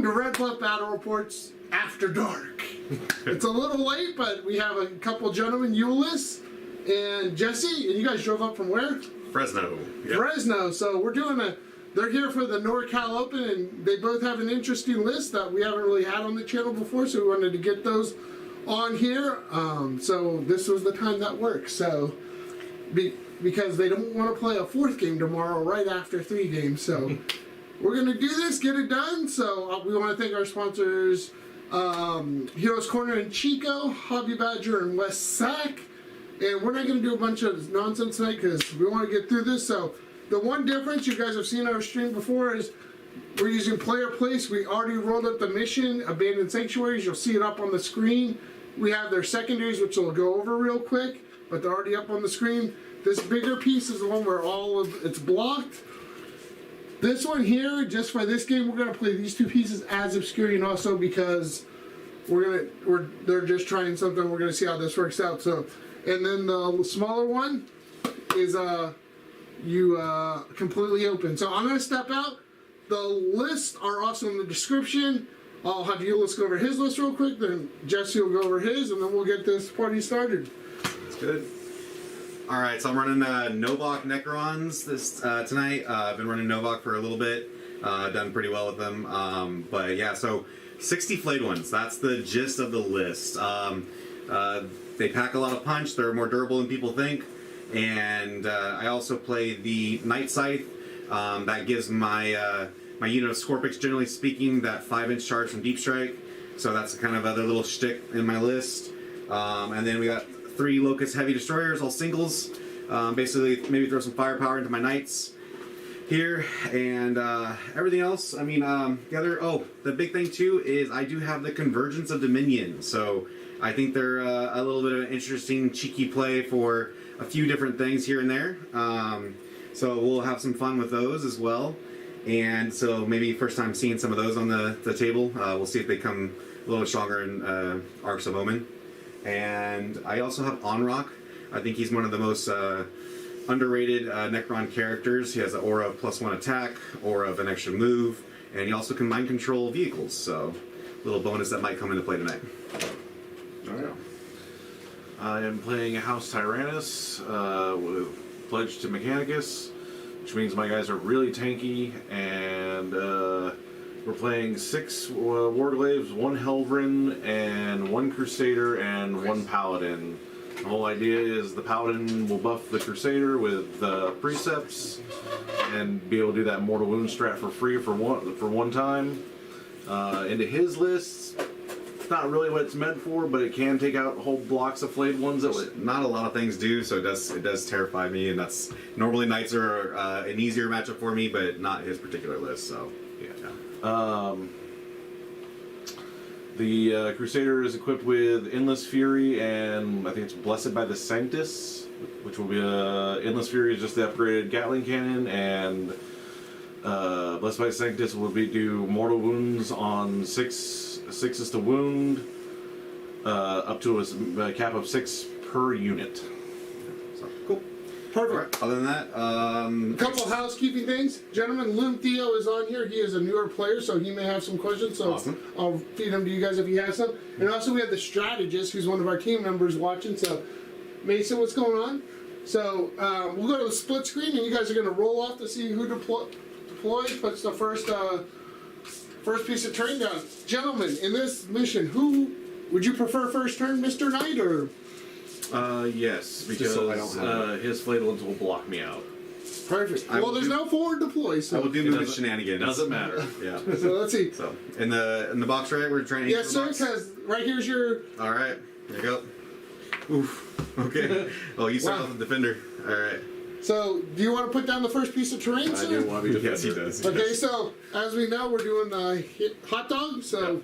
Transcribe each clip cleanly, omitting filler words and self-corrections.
Welcome to Red Bluff Battle Reports After Dark. It's a little late, but we have a couple gentlemen, Eulis and Jesse, and you guys drove up from where? Fresno. Yep. Fresno. So we're doing they're here for the NorCal Open, and they both have an interesting list that we haven't really had on the channel before, so we wanted to get those on here. So this was the time that works. So because they don't want to play a fourth game tomorrow right after 3 games, so we're gonna do this, get it done. So we want to thank our sponsors, Heroes Corner and Chico, Hobby Badger and West Sac. And we're not going to do a bunch of nonsense tonight because we want to get through this. So the one difference, you guys have seen our stream before, is we're using player place. We already rolled up the mission, Abandoned Sanctuaries. You'll see it up on the screen. We have their secondaries, which we'll go over real quick, but they're already up on the screen. This bigger piece is the one where all of it's blocked. This one here, just for this game, we're going to play these 2 pieces as obscuring also because they're just trying something. We're going to see how this works out. So. And then the smaller one is completely open. So I'm going to step out. The lists are also in the description. I'll have Eulis go over his list real quick, then Jesse will go over his, and then we'll get this party started. That's good. All right, so I'm running Novak Necrons tonight. I've been running Novak for a little bit. Done pretty well with them. But yeah, so 60 Flayed ones. That's the gist of the list. They pack a lot of punch. They're more durable than people think. And I also play the Night Scythe. That gives my my unit of Scorpix, generally speaking, that 5-inch charge from Deep Strike. So that's kind of other little shtick in my list. And then we got 3 Locust Heavy Destroyers, all singles. Basically, maybe throw some firepower into my Knights here. And everything else, I mean, the big thing too is I do have the Convergence of Dominion. So I think they're a little bit of an interesting, cheeky play for a few different things here and there. So we'll have some fun with those as well. And so maybe first time seeing some of those on the table. We'll see if they come a little bit stronger in Arks of Omen. And I also have Onrock. I think he's one of the most underrated Necron characters. He has the aura of +1 attack, aura of an extra move, and he also can mind control vehicles. So a little bonus that might come into play tonight. I am playing House Tyrannus with Pledge to Mechanicus, which means my guys are really tanky, and we're playing 6 Warglaives, 1 Helvrin, and 1 Crusader, and 1 Paladin. The whole idea is the Paladin will buff the Crusader with Precepts, and be able to do that Mortal Wound strat for free for one time. Into his list, not really what it's meant for, but it can take out whole blocks of Flayed ones. Not a lot of things do, so it does terrify me, and that's normally Knights are an easier matchup for me, but not his particular list. So yeah. The Crusader is equipped with Endless Fury, and I think it's Blessed by the Sanctus, which will be Endless Fury is just the upgraded Gatling cannon, and Blessed by the Sanctus will do mortal wounds on 6 to wound, up to a cap of 6 per unit. So, cool. Perfect. Right. Other than that, a couple housekeeping things. Gentlemen, Loom Theo is on here. He is a newer player, so he may have some questions. So awesome. I'll feed them to you guys if he has some. And also we have the Strategist, who's one of our team members watching. So Mason, what's going on? So we'll go to the split screen, and you guys are going to roll off to see who deploys. Puts the first piece of terrain down. Gentlemen, in this mission, who would you prefer first turn, Mr. Knight, or? Yes, because so I don't his Flayed ones will block me out. Perfect. Well, there's no forward deploy, so I will do movement shenanigans. Doesn't matter. Yeah. So let's see. So in the box, right? We're trying to. Yes, sir. Because right here's your. All right. There you go. Oof. Okay. Oh, you start with the defender. All right. So, do you want to put down the first piece of terrain, sir? I do want to be defender. Yes, he does. Okay, so as we know, we're doing the hot dog. So,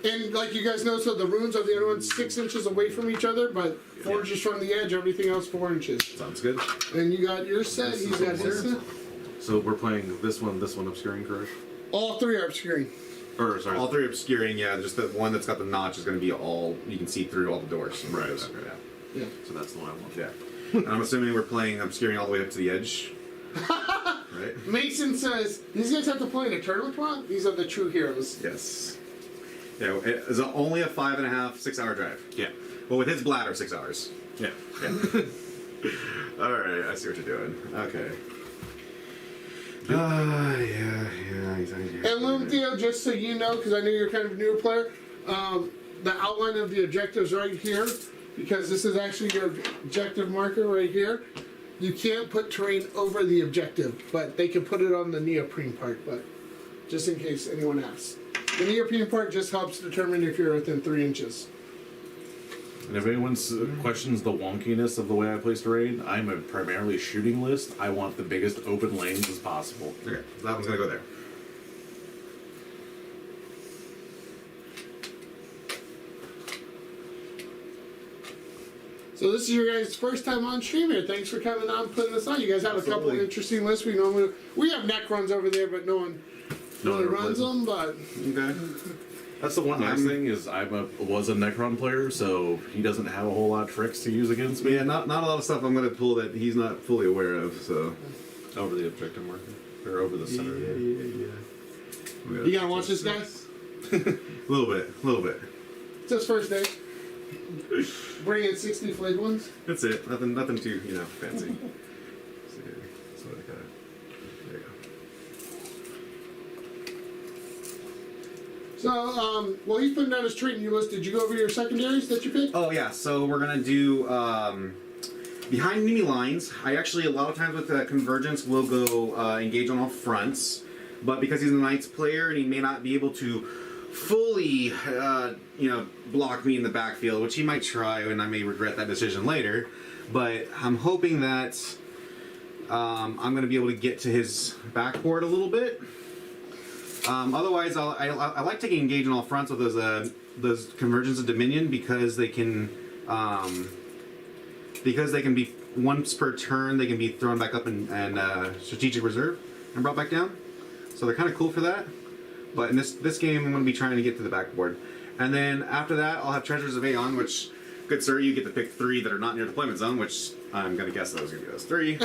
and like you guys know, so the runes are the other ones 6 inches away from each other, but 4 inches from the edge. Everything else 4 inches. Sounds good. And you got your set. He's got his set. So we're playing this one obscuring, correct? All 3 are obscuring. Or sorry, all 3 obscuring. Yeah, just the one that's got the notch is going to be all you can see through all the doors. Right. Okay. Yeah. So that's the one I want. Yeah. And I'm assuming we're playing obscuring all the way up to the edge. Right? right? Mason says, these guys have to play in a tournament tomorrow? These are the true heroes. Yes. Yeah, it's only a 5.5, 6 hour drive. Yeah. Well, with his bladder, 6 hours. Yeah. All right, I see what you're doing. Okay. And Loom Theo, just so you know, because I know you're kind of a newer player, the outline of the objectives right here, because this is actually your objective marker right here. You can't put terrain over the objective, but they can put it on the neoprene part, but just in case anyone asks. The neoprene part just helps determine if you're within 3 inches. And if anyone questions the wonkiness of the way I place terrain, I'm a primarily shooting list. I want the biggest open lanes as possible. Okay, so that one's gonna go there. So this is your guys' first time on stream here. Thanks for coming on, putting this on. You guys have a couple of Absolutely. interesting lists. We have Necrons over there, but no one really runs them. But Okay. That's the one nice thing is was a Necron player, so he doesn't have a whole lot of tricks to use against me. Yeah, not a lot of stuff I'm gonna pull that he's not fully aware of. So Over the objective marker. Or over the center. yeah. you gotta watch this, guys. A little bit. It's his first day. Bring in 60 flayed ones. That's it. Nothing too fancy. So, that's what I got. There you go. So, while he's putting down his trading list, did you go over your secondaries that you picked? Oh yeah, so we're gonna do behind enemy lines. I actually a lot of times with convergence will go engage on all fronts, but because he's a Knights player and he may not be able to fully block me in the backfield, which he might try, and I may regret that decision later. But I'm hoping that I'm gonna be able to get to his backboard a little bit. Otherwise, I like taking engage on all fronts with those convergence of Dominion because they can be once per turn they can be thrown back up and strategic reserve and brought back down. So they're kind of cool for that. But in this game, I'm going to be trying to get to the backboard, and then after that, I'll have Treasures of Aeon, which, good sir, you get to pick 3 that are not near deployment zone, which I'm going to guess those are going to be those 3,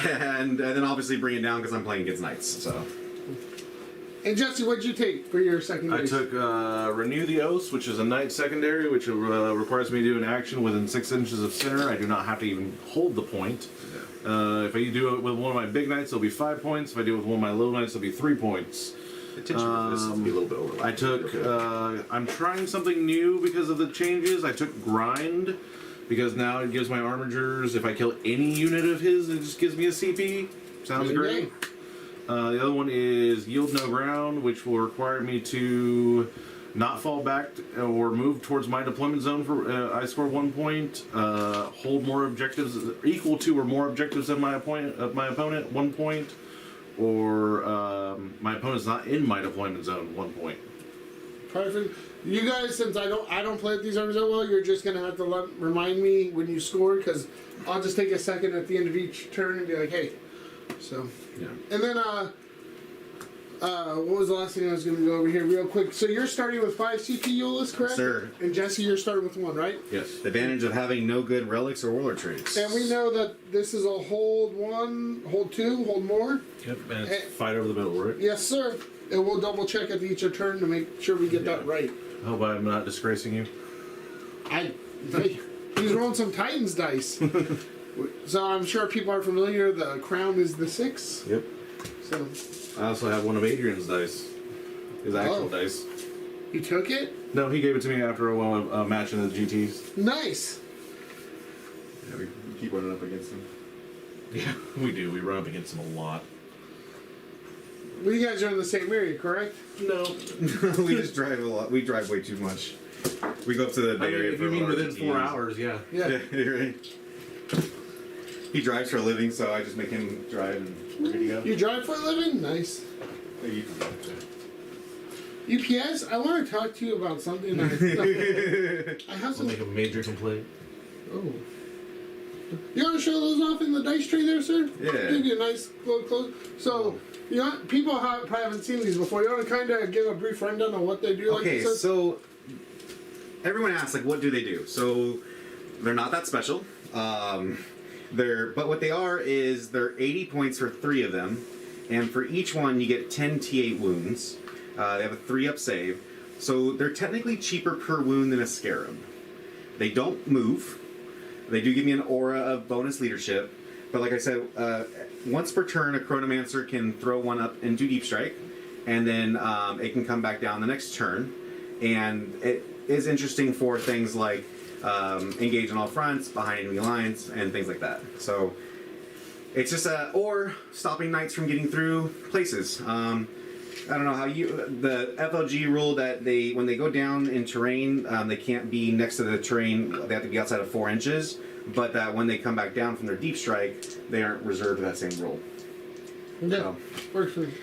and then obviously bring it down because I'm playing against Knights. So. And Jesse, what'd you take for your secondary? I took Renew the Oaths, which is a Knight secondary, which requires me to do an action within 6 inches of center. I do not have to even hold the point. If I do it with one of my big Knights, it'll be 5 points. If I do it with one of my little Knights, it'll be 3 points. Attention this is be a little bit over. I took. I'm trying something new because of the changes. I took Grind because now it gives my armigers. If I kill any unit of his, it just gives me a CP. Sounds Good great. game. The other one is Yield No Ground, which will require me to not fall back or move towards my deployment zone for I score 1 point. Hold more objectives equal to or more objectives than my opponent 1 point. Or my opponent's not in my deployment zone 1 point. Perfect. You guys, since I don't play with these armies that well, you're just gonna have to remind me when you score, because I'll just take a second at the end of each turn and be like, hey. So. Yeah. And then what was the last thing I was gonna go over here real quick? So you're starting with 5 CP Eulis, correct? Sir. And Jesse, you're starting with 1, right? Yes. The advantage of having no good relics or warlord traits. And we know that this is a hold 1, hold 2, hold more. Yep. And it's fight over the middle, right? Yes, sir. And we'll double check at each turn to make sure we get that right. I hope I'm not disgracing you. He's rolling some Titans dice. So I'm sure people are familiar. The crown is the 6. Yep. So I also have one of Adrian's dice. His actual dice. you took it? No, he gave it to me after a match in the GTs. Nice. Yeah, we keep running up against them. Yeah, we do. We run up against him a lot. Well, you guys are in the same area, correct? No. We just drive a lot. We drive way too much. We go up to the Bay Area if for you mean our within GTs. 4 hours, yeah. Yeah. Yeah, you're right. He drives for a living, so I just make him drive and we're good to go. You drive for a living? Nice. Yeah, you can drive, UPS, I want to talk to you about something. I have I'll some. make a major complaint. Oh. You want to show those off in the dice tray there, sir? Yeah. Give you a nice little close. So, you know, people probably haven't seen these before. You want to kind of give a brief rundown on what they do? Like Okay, you said? so everyone asks, like, what do they do? So they're not that special. But what they are is they're 80 points for 3 of them, and for each one you get 10 T8 wounds. They have a 3-up save, so they're technically cheaper per wound than a Scarab. They don't move. They do give me an aura of bonus leadership, but like I said, once per turn a Chronomancer can throw one up into Deep Strike, and then it can come back down the next turn, and it is interesting for things like engage on all fronts, behind enemy lines, and things like that. So it's just or stopping knights from getting through places. I don't know how the FLG rule that when they go down in terrain, they can't be next to the terrain. They have to be outside of 4 inches. But that when they come back down from their deep strike, they aren't reserved to that same rule. Yeah,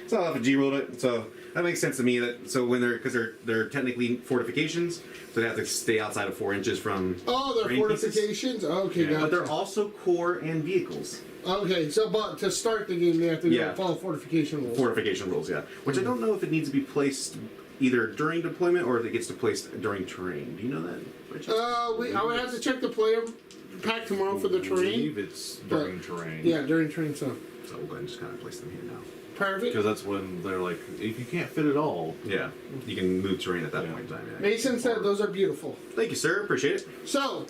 So FLG ruled it. So that makes sense to me. Because they're technically fortifications, so they have to stay outside of 4 inches from. Oh, they're fortifications. Pieces. Okay, yeah, gotcha. But they're also core and vehicles. Okay, so but to start the game, they have to follow fortification rules. Fortification rules, yeah. Which I don't know if it needs to be placed either during deployment or if it gets to placed during terrain. Do you know that? I would have to check the player pack tomorrow for the terrain. I believe it's during terrain. Yeah, during terrain, so. So we'll go ahead and just kind of place them here now. Perfect. Because that's when they're like, if you can't fit it all. Yeah, you can move terrain at that point in time. Yeah. Mason said those are beautiful. Thank you, sir. Appreciate it. So,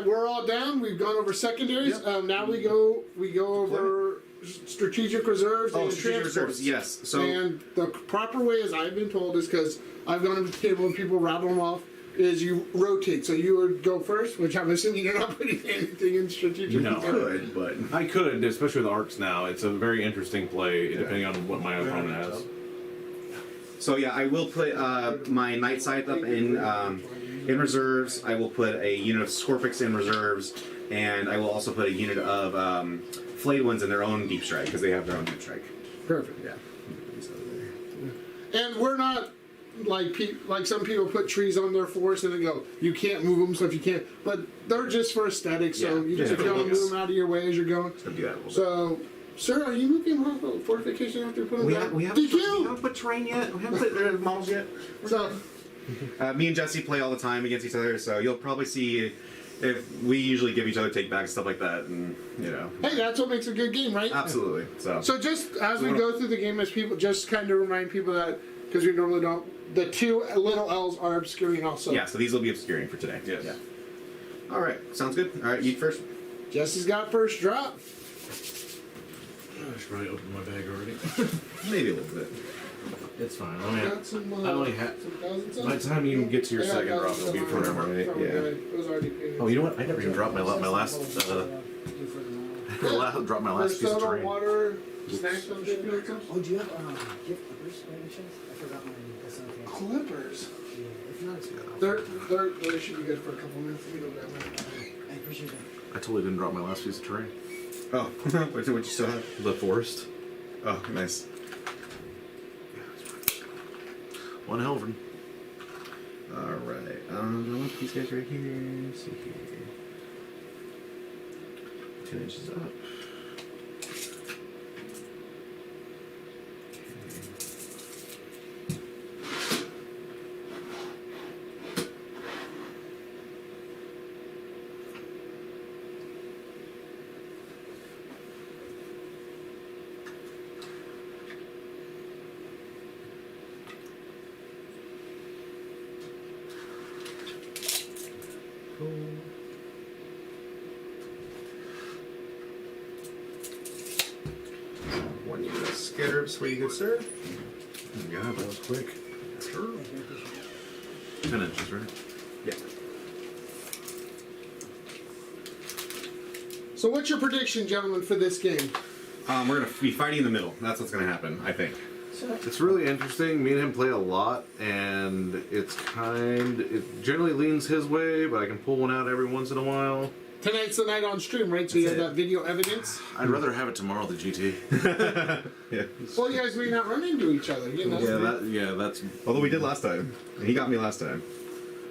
we're all down. We've gone over secondaries. Yep. Now we go over strategic reserves and strategic transports. reserves, yes. So, and the proper way, as I've been told, is because I've gone to the table and people rattle them off, is you rotate. So you would go first, which I'm assuming you're not putting anything in strategic No. reserve. but I could, especially with Arks now. It's a very interesting play, depending on what my opponent has. So yeah, I will put my Night Scythe up in reserves. I will put a unit of Scorpix in reserves, and I will also put a unit of Flayed ones in their own Deep Strike, because they have their own Deep Strike. Perfect. Yeah. And we're not like some people put trees on their forest and they go, you can't move them, so if you can't, but they're just for aesthetics, so Yeah. you just don't move them out of your way as you're going. Let's do that a little bit. So, sir, are you moving fortification after putting We them down? haven't put terrain yet. We haven't put models yet. So, Me and Jesse play all the time against each other, so you'll probably see if we usually give each other take backs, stuff like that, and hey, that's what makes a good game, right? Absolutely. So just as we go through the game, as people just kind of remind people that, because we normally don't, the 2 little L's are obscuring also. Yeah, so these will be obscuring for today. Yes. Yeah. All right, sounds good. All right, you first. Jesse's got first drop. I should probably open my bag already. Maybe a little bit. It's fine. Got some, I only have. some thousands By the time you get to your second drop, it'll be forever. It was already paid. Oh, you know what? I never even dropped my last. Dropped my last piece of soda, terrain. water, snacks on good. Oh, do you have clippers by any chance? I forgot mine. That's not okay. Clippers. Yeah, if not, it's They should be good for a couple minutes. We don't got that. I appreciate that. I totally didn't drop my last piece of terrain. Oh, what you still have? The forest. Oh, nice. One hell of a. All right. I want these guys right here. Let's see here. 2 inches up. One unit of scarabs for you, good sir. Yeah, that was quick. Sure. 10 inches, right? Yeah. So what's your prediction, gentlemen, for this game? We're gonna be fighting in the middle. That's what's gonna happen, I think. It's really interesting. Me and him play a lot, and it generally leans his way, but I can pull one out every once in a while. Tonight's the night on stream, right? So you have That's that video evidence. I'd rather have it tomorrow, the GT. Yeah. Well, you guys may not run into each other, you know. That's. Although we did last time. He got me last time.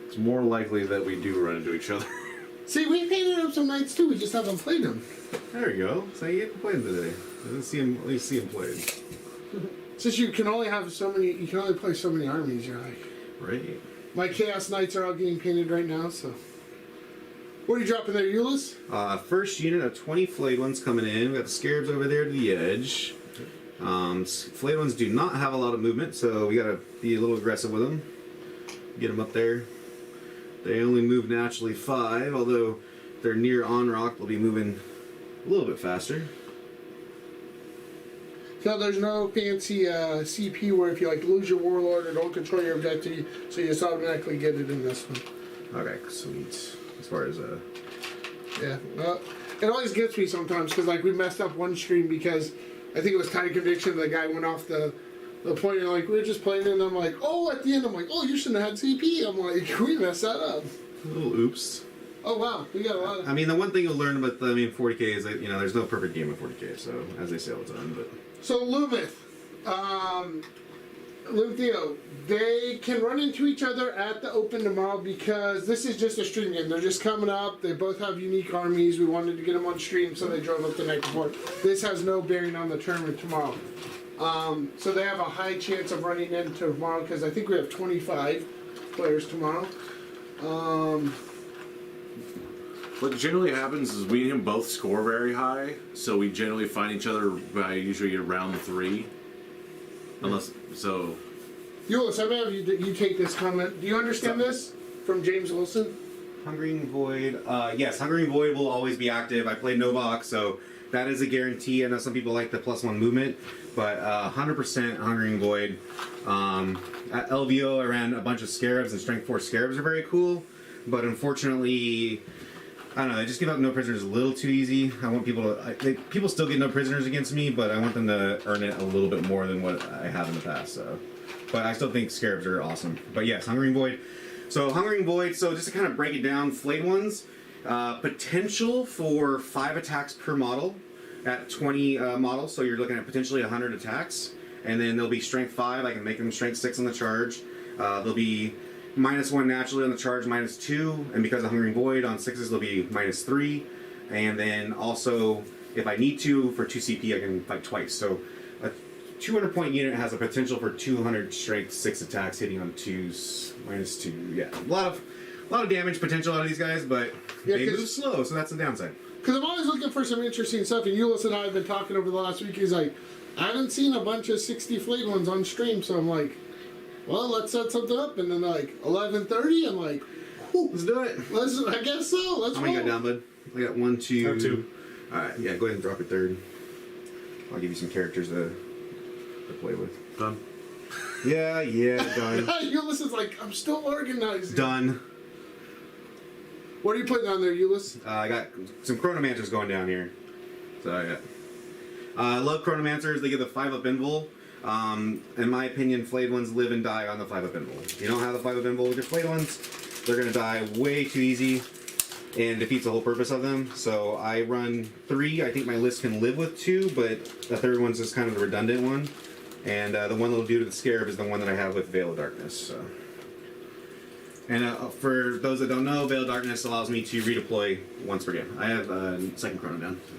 It's more likely that we do run into each other. See, we painted up some nights too. We just haven't played them. There we go. So you get to play him today. Let's see him. At least see him played. Since you can only have so many, you can only play so many armies. You're like, Right. my Chaos Knights are all getting painted right now, so. What are you dropping there, Eulis? First unit of 20 flayed ones coming in. We got the scarabs over there to the edge. Flayed ones do not have a lot of movement, so we gotta be a little aggressive with them. Get them up there. They only move naturally 5, although if they're near on rock, they'll be moving a little bit faster. So there's no fancy CP where if you like lose your warlord or don't control your objective, so you just automatically get it in this one. Okay, sweet. As far as Yeah, it always gets me sometimes because like we messed up one stream because I think it was Tide Conviction. The guy went off the point and like we were just playing and I'm like, oh, at the end I'm like, oh, you shouldn't have had CP. I'm like, we messed that up. a little oops. Oh wow, we got a lot of. I mean, the one thing you'll learn about 40k is that there's no perfect game of 40k. So as they say all the time, but So Lumith, Lumtheo, they can run into each other at the open tomorrow because this is just a stream game. They're just coming up. They both have unique armies. We wanted to get them on stream, so they drove up the night before. This has no bearing on the tournament tomorrow. So they have a high chance of running in tomorrow because I think we have 25 players tomorrow. What generally happens is we and him both score very high, so we generally find each other by usually round 3. Unless, so... Eulis, I'm going to have you take this comment. Do you understand this from James Wilson? Hungering Void. Yes, Hungering Void will always be active. I played Novak, so that is a guarantee. I know some people like the +1 movement, but 100% Hungering Void. At LVO, I ran a bunch of Scarabs, and Strength 4 Scarabs are very cool, but unfortunately, I don't know, they just give out no prisoners a little too easy. I want people to... people still get no prisoners against me, but I want them to earn it a little bit more than what I have in the past, so... But I still think Scarabs are awesome. But yes, Hungering Void. So Hungering Void, so just to kind of break it down, Flayed ones, potential for 5 attacks per model at 20 models, so you're looking at potentially 100 attacks. And then they'll be Strength 5, I can make them Strength 6 on the charge. They'll be -1 naturally on the charge, -2, and because of Hungering Void, on 6s they'll be -3. And then also, if I need to, for 2 CP I can fight twice. So a 200 point unit has a potential for 200 Strength 6 attacks hitting on 2s, -2. Yeah, a lot of damage potential out of these guys, but Yeah, they move slow, so that's the downside. Because I'm always looking for some interesting stuff, and Eulis and I have been talking over the last week. He's like, I haven't seen a bunch of 60 Flayed ones on stream, so I'm like, well, let's set something up. And then like 11:30, I'm like, whew, Let's do it. I guess so. Let's How many you roll. got down, bud? I got 1, 2. I have 2. Alright, yeah, go ahead and drop your third. I'll give you some characters to play with. Done. Yeah, done. Eulis is like, I'm still organizing. Done. What are you putting on there, Eulis? I got some Chronomancers going down here. So, yeah. I love Chronomancers. They give the 5-up invul. In my opinion, Flayed ones live and die on the 5-up invul. If you don't have the 5-up invul with your Flayed ones, they're going to die way too easy and defeats the whole purpose of them. So I run 3. I think my list can live with 2, but the third one's just kind of the redundant one. And the one that'll do to the Scarab is the one that I have with Veil of Darkness. So. And for those that don't know, Veil of Darkness allows me to redeploy once per game. I have second Chrono down. So.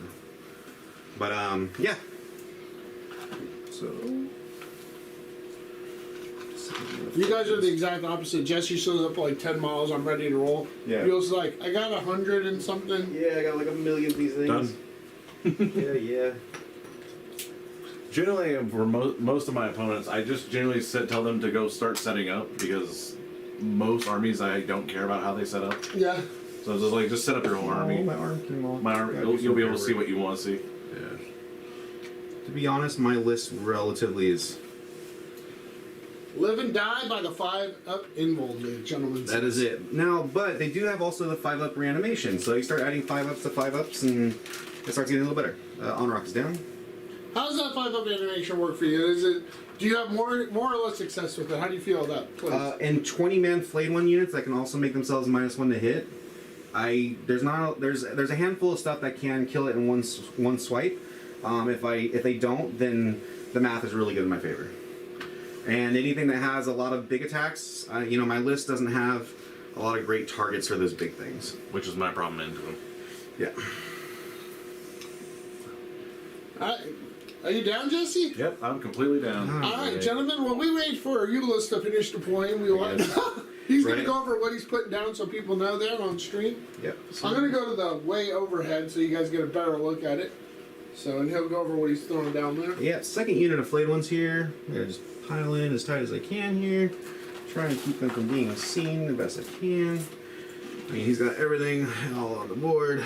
But, yeah. So... You guys are the exact opposite. Jesse shows up like 10 miles. I'm ready to roll. Yeah. Eulis like, I got 100 and something. Yeah, I got like 1 million of these things. Done. Yeah. Generally, for most of my opponents, I just generally tell them to go start setting up because most armies I don't care about how they set up. Yeah. So it's just like, just set up your own army. my arm came off. My army, you'll be able to see what you want to see. Yeah. To be honest, my list relatively is... Live and die by the 5-up invul, ladies and gentlemen. That is it. Now, but they do have also the 5-up reanimation. So you start adding 5-ups to 5-ups and it starts getting a little better. On-rock is down. How does that 5-up animation work for you? Do you have more or less success with it? How do you feel that plays? In 20-man Flayed 1 units that can also make themselves -1 to hit, there's a handful of stuff that can kill it in one swipe. If they don't, then the math is really good in my favor. And anything that has a lot of big attacks, my list doesn't have a lot of great targets for those big things. Which is my problem into them. Yeah. Are you down, Jesse? Yep, I'm completely down. All right, gentlemen. While we wait for Eulis to finish deploying, we want. He's right? going to go over what he's putting down so people know there on stream. Yep. I'm going to go to the way overhead so you guys get a better look at it. So, and he'll go over what he's throwing down there. Yeah, second unit of Flayed ones here. I'm going to just pile in as tight as I can here. Try and keep them from being seen the best I can. I mean, he's got everything all on the board.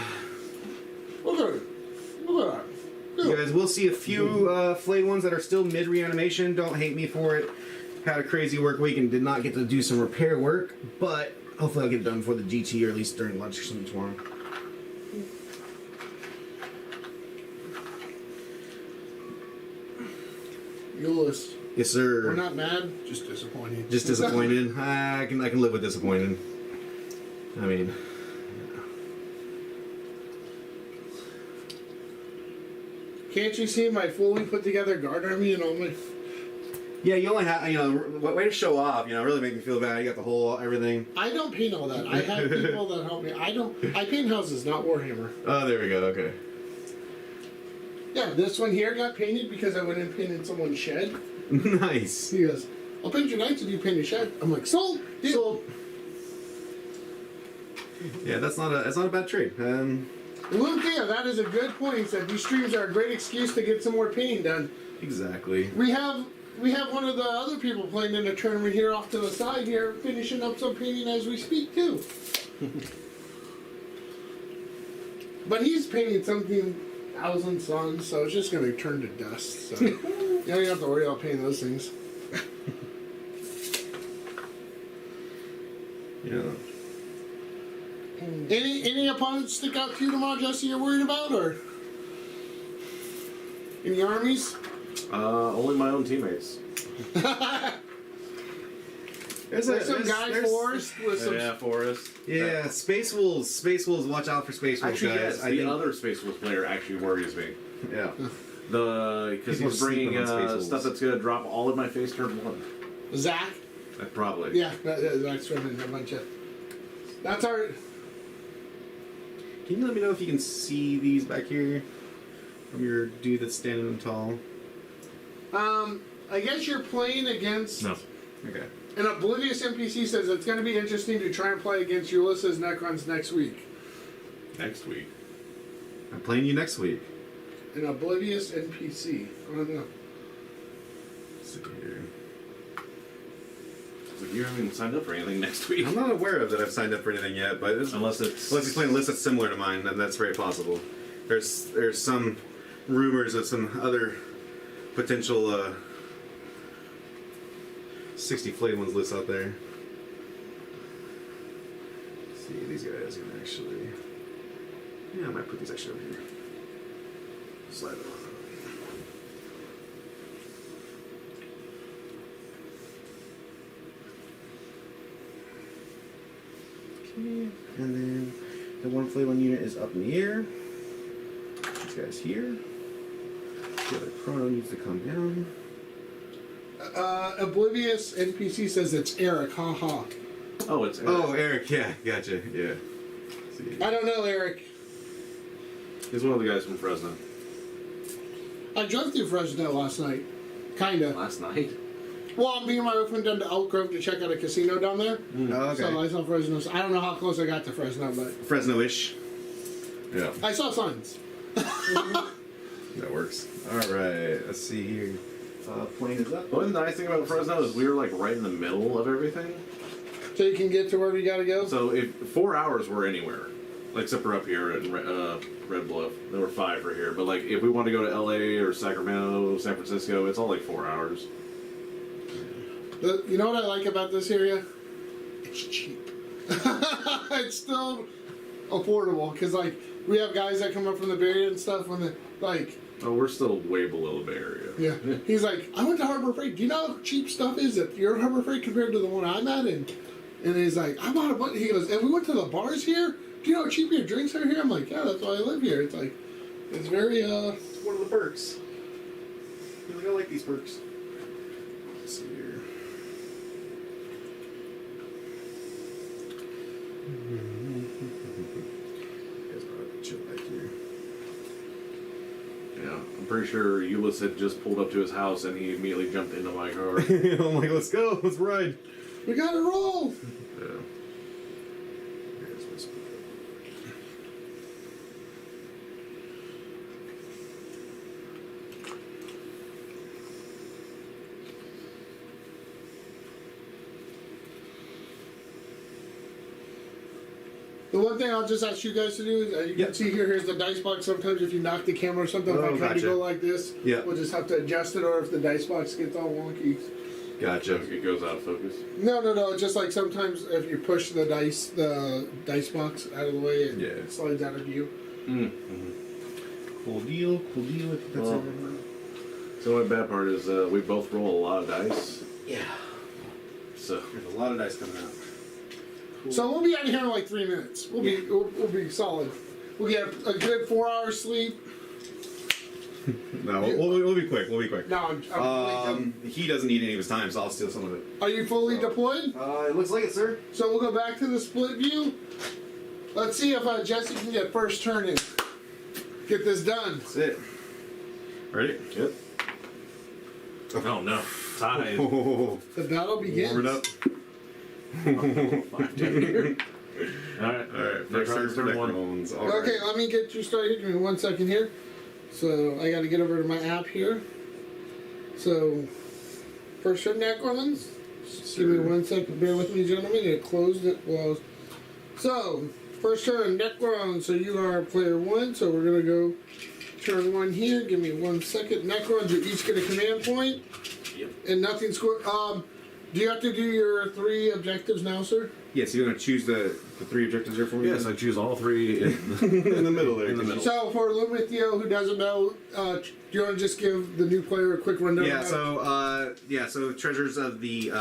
Look at it. Look at that. You guys will see a few Flayed ones that are still mid-reanimation. Don't hate me for it. Had a crazy work week and did not get to do some repair work, but hopefully I'll get it done before the GT or at least during lunch or something tomorrow. Eulis. Yes, sir. We're not mad, just disappointed. Just disappointed. I can live with disappointed. I mean, Can't you see my fully put together guard army and all my... yeah, you only have, way to show off, really make me feel bad. You got the whole, everything. I don't paint all that. I have people that help me. I paint houses, not Warhammer. Oh, there we go, okay. Yeah, this one here got painted because I went and painted someone's shed. Nice. He goes, I'll paint your knights if you paint a shed. I'm like, sold! Deal. Sold. Yeah, that's not a bad trade. Luke, yeah, that is a good point. He said these streams are a great excuse to get some more painting done. Exactly. We have one of the other people playing in a tournament here off to the side here, finishing up some painting as we speak too. But he's painting something 1,000 suns, so it's just going to turn to dust. So you don't have to worry about painting those things. Yeah. Any opponents stick out to you tomorrow, Jesse, you're worried about, or any armies? Only my own teammates. There's some guy Forrest with some... Yeah, Forrest. Yeah, Space Wolves. Space Wolves, watch out for Space Wolves, Actually, guys. yes, the other Space Wolves player actually worries me. Yeah. Because People he's bringing sleeping on Space Wolves. stuff that's going to drop all in my face turn 1. Zach? Probably. Yeah, Zach's running a bunch of... That's our... Can you let me know if you can see these back here from your dude that's standing tall? I guess you're playing against... No. Okay. An Oblivious NPC says it's going to be interesting to try and play against Ulysses Necrons next week. Next week. I'm playing you next week. An Oblivious NPC. I don't know. Let's see here. So you haven't even signed up for anything next week. I'm not aware of that I've signed up for anything yet, but Unless he's playing a list that's similar to mine, then that's very possible. There's some rumors of some other potential 60 Flayed ones lists out there. Let's see, these guys can actually... Yeah, I might put these actually over here. Slide them on. Okay, and then the one Flayed one unit is up in the air. These guys here. The other chrono needs to come down. Oblivious NPC says it's Eric. Haha. Oh, it's Oh, Eric, yeah, gotcha, yeah. See. I don't know, Eric. He's one of the guys from Fresno. I drove through Fresno last night. Kinda. Last night? Well, me and my wife went down to Elk Grove to check out a casino down there. Oh, okay. So I saw Fresno. I don't know how close I got to Fresno, but Fresno-ish. Yeah. I saw signs. That works. Alright, let's see here. Plane is up. The only nice thing about Fresno is we were like right in the middle of everything. So you can get to wherever you gotta go? So if 4 hours we're anywhere, like except for up here in Red Bluff, there were 5 for here. But like if we want to go to LA or Sacramento, San Francisco, it's all like 4 hours. You know what I like about this area? It's cheap. It's still affordable because like we have guys that come up from the Bay Area and stuff when they like. Oh, we're still way below the Bay Area. Yeah. He's like, I went to Harbor Freight. Do you know how cheap stuff is at your Harbor Freight compared to the one I'm at? And he's like, I bought a bunch. He goes, and we went to the bars here. Do you know how cheap your drinks are here? I'm like, yeah, that's why I live here. It's like, it's very It's one of the perks. You're like, I like these perks. Let's see here. Guys probably chill back here. Yeah, I'm pretty sure Eulis had just pulled up to his house and he immediately jumped into my car. I'm like, let's go, let's ride. We gotta roll. The one thing I'll just ask you guys to do is, you Yep. can see here, here's the dice box. Sometimes if you knock the camera or something, if I Oh, try to gotcha. go like this, Yep. we'll just have to adjust it, or if the dice box gets all wonky. Gotcha. It goes out of focus. No, it's just like sometimes if you push the dice box out of the way, it Yeah. slides out of view. Cool deal. Cool deal. I think that's Well, it. the only bad part is we both roll a lot of dice. Yeah. So There's a lot of dice coming out. So we'll be out of here in like 3 minutes. We'll be solid. We'll get a good 4 hours sleep. No, we'll be quick. We'll be quick. No, I'm He doesn't need any of his time, so I'll steal some of it. Are you fully deployed? It looks like it, sir. So we'll go back to the split view. Let's see if Jesse can get first turn in. Get this done. That's it. Ready? yep. Oh no, tied. Oh, The battle begins. warm it up. 5, 10 here. All right, All right, Necrons, first turn one. Necrons. All Okay, right. let me get you started. Give me 1 second here. So I got to get over to my app here. So first turn Necrons. Just give me 1 second. Bear with me, gentlemen. It closed it. Well, so first turn Necrons. So you are player 1. So we're gonna go turn 1 here. Give me 1 second. Necrons, you each get a command point, Yep. and nothing score. Do you have to do your 3 objectives now, sir? Yeah, so you're gonna choose the 3 objectives here for me? Yes, I choose all 3 in in the middle there. in the middle. So for Lumithio, who doesn't know, do you want to just give the new player a quick rundown? Yeah. about So treasures of the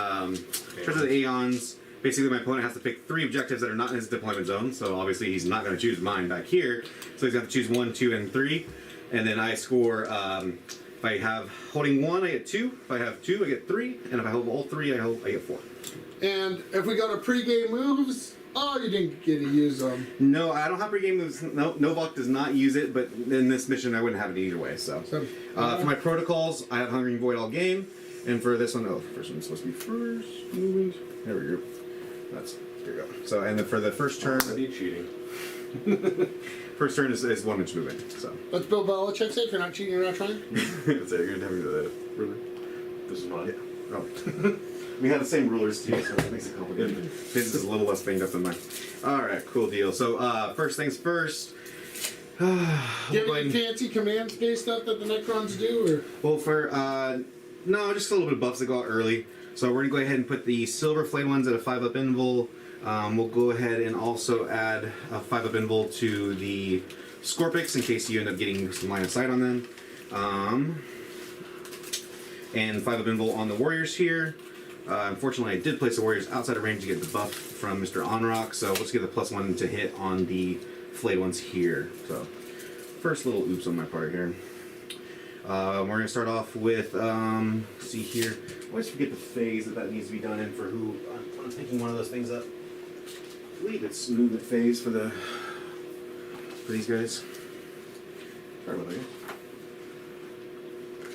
Aeons. Basically, my opponent has to pick 3 objectives that are not in his deployment zone. So obviously, he's not going to choose mine back here. So he's got to choose 1, 2, and 3, and then I score. If I have holding 1, I get 2. If I have 2, I get 3, and if I hold all 3, I get 4. And if we go to pre-game moves, oh, you didn't get to use them. No, I don't have pre-game moves. No, Novak does not use it, but in this mission, I wouldn't have it either way. So, for my protocols, I have Hungering Void all game, and for this one, first one's supposed to be first movement. There we go. Here we go. So, and then for the first turn, Already cheating. first turn is 1 inch movement. So, Let's Bill Belichick say, if you're not cheating, you're not trying. that's it. You're gonna have me do that. Ruler. This is mine. Oh. We have the same rulers too, so it makes it complicated. His is a little less banged up than mine. All right, cool deal. So, first things first. Do you have any fancy command-based stuff that the Necrons do, or? Well, for no, just a little bit of buffs that go out early. So we're gonna go ahead and put the silver Flayed ones at a 5-up invul. We'll go ahead and also add a 5-up invul to the Scorpix in case you end up getting some line of sight on them. And 5-up invul on the warriors here. Unfortunately, I did place the warriors outside of range to get the buff from Mr. Onrock, so let's get the +1 to hit on the Flayed ones here. So first little oops on my part here. We're going to start off with, let's see here. I always forget the phase that needs to be done in for who. I'm picking one of those things up. I believe it's movement phase for these guys. Sorry about that.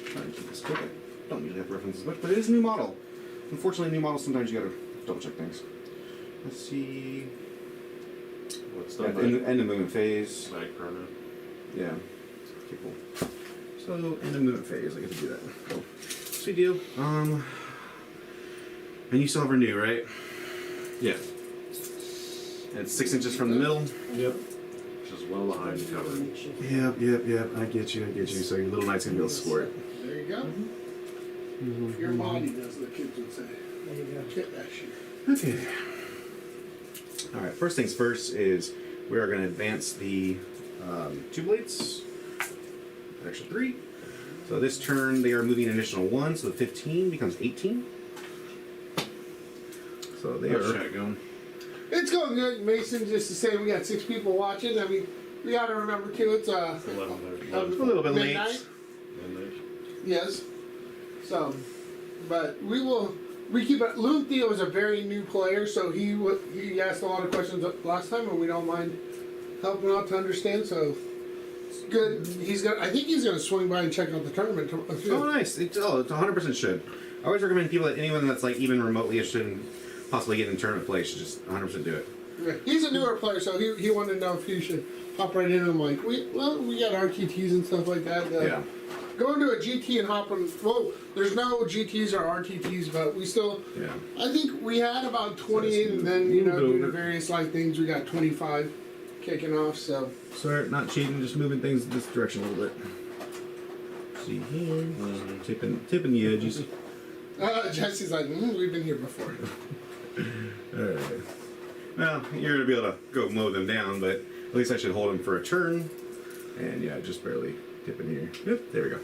Trying to keep this quick. I don't usually have to reference this much, but it is a new model. Unfortunately, new models, sometimes you gotta double check things. Let's see. What's Yeah, the end of movement phase. Night chrono? Yeah. Okay, cool. So, end of movement phase, I get to do that. Cool. Sweet deal. And you still have renew, right? Yeah. And it's 6 inches from the middle. Yep. Which is well behind cover. Yep. I get you. So your little knight's gonna be able to score it. There you go. Your body does, the kids would say. There you go. Get that shit. Okay. All right. First things first is we are going to advance the 2 blades. Extra 3. So this turn they are moving an additional 1, so the 15 becomes 18. So they How's are. chat going? It's going good. Mason, just to say, we got 6 people watching. I mean, we got to remember too. It's 11:30. A little bit late. midnight. Midnight. Yes. So, but we keep it. Theo is a very new player, so he asked a lot of questions last time, and we don't mind helping out to understand. So it's good. I think he's gonna swing by and check out the tournament. Oh, nice. It's 100% should. I always recommend people that anyone that's like even remotely interested in possibly getting in tournament play should just 100% do it. Yeah. He's a newer player, so he wanted to know if he should hop right in. And I'm like, we got RTTs and stuff like that. Yeah. going to a GT and hopping. Well, there's no GTs or RTTs, but we still. Yeah. I think we had about 28, and then due to various like things, we got 25 kicking off. So. Sorry, not cheating, just moving things this direction a little bit. See here, tipping the edges. Jesse's like, we've been here before. Alright. Well, you're gonna be able to go mow them down, but at least I should hold them for a turn. And yeah, just barely tipping here. Yep, there we go.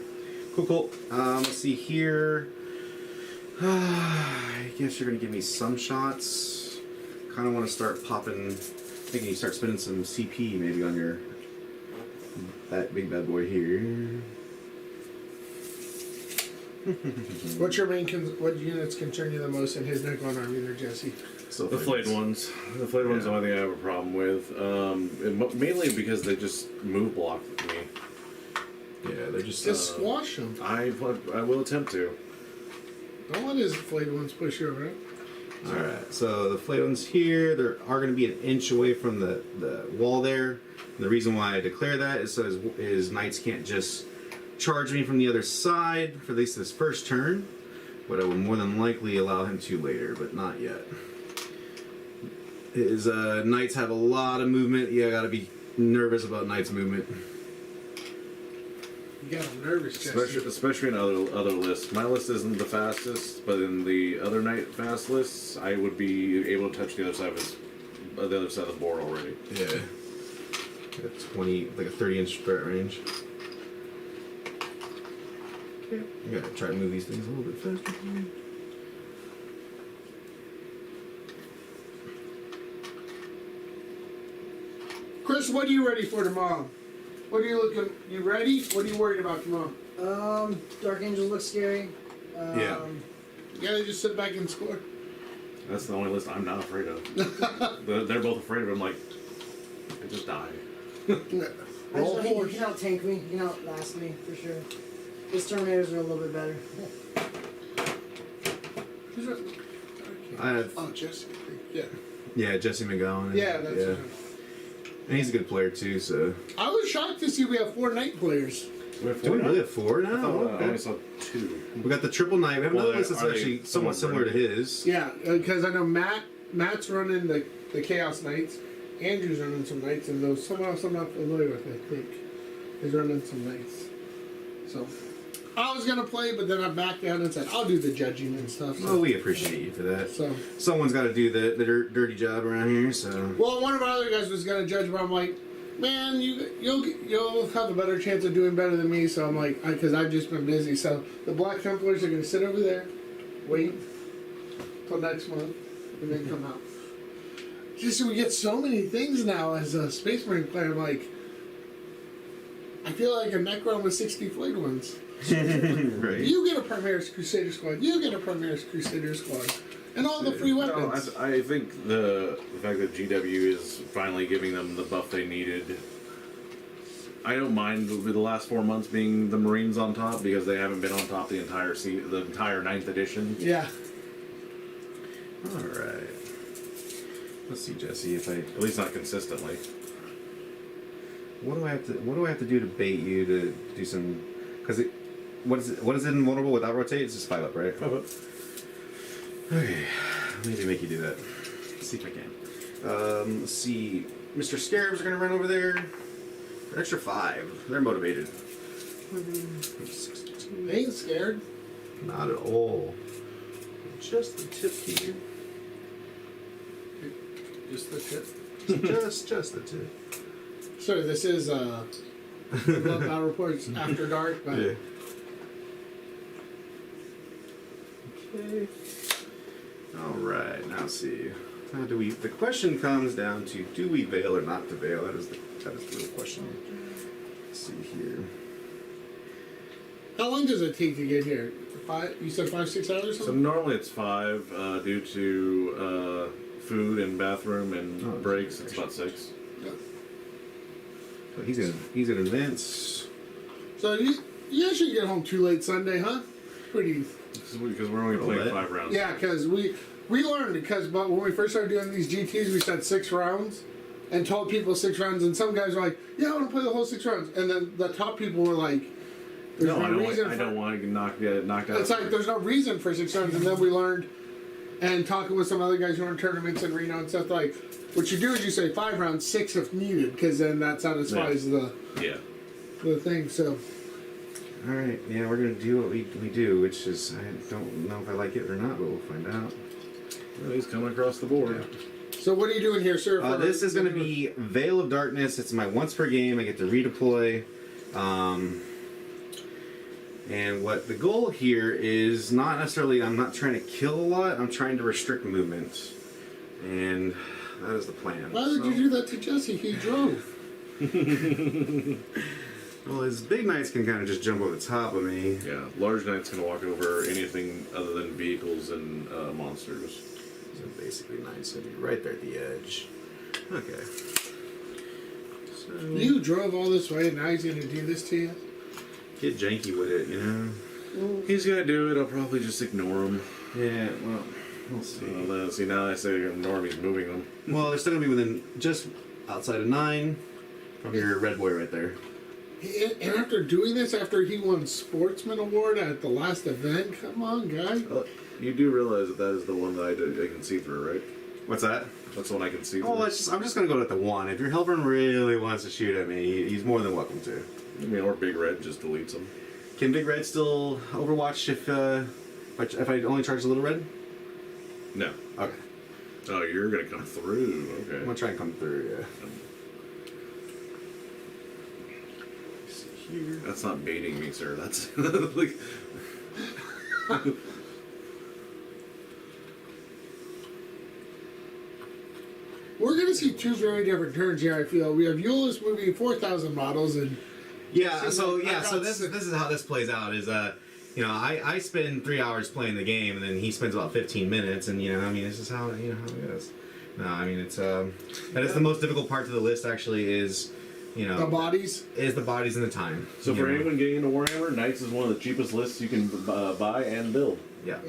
Cool. Let's see here. I guess you're gonna give me some shots. Kind of want to start popping. Thinking you start spending some CP maybe on your that big bad boy here. What's your main? What units concern you the most in his Necron army there, Jesse? So The flayed ones. The flayed ones are the only thing I have a problem with. Mainly because they just move block me. Yeah, they're just. Just squash them. I will attempt to. Don't let his flayed ones push you over. Alright, so the flayed ones here, they are going to be an inch away from the wall there. And the reason why I declare that is so his knights can't just charge me from the other side for at least this first turn, but I will more than likely allow him to later, but not yet. His knights have a lot of movement. You gotta be nervous about knights' movement. You got him nervous, Jesse. Especially in other lists. My list isn't the fastest, but in the other knight fast lists, I would be able to touch the other side of the board already. Yeah. Like a 30-inch threat range. Okay. You gotta try to move these things a little bit faster. Chris, what are you ready for tomorrow? What are you looking? You ready? What are you worried about tomorrow? Dark Angels look scary. Yeah. You gotta just sit back and score. That's the only list I'm not afraid of. They're both afraid of it. I'm like, I just die. I just know he can out tank me. He can outlast me for sure. His Terminators are a little bit better. Who's that? I have, Oh, Jesse. Yeah. yeah, Jesse McGowan. Yeah, that's right. And he's a good player too, so. I was shocked to see we have 4 knight players. We have Do we now? really have 4 now? I thought I Okay. only saw 2. We got the triple knight. We have another Well, list that's are they actually somewhat somewhat similar to his. Yeah, because I know Matt's running the Chaos Knights. Andrew's running some knights, and those someone else I'm not familiar with, I think, is running some knights. So I was gonna play, but then I backed out and said I'll do the judging and stuff. So. Well, we appreciate you for that. So, Someone's got to do the dirty job around here, so. well, one of our other guys was gonna judge, but I'm like, man, you'll have a better chance of doing better than me. So I'm like, because I've just been busy. So the Black Templars are gonna sit over there, wait till next month, and then come out. Just we get so many things now as a Space Marine player. I'm like, I feel like a Necron with 60 flayed ones. Right. You get a Primaris Crusader squad. You get a Primaris Crusader squad, and all the free No, weapons. I think the fact that GW is finally giving them the buff they needed. I don't mind the last 4 months being the Marines on top because they haven't been on top the entire 9th edition. Yeah. All right. Let's see, Jesse. If I At least not consistently. what do I have to do to bait you to do some? Because what is it invulnerable without rotate? It's just 5 up, right? 5 up. Okay. Maybe make you do that. Let's see if I can. Let's see. Mr. Scarabs are gonna run over there. For an extra 5. They're motivated. They ain't scared. Not at all. Just the tip here. Just the tip. just the tip. Sorry, this is Bluff Battle Reports After Dark, but Yeah. Okay. All right. Now see. How do we? The question comes down to: do we veil or not to veil? That is the real question. Let's see here. how long does it take to get here? 5? You said 5-6 hours or So something? normally it's 5 due to food and bathroom and Oh, breaks. It's about 6. Yeah. So he's gonna advance. So you guys should get home too late Sunday, huh? Pretty. Because we're only playing that. 5 rounds. Yeah, because we learned because when we first started doing these GTs, we said 6 rounds and told people 6 rounds, and some guys were like, "Yeah, I want to play the whole 6 rounds," and then the top people were like, There's No, I don't, reason I for- don't want to get knocked out. It's like there's no reason for 6 turns, and then we learned, and talking with some other guys who are in tournaments in Reno and stuff, like, what you do is you say 5 rounds, 6 if needed, because then that satisfies the thing. So, All right, yeah, we're gonna do what we do, which is I don't know if I like it or not, but we'll find out. Well, he's coming across the board. so what are you doing here, sir? This is going to be Veil of Darkness. It's my once per game. I get to redeploy. And what the goal here is not necessarily, I'm not trying to kill a lot, I'm trying to restrict movement. And that is the plan. Why did you do that to Jesse? He drove. Well, his big knights can kind of just jump over the top of me. Yeah, large knight's gonna walk over anything other than vehicles and monsters. So basically, knight's going to be right there at the edge. Okay. So, You drove all this way, and now he's going to do this to you? get janky with it, you know? He's gonna do it. I'll probably just ignore him. Yeah, well, we'll see. See, now I say ignore him. He's moving them. Well, they're still going to be within just outside of 9 from your red boy right there. And after doing this, after he won Sportsman Award at the last event, come on, guy. You do realize that is the one that I can see through, right? What's that? That's the one I can see through. Oh, I'm just going to go with the 1. If your Helvern really wants to shoot at me, he's more than welcome to. I mean, or Big Red just deletes them. Can Big Red still Overwatch if I only charge the Little Red? No. Okay. Oh, you're gonna come through. I'm Okay. going to try and come through, yeah. Let's see here. That's not baiting me, sir. That's like. We're going to see 2 very different turns here, I feel. We have Eulis moving 4,000 models, and Yeah, so I this is how this plays out is I spend 3 hours playing the game and then he spends about 15 minutes and this is how how it is. No, I mean it's that is the most difficult part to the list actually is the bodies. is the bodies and the time. So for anyone getting into Warhammer, Knights is one of the cheapest lists you can buy and build. Yeah.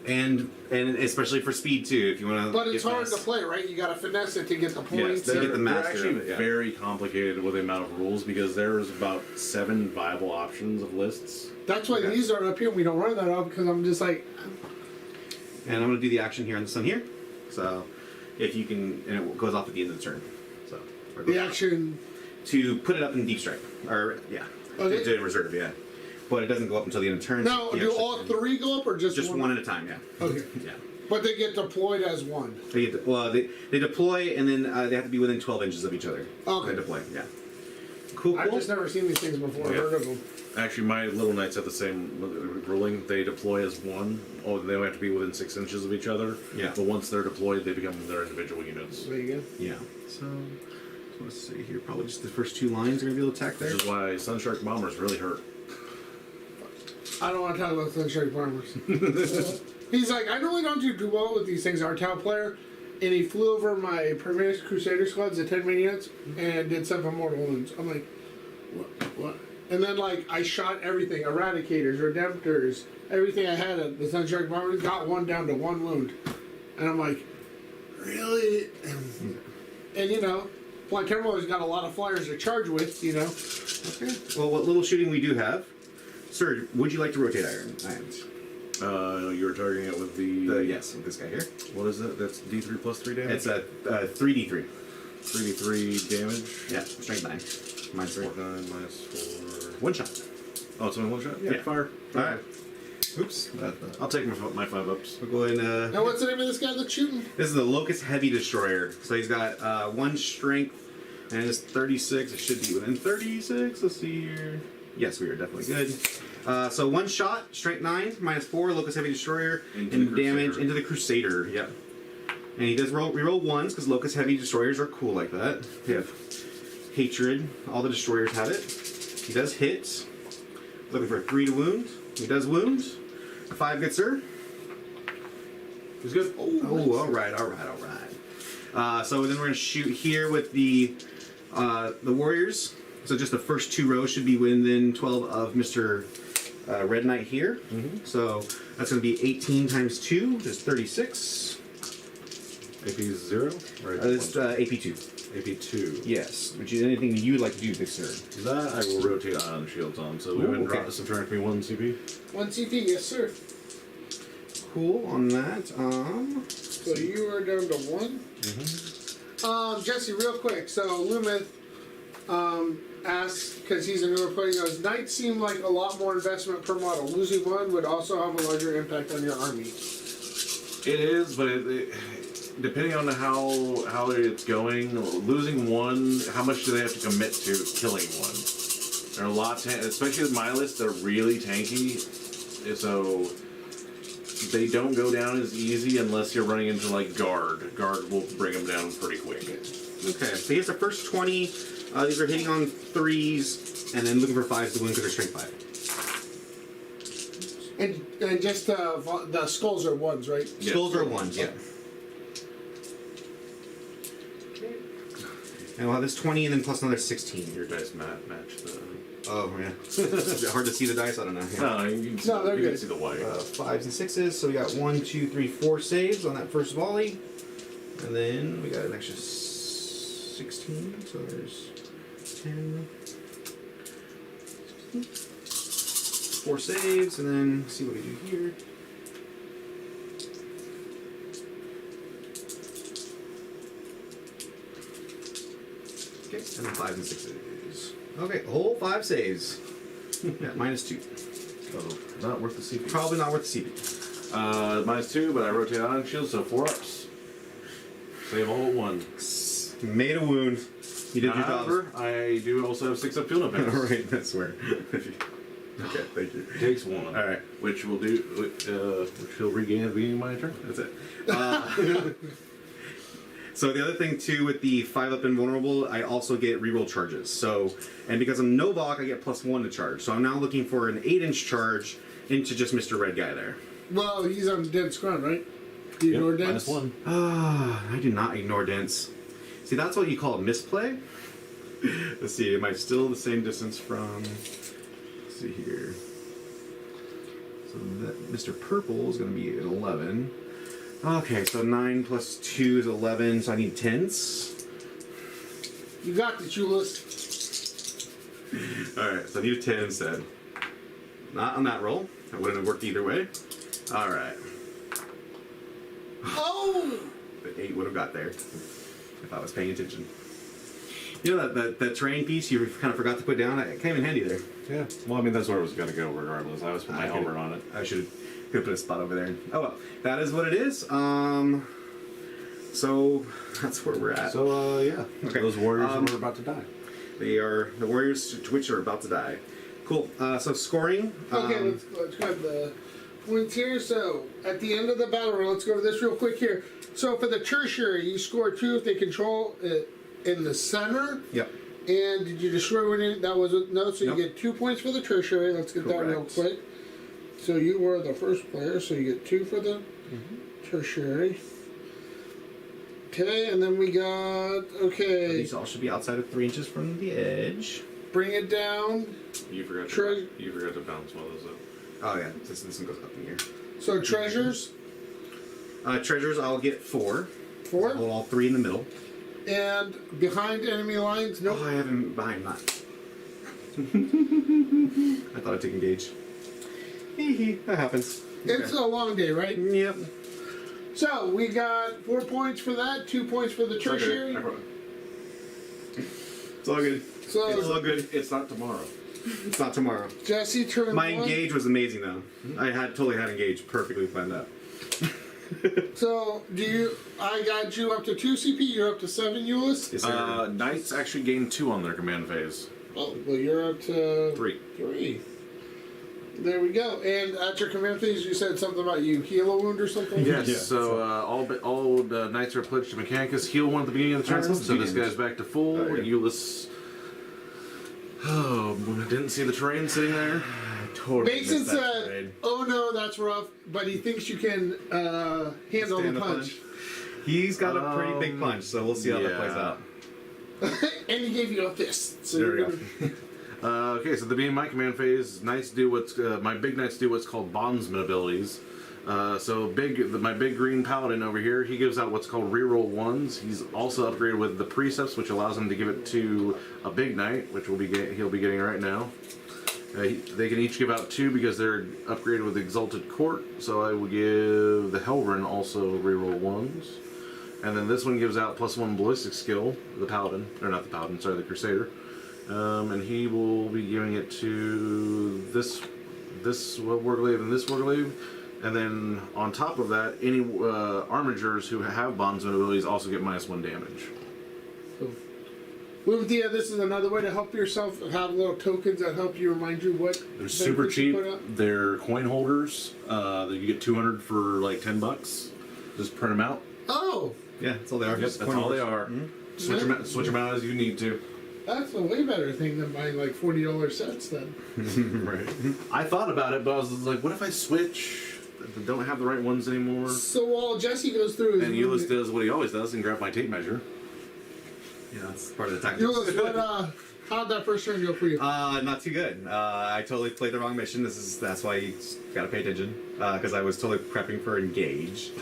And especially for speed too, if you want to. But it's hard to play, right? You got to finesse it to get the points. to get the They're master actually of it, yeah. very complicated with the amount of rules because there's about 7 viable options of lists. That's why these are up here. We don't run that up because I'm just like. And I'm going to do the action here on this one here. So if you can, and it goes off at the end of the turn. So The action. to put it up in deep strike, or Okay. to reserve, but it doesn't go up until the end of turn. Now, You do actually all can- 3 go up or just one at a time? Yeah. Okay. Yeah. But they get deployed as one. They get they deploy and then they have to be within 12 inches of each other. Okay. They deploy. Yeah. Cool. I've just never seen these things before. Yeah. Heard of them. Actually, my little knights have the same ruling. They deploy as one. Oh, they only have to be within 6 inches of each other. Yeah. But once they're deployed, they become their individual units. There you go. Yeah. So let's see here. Probably just the first 2 lines are gonna be able to attack there. Which is why Sunshark Bombers really hurt. I don't want to talk about Sunshine Farmers. He's like, I normally don't do well with these things, our town player. And he flew over my Permanent Crusader squads, the 10 units, and did 7 mortal wounds. I'm like, what? And then, like, I shot everything, Eradicators, Redemptors, everything I had at the Sunshine Farmers, got 1 down to 1 wound. And I'm like, really? And Fly Timberwolves got a lot of flyers to charge with, Okay. Well, what little shooting we do have, sir? Would you like to rotate irons? You're targeting it with the. Yes, with this guy here. What is it? That's D3 plus 3 damage? It's a 3d3. 3d3 damage? Yeah, strength 9. Mine's 4. 9 minus 4. 1 shot. Oh, it's only 1 shot? Yeah. Fire. All right. Oops. I'll take my 5 ups. We'll go ahead and. Now, what's the name of this guy that's shooting? This is the Locust Heavy Destroyer. So he's got 1 strength and it's 36. It should be within 36. Let's see here. Yes, we are definitely good. So 1 shot, strength 9, minus 4, Locust Heavy Destroyer, Into and the damage Crusader. into the Crusader. Yep. And he does reroll 1s because Locust Heavy Destroyers are cool like that. We have Hatred. All the Destroyers have it. He does hit. Looking for a 3 to wound. He does wound. 5 good, sir. He's good. Oh, all right. So then we're gonna shoot here with the Warriors. So just the first 2 rows should be within 12 of Mr. Red Knight here. So that's gonna be 18 times 2, just 36. AP is 0? Or It's AP 2. AP 2. Yes. Which is anything you would like to do this turn. That I will rotate ion shields on. So we Ooh, went and okay. dropped subtract me 1 CP. 1 CP, yes sir. Cool on that. So you are down to 1. Jesse, real quick. So Lumith asks, because he's a newer player, he goes, Knights seem like a lot more investment per model. Losing one would also have a larger impact on your army. It is, but depending on how it's going, losing one, how much do they have to commit to killing one? There are a lot, especially with my list, they're really tanky, so they don't go down as easy unless you're running into like guard. Guard will bring them down pretty quick. Okay, so here's the first 20. These are hitting on 3s, and then looking for 5s to win because they're strength 5. And just the skulls are 1s, right? Yeah. Skulls are 1s, yeah. And we'll have this 20 and then plus another 16. Your dice match the. Oh, yeah. Is it hard to see the dice? I don't know. Yeah. No, you can see, No, they're you good. can see the white. 5s and 6s, so we got 1, 2, 3, 4 saves on that first volley. And then we got an extra 16, so there's 10. 4 saves, and then see what we do here. Okay, and then 5s and 6s. Okay, whole 5 saves. Yeah, -2. Oh, not worth the CP. Probably not worth the CP. -2, but I rotate ion shield, so 4 ups. Save all at 1. Made a wound. You did your job. However, I do also have 6 up field events. All right, that's where. Okay, thank you. Takes 1. All right. Which will do. Which he'll regain at the beginning of my turn. That's it. So the other thing too with the 5-up invulnerable, I also get reroll charges. So, and because I'm Novak, I get +1 to charge. So I'm now looking for an 8-inch charge into just Mr. Red Guy there. Well, he's on dense ground, right? Do you ignore dense? -1. I do not ignore dense. See, that's what you call a misplay. Let's see, am I still the same distance from? Let's see here. So that Mr. Purple is going to be an 11. Okay, so 9 plus 2 is 11, so I need 10s. You got the Eulis. Alright, so I need a 10 instead. Not on that roll. That wouldn't have worked either way. Alright. Oh! The 8 would have got there if I was paying attention. You know that terrain piece you kind of forgot to put down? It came in handy there. Yeah. Well, I mean, that's where it was going to go regardless. I was putting my I could've- helmet on it. I could have put a spot over there. Oh well, that is what it is. So that's where we're at. So, yeah. Okay. Those warriors Um, were about to die. They are the warriors to which are about to die. Cool. So scoring. Okay, let's grab the points here. So at the end of the battle round, let's go over this real quick here. So for the tertiary, you score 2 if they control it in the center. Yep. And did you destroy one? That was no. So Nope. you get 2 points for the tertiary. Let's get that real Correct. quick. So you were the first player, so you get 2 for the tertiary. Okay, and then we got okay. These all should be outside of 3 inches from the edge. Bring it down. You forgot Tre- to bounce one of those up. Oh yeah, this one goes up in here. So treasures, Treasures, I'll get 4. 4, Hold all 3 in the middle. and behind enemy lines. Nope. Oh, I have him behind that. I thought I'd take engage. Hee hee, that happens. It's a long day, right? Yep. So we got 4 points for that, 2 points for the tertiary. It's all good. So It's all good. It's not tomorrow. It's not tomorrow. Jesse turned My 1. engage was amazing though. I totally had engage perfectly planned out. So I got you up to 2 CP. You're up to 7, Eulis. Yes, sir. Knights actually gain 2 on their command phase. Oh, well, you're up to 3. 3. There we go. And at your command phase, you said something about you heal a wound or something. Yes, Yeah, so all knights are pledged to Mechanicus. Heal 1 at the beginning of the turn, supposed to so do this damage. guy's back to full. Oh, yeah. Eulis. Oh, didn't see the terrain sitting there. Totally Mason missed that said, trade. "Oh no, that's rough," but he thinks you can handle Stand the the punch. He's got a pretty big punch, so we'll see how that plays yeah. out. And he gave you a fist. So There you're we gonna- Okay, so the beginning of my command phase, knights do what's my big knights do what's called bondsman abilities. So my big green paladin over here, he gives out what's called reroll ones. He's also upgraded with the precepts, which allows him to give it to a big knight, which he'll be getting right now. They can each give out 2 because they're upgraded with exalted court. So I will give the Helverin also reroll ones, and then this one gives out +1 ballistic skill. The paladin, or not the paladin, sorry, the crusader. And he will be giving it to this warglaive and this warglaive. And then on top of that, any armigers who have bondsman abilities also get -1 damage. Luthia, this is another way to help yourself have little tokens that help you remind you what. They're super benefits you cheap. put up. They're coin holders. You get 200 for like $10. Just print them out. Oh, Yeah, that's all they are. Yep, that's all they are. Switch them out as you need to. that's a way better thing than buying like $40 sets then. Right. I thought about it, but I was like, what if I switch? I don't have the right ones anymore. So while Jesse goes through his And Eulis does what he always does and grab my tape measure. Yeah, that's part of the tactics. Eulis, how'd that first turn go for you? Not too good. I totally played the wrong mission. That's why you gotta pay attention. Because I was totally prepping for engage.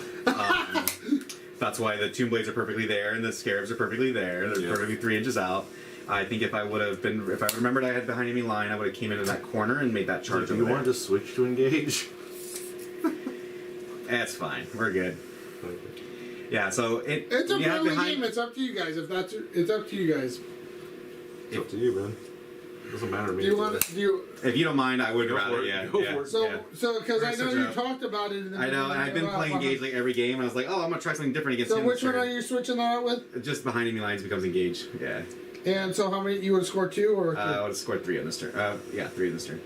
That's why the Tomb Blades are perfectly there and the Scarabs are perfectly there. They're perfectly 3 inches out. I think if I remembered I had behind enemy line, I would have came into that corner and made that charge. Do you want to just switch to engage? That's fine. We're good. Yeah. So It's a friendly game. It's up to you guys. It's up to you guys. It's up to you, man. Doesn't matter to me. Do you want to? If you don't mind, I would Go rather. for it. Yeah. Go yeah. for it. So because I know Switch you out. talked about it. In the I know, and I've been playing Engage like every game, and I was like, oh, I'm gonna try something different against So him. which one are you switching that out with? Just behind enemy lines becomes Engage. Yeah. And so how many you would score 2 or 3? I would have scored 3 on this turn. Yeah, 3 on this turn.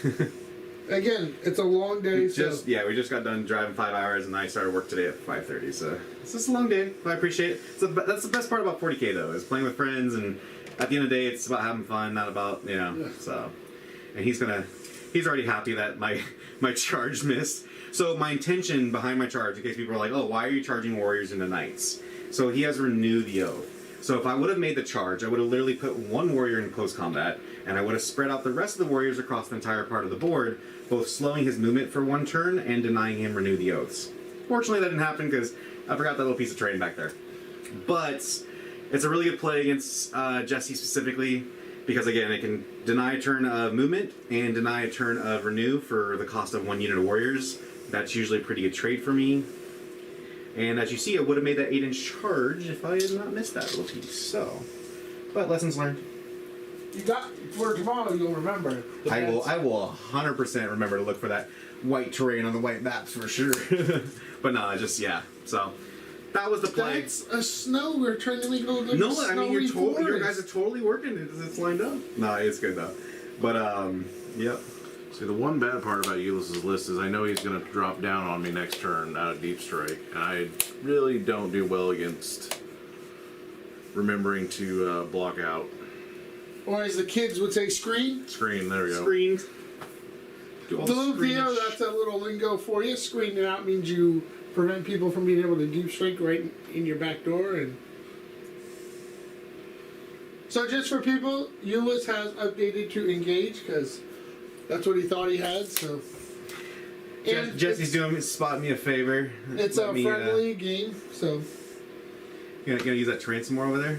Yeah. Again, it's a long day. We just got done driving 5 hours, and I started work today at 5:30. So it's just a long day. But I appreciate it. That's the best part about 40k though, is playing with friends, and at the end of the day, it's about having fun, not about So, and he's already happy that my charge missed. So my intention behind my charge, in case people are like, oh, why are you charging warriors into knights? So he has renewed the oath. So if I would have made the charge, I would have literally put 1 warrior in close combat, and I would have spread out the rest of the warriors across the entire part of the board, both slowing his movement for 1 turn and denying him renew the oaths. Fortunately, that didn't happen because I forgot that little piece of terrain back there. But it's a really good play against Jesse specifically, because again, it can deny a turn of movement and deny a turn of renew for the cost of 1 unit of warriors. That's usually a pretty good trade for me. And as you see, I would have made that 8-inch charge if I had not missed that little piece. So, but lessons learned. You got for tomorrow. You'll remember. I will 100% remember to look for that white terrain on the white maps for sure. But no, So that was the play. That's a snow. We're trying to make it a little No, I mean you forest. guys are totally working. It's lined up. No, it's good though. But yep. See, the one bad part about Eulis' list is I know he's going to drop down on me next turn out of Deep Strike, and I really don't do well against remembering to block out. Or as the kids would say, screen. Screen, there we go. Screened. Video, that's a little lingo for you. Screening out means you prevent people from being able to deep strike right in your back door. And so just for people, Eulis has updated to engage because that's what he thought he had. So Jesse's spotting me a favor. It's Let a me, friendly game. So gonna use that terrain some more over there.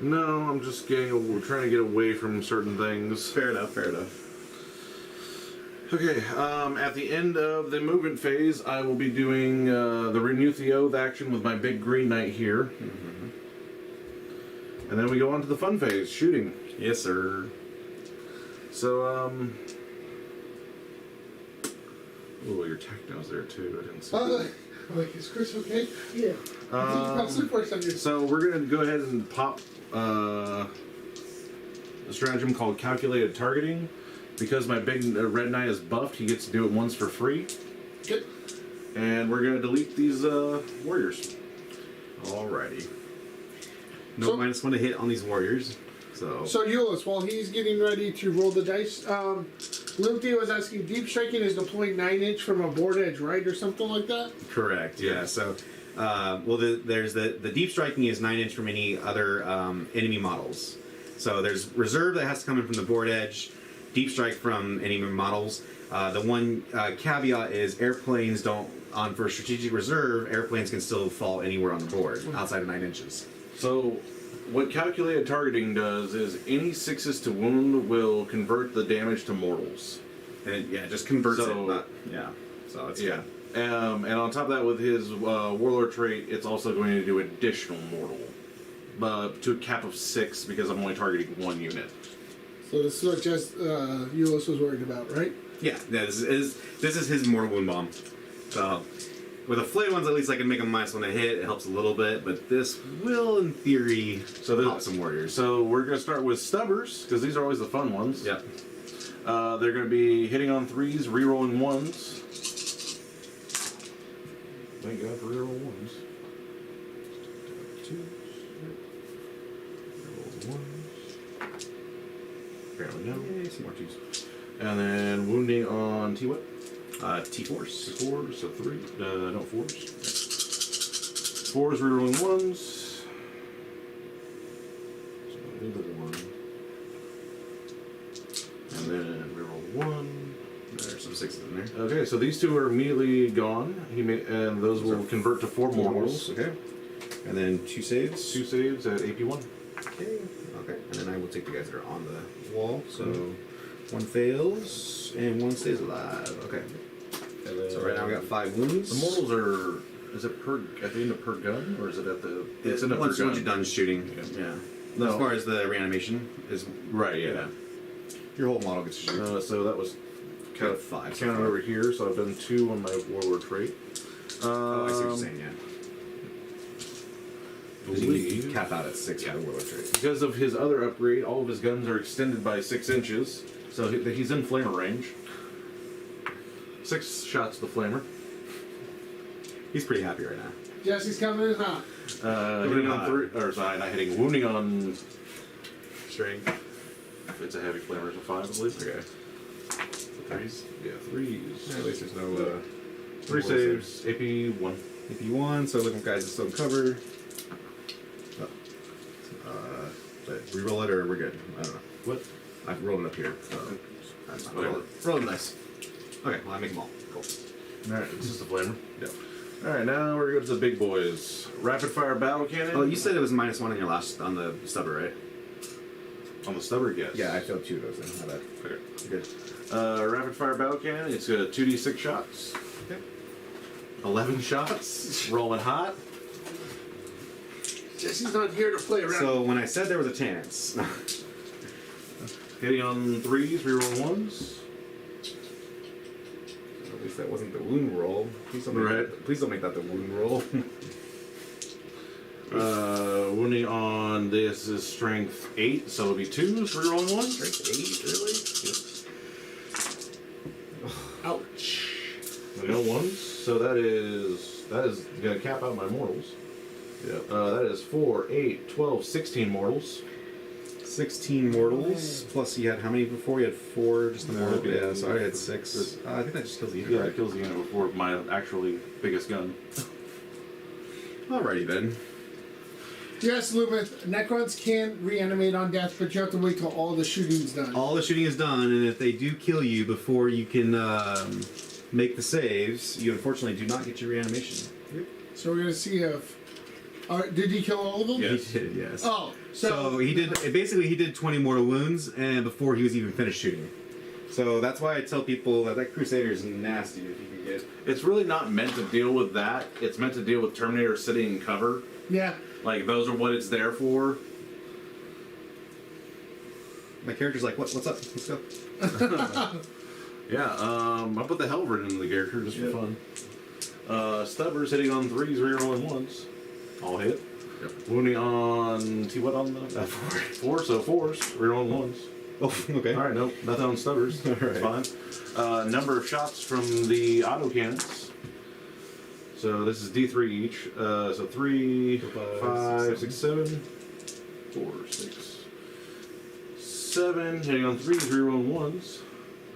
No, I'm just trying to get away from certain things. Fair enough. Fair enough. Okay, at the end of the movement phase, I will be doing the Renew the Oath action with my big green knight here. Mm-hmm. And then we go on to the fun phase, shooting. Yes, sir. So, oh, your techno's there too. I didn't see that. like, is Chris okay? Yeah. So we're going to go ahead and pop a stratagem called Calculated Targeting. Because my big red knight is buffed, he gets to do it once for free. Good. And we're going to delete these warriors. Alrighty. No -1 to hit on these warriors. So Eulis, while he's getting ready to roll the dice, Lumpy was asking, deep striking is deploying 9-inch from a board edge, right, or something like that? correct. Yeah. So there's the deep striking is 9-inch from any other enemy models. So there's reserve that has to come in from the board edge, deep strike from any models. The one caveat is airplanes don't, for strategic reserve, airplanes can still fall anywhere on the board outside of 9 inches. So, what calculated targeting does is any 6s to wound will convert the damage to mortals. And yeah, it just converts So- it. Not, yeah. So it's Yeah. good. And on top of that, with his warlord trait, it's also going to do additional mortal. To a cap of 6 because I'm only targeting 1 unit. So this is what just Eulis was worried about, right? Yeah, this is his mortal wound bomb. So with the flayed ones, at least I can make them -1 to hit. It helps a little bit, but this will, in theory, help some warriors. So we're going to start with stubbers because these are always the fun ones. Yeah. They're going to be hitting on 3s, rerolling 1s. Thank God for reroll 1s. 2s. Reroll 1s. Apparently no. Yay, some more 2s. And then wounding on T what? T-Force. 4s, so 3. No, 4s. 4s, rerolling 1s. So I'll leave the 1. And then reroll 1. There's some 6s in there. Okay, so these 2 are immediately gone. And those will convert to 4 mortals. Okay. And then 2 saves. 2 saves at AP1. Okay. Okay. And then I will take the guys that are on the wall. So 1 fails and 1 stays alive. Okay. So right now we got 5 wounds. The mortals are. Is it per at the end of per gun, or is it at the? It's in a once per gun. you're done shooting. Yeah. No. As far as the reanimation is Right. Yeah. your whole model gets to shoot. So that was Got 5. so counted far. over here. So I've done 2 on my warlord trait. Oh, I see what you're saying. Yeah. Because you Believe- cap out at 6 for the warlord trait. Because of his other upgrade, all of his guns are extended by 6 inches, so he's in flamer range. 6 shots to the flamer. He's pretty happy right now. Jesse's coming in hot. Hitting on 3, or sorry, not hitting, wounding on. Strength. It's a heavy flamer, so 5, I believe. Okay. 3s? Yeah, 3s. At least there's no 3 saves, AP 1. AP1, so looking guys is still covered. Reroll it or we're good? I don't know. What? I've rolled it up here. So that's fine. Whatever. Roll it nice. Okay, well I make them all. Cool. Alright, this is the flamer. Yep. Alright, now we're going to go to the big boys. Rapid fire battle cannon. Oh, you said it was -1 on your last on the stubber, right? On the stubber, yes. Yeah, I failed 2 of those. Then. How bad? Okay. You're good. Rapid fire battle cannon. It's 2d6 shots. Okay. 11 shots. Rolling hot. Jesse's not here to play around. So when I said there was a chance, Hitting on 3s, reroll 1s. at least that wasn't the wound roll. Please don't make, Right. please don't make that the wound roll. Wounding on this is strength 8, so it'll be 2s, rerolling 1. Strength 8, really? Ouch. No 1s. So that is going to cap out my mortals. Yep. That is 4, 8, 12, 16 mortals. 16 mortals, plus you had how many before? You had 4 just the No, mortal? yeah, Yeah, so I had 6. I think that just kills the unit. Yeah, right? it kills the unit before my actually biggest gun. Alrighty then. Yes, Loomis, Necrons can reanimate on death, but you have to wait till all the shooting's done. All the shooting is done, and if they do kill you before you can make the saves, you unfortunately do not get your reanimation. So we're gonna see if. Did he kill all of them? Yes. He did, yes. Oh, So he did. Basically, he did 20 mortal wounds, and before he was even finished shooting. So that's why I tell people that Crusader is nasty. If you can get. It's really not meant to deal with that. It's meant to deal with Terminator sitting in cover. Yeah. Like, those are what it's there for. My character's like, what's up? Let's go. Yeah, I put the Helverin into the character just for fun. Stubbers hitting on 3s, rerolling 1s. All hit. Yep. Wounding on what on the 4, so 4s, rerolling 1s. Oh, okay. Alright, nope, nothing on Stubbers. It's fine. Number of shots from the auto cannons. So this is D3 each. So 3, 5, 6, 7, 4, 6, 7. Hitting on 3s, rerolling 1s.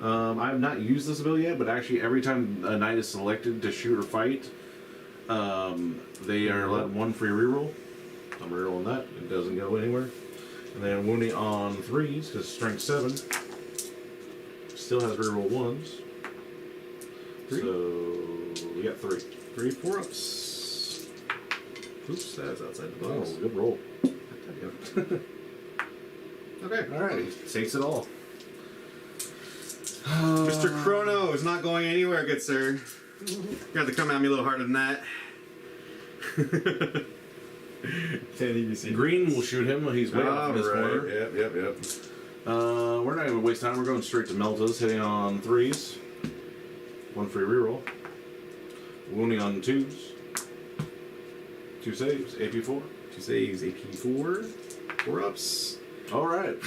I have not used this ability yet, but actually every time a knight is selected to shoot or fight, they are allowed 1 free reroll. I'm rerolling that. It doesn't go anywhere. And then wounding on 3s, because strength 7. Still has reroll 1s. 3? So, we got 3. 3 4-ups. Oops, that's outside the Oh, box. good roll. Okay. Alright, takes it all. Mr. Chrono is not going anywhere, good sir. You have to come at me a little harder than that. Can't even see. Green will shoot him when he's way off in this corner. Yep. We're not even waste time. We're going straight to Meltas, hitting on 3s. 1 free reroll. Wounding on 2s. 2 saves. AP 4. 2 saves, AP 4. 4-ups. All right.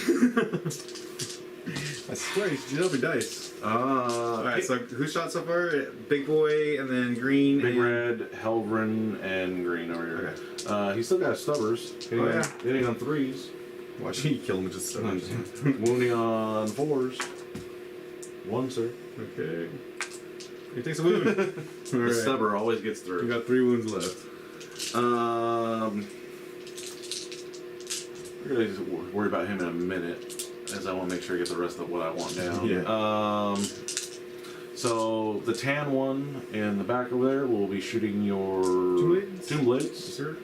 I swear, you should up your dice. Alright, so who shot so far? Big Boy and then Green. Big and... Red, Helvrin, and Green over here. Okay. He's still got stubbers. Hitting on 3s. Watch you kill him with just so much. Wounding on 4s. 1, sir. Okay. He takes a wound. The stubber always gets We through. got 3 wounds left. We're going to worry about him in a minute, as I want to make sure I get the rest of what I want down. Yeah. So the tan one in the back over there will be shooting your Tomb Blades. Sir.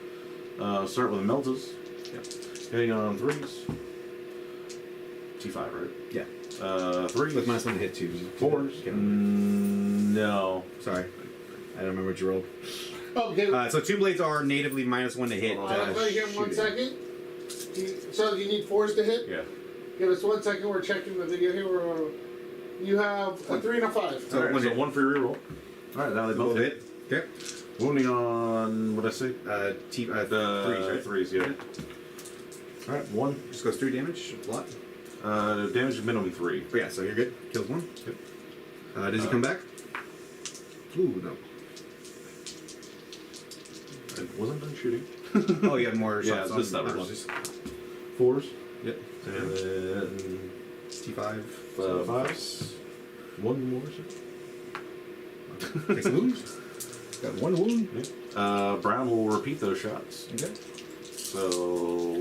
Start with the Meltas. Yeah. Hitting on 3s. T5, right? Yeah. 3s. With -1 to hit 2. 4s. No. Sorry. I don't remember what you rolled. Okay. So Two Blades are natively -1 to hit. Wait here 1 shooting. second. So you need 4s to hit? Yeah. Give us 1 second. We're checking the video here. You have a 3 and a 5. So Alright, one so hit. 1 free reroll. Alright, now they both hit. Okay. Wounding on, what did I say? Threes, right? 3s, yeah. Alright, 1. Just goes 3 damage. A lot. Damage minimum 3. But yeah, so you're good. Kills 1. Yep. Does he come back? Ooh, no. I wasn't done shooting. Oh, you have more Yeah, shots the on stubbers. apologies. 4s. Yep. And then T5. 5s. 1 more, sir. Takes a wound. Got 1 wound. Yeah. Brown will repeat those shots. Okay. So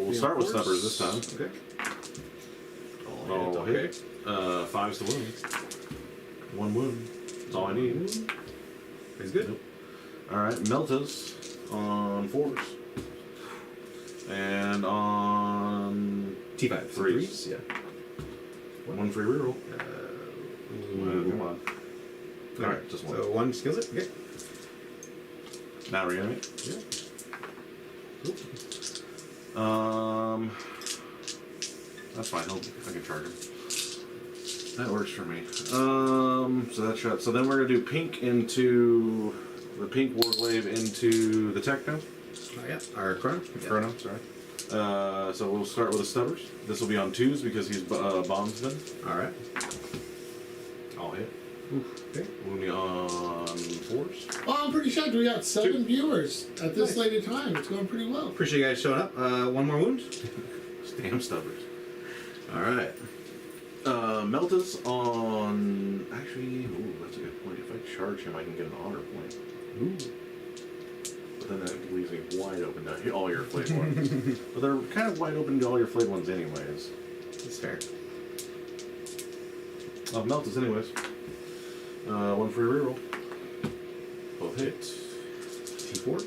we'll start with stubbers this time. Okay. All hit. 5s to wound. 1 wound. That's all I need. He's good. Alright, Meltas on 4s. And on T5. 3s. Yeah. 1 free reroll. Ooh. Come on. Alright, just 1. So 1 skills it. Okay. Now reanimate. Yeah. That's fine. I can charge him. That works for me. So that shot. So then we're gonna do pink into the pink warglaive into the techno. Oh, yeah. Our Chrono. Chrono, sorry. So we'll start with the stubbers. This will be on 2s because he's bondsman. Alright. I'll hit. Okay. Wounding on 4s. Oh, I'm pretty shocked. We got 7 viewers at this late in time. It's going pretty well. Appreciate you guys showing up. 1 more wound. Damn stubbers. Alright. Meltas on. Actually, ooh, that's a good point. If I charge him, I can get an honor point. Ooh. But then that leaves me wide open to all your flayed ones. But they're kind of wide open to all your flayed ones, anyways. That's fair. Meltas, anyways. 1 free reroll. Both hits. T4.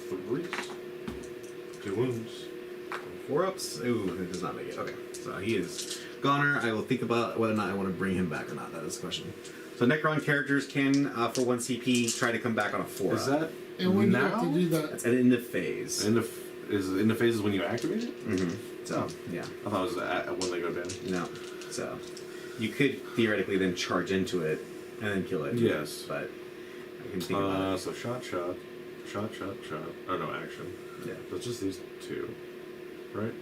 3s. 2 wounds. 4-ups. Ooh, it does not make it. Okay. So he is goner. I will think about whether or not I want to bring him back or not. That is the question. So Necron characters can, for 1 CP, try to come back on a 4. Is that And when now? you have to do that, That's an end of phase. Is in the phases when you activate it? Mm-hmm. So, yeah. I thought it was when they go down. No. So, you could theoretically then charge into it and then kill it. Yes. But I can think about it. So shot. Oh no, action. Yeah. So it's just these 2, right?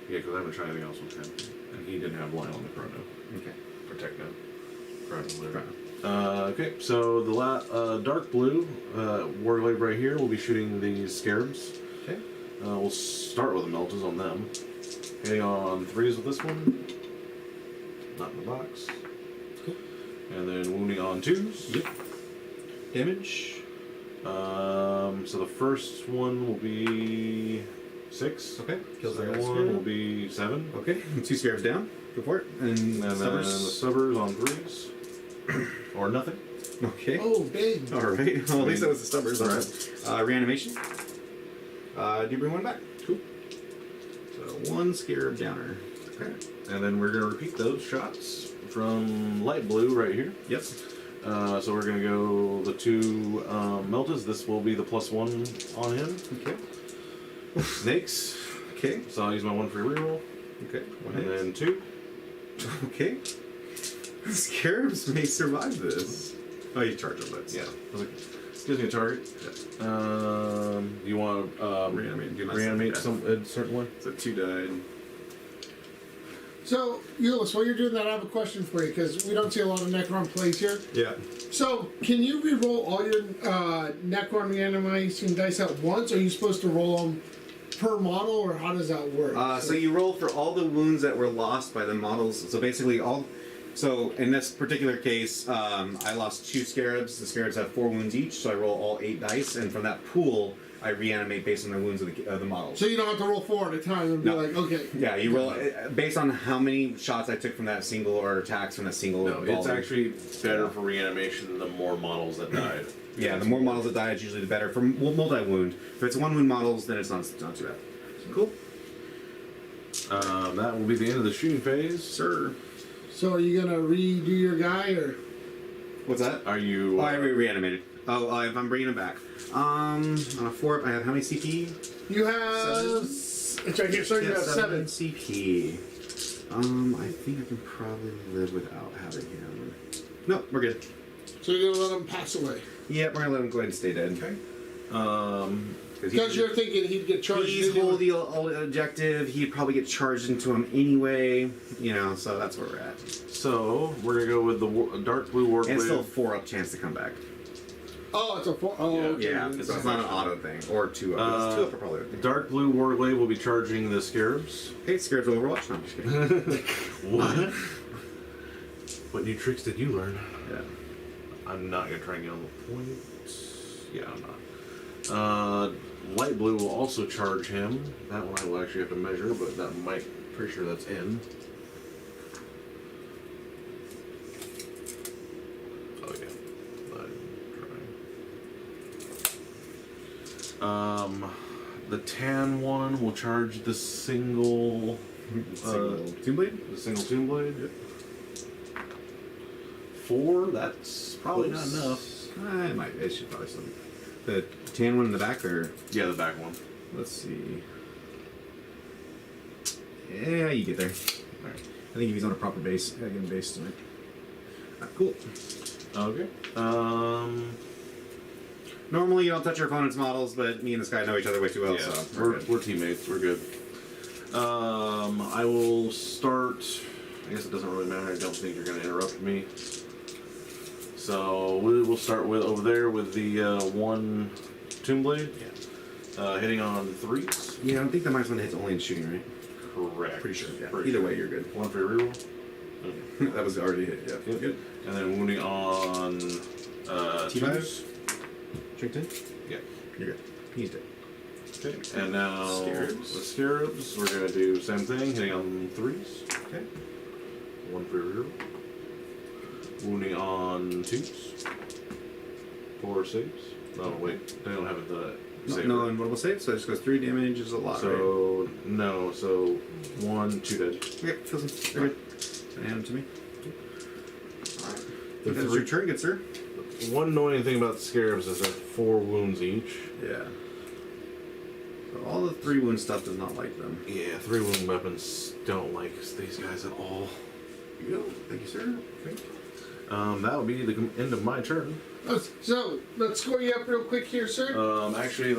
Yeah, because I haven't tried anything else with him, and he didn't have line on the chrono Okay. for techno. Chrono. Chrono. Okay, so the dark blue warglaive right here will be shooting these scarabs. Okay. We'll start with the Meltas on them. Hitting on 3s with this one. Not in the box. Cool. And then wounding on 2s. Yep. Damage. So the first one will be 6. Okay. Kills the Second one will be 7. Okay. 2 scarabs down. Go for it. And And then the stubbers on 3s. Or nothing. Okay. Oh, big. All right. Well, at least that was the stubbers. All right. Reanimation. Do you bring one back? Cool. So 1 scarab downer. Okay. And then we're going to repeat those shots from light blue right here. Yep. So we're going to go the 2 Meltas. This will be the +1 on him. Okay. Snakes. Okay. So I'll use my 1 free reroll. Okay. One And hit. then 2. Okay. Scarabs may survive this. Oh, you charge them, but Yeah. Gives me a target. You want to Reanimate. Do not reanimate send a certain one? So 2 died. So, Eulis, while you're doing that, I have a question for you because we don't see a lot of Necron plays here. Yeah. So, can you re-roll all your Necron reanimation dice at once? Or are you supposed to roll them per model, or how does that work? So you roll for all the wounds that were lost by the models. So basically all. So in this particular case, I lost 2 scarabs. The scarabs have 4 wounds each, so I roll all 8 dice, and from that pool, I reanimate based on the wounds of the models. So you don't have to roll 4 at a time and be No. like, okay. Yeah, you roll based on how many shots I took from that single or attacks from that single. No, it's volley. actually better for reanimation the more models that died. Yeah, the more models that die, it's usually the better for multi-wound. If it's 1 wound models, then it's not too bad. Cool, That will be the end of the shooting phase. sir. So are you going to redo your guy, or? What's that? Are you? Oh, I reanimated. Oh, if I'm bringing him back. On a 4, I have how many CP? You have... It's right here. So you have 7. CP. I think I can probably live without having him. No, we're good. So you're going to let him pass away. Yeah, we're gonna let him go ahead and stay dead. Okay. Because you're thinking he'd get charged. He's anyway. hold the objective. He'd probably get charged into him anyway. You know, so that's where we're at. So we're gonna go with the dark blue And still warblade. 4 up chance to come back. Oh, it's a 4. Oh, Yeah. okay. Yeah, so it's not an auto thing. Or 2 up. It's 2 up are probably okay. Dark blue warblade will be charging the scarabs. Hey, scared of Overwatch? No, I'm just kidding. What? What new tricks did you learn? Yeah. I'm not gonna try and get on the points. Yeah, I'm not. Light blue will also charge him. That one I will actually have to measure, but that might. Pretty sure that's in. Oh yeah. I'm trying. The tan one will charge the single. Tomb Blade? The single Tomb Blade. Yep. 4. That's probably not enough. It should probably still be. The tan one in the back, or Yeah, the back one. let's see. Yeah, you get there. Alright. I think if he's on a proper base, I gotta get him base tonight. Cool. Okay. Normally you don't touch your opponent's models, but me and this guy know each other way too well, Yeah, so we're teammates. We're good. I will start. I guess it doesn't really matter. I don't think you're going to interrupt me. So we will start with over there with the 1 Tomb Blade. Yeah. Hitting on 3s. Yeah, I don't think the minus 1 hits only in shooting, right? Correct. Pretty sure. Yeah. Pretty Either sure. way, you're good. 1 free reroll. That was already hit. Yeah. Yep. Good. And then wounding on T5? 2s. Tricked in? Yeah. You're good. He's dead. Okay. And now Scarabs. with scarabs, we're gonna do the same thing, hitting on 3s. Okay. 1 free reroll. Wounding on 2s. 4 saves. Oh wait, they don't have it the save. No invulnerable save, so it just goes 3 damage is a lot, right? So no, so 1, 2 dead. Okay, kills him. They're good. Hand him to me. Alright. The That's your turn, good sir. One annoying thing about the scarabs is they're 4 wounds each. Yeah. So all the 3 wound stuff does not like them. Yeah, 3 wound weapons don't like these guys at all. Here you go. Thank you, sir. Okay. That would be the end of my turn. So let's score you up real quick here, sir. Actually,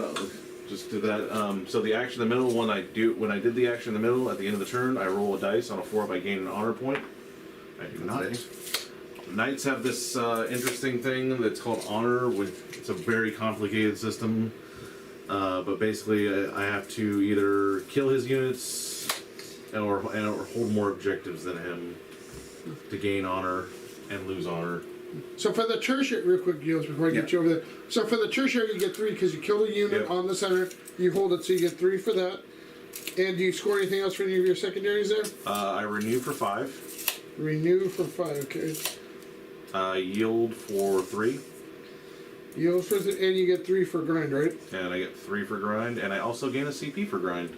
just do that. So the action in the middle, when I did the action in the middle at the end of the turn, I roll a dice. On a 4 if I gain an honor point. I do not. Okay. Knights have this interesting thing that's called honor. It's a very complicated system, but basically I have to either kill his units or hold more objectives than him to gain honor and lose honor. So for the tertiary, real quick, Gilles, before I get you over there. So for the tertiary, you get 3 because you kill a unit Yep. on the center. You hold it, so you get 3 for that. And do you score anything else for any of your secondaries there? I renew for 5. Renew for 5, okay. Yield for 3. Yield for and you get 3 for grind, right? And I get 3 for grind, and I also gain a CP for grind.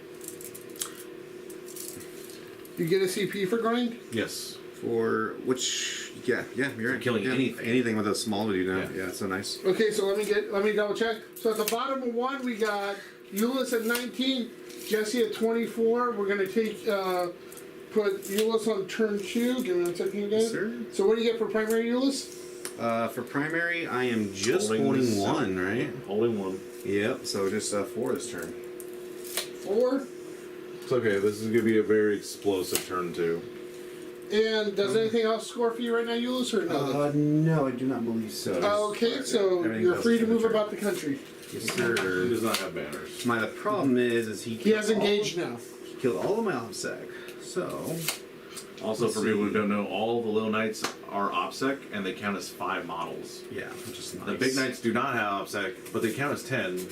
You get a CP for grind? Yes. For which, yeah, you're right. Killing Yeah, anything. anything with a small to do now. Yeah. Yeah, so nice. Okay, so let me double check. So at the bottom of 1, we got Eulis at 19, Jesse at 24. We're gonna take put Eulis on turn 2. Give me 1 second, you guys. Yes, sir. So what do you get for primary Eulis? For primary, I am just Holding holding this, 1, right? Holding 1. Yep. So just 4 this turn. 4. It's okay. This is gonna be a very explosive turn 2. And does anything else score for you right now, Eulis, or no? No, I do not believe so. Okay, so Everything you're goes free to for the move turn. about the country. Yes, He sir. does not have banners. The problem is he He has killed engaged now. He killed all of my OPSEC. So Also, Let's for people who see. don't know, all the little knights are OPSEC, and they count as 5 models. yeah, which is nice. The big knights do not have OPSEC, but they count as 10.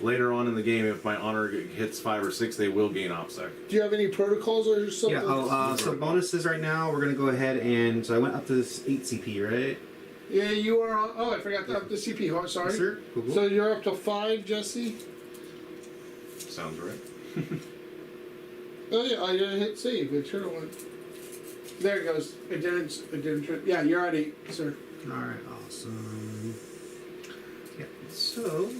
Later on in the game, if my honor hits 5 or 6, they will gain OPSEC. Do you have any protocols or something? Yeah. So bonuses right now. We're gonna go ahead and so I went up to this 8 CP, right? Yeah, you are on. Oh, I forgot to up the CP. Oh, sorry. Yes, sir. Cool. So you're up to 5, Jesse. Sounds right. Oh yeah, I didn't hit save. It sure went. There it goes. It didn't. Yeah, you're at 8, sir. All right. Awesome. Yeah. So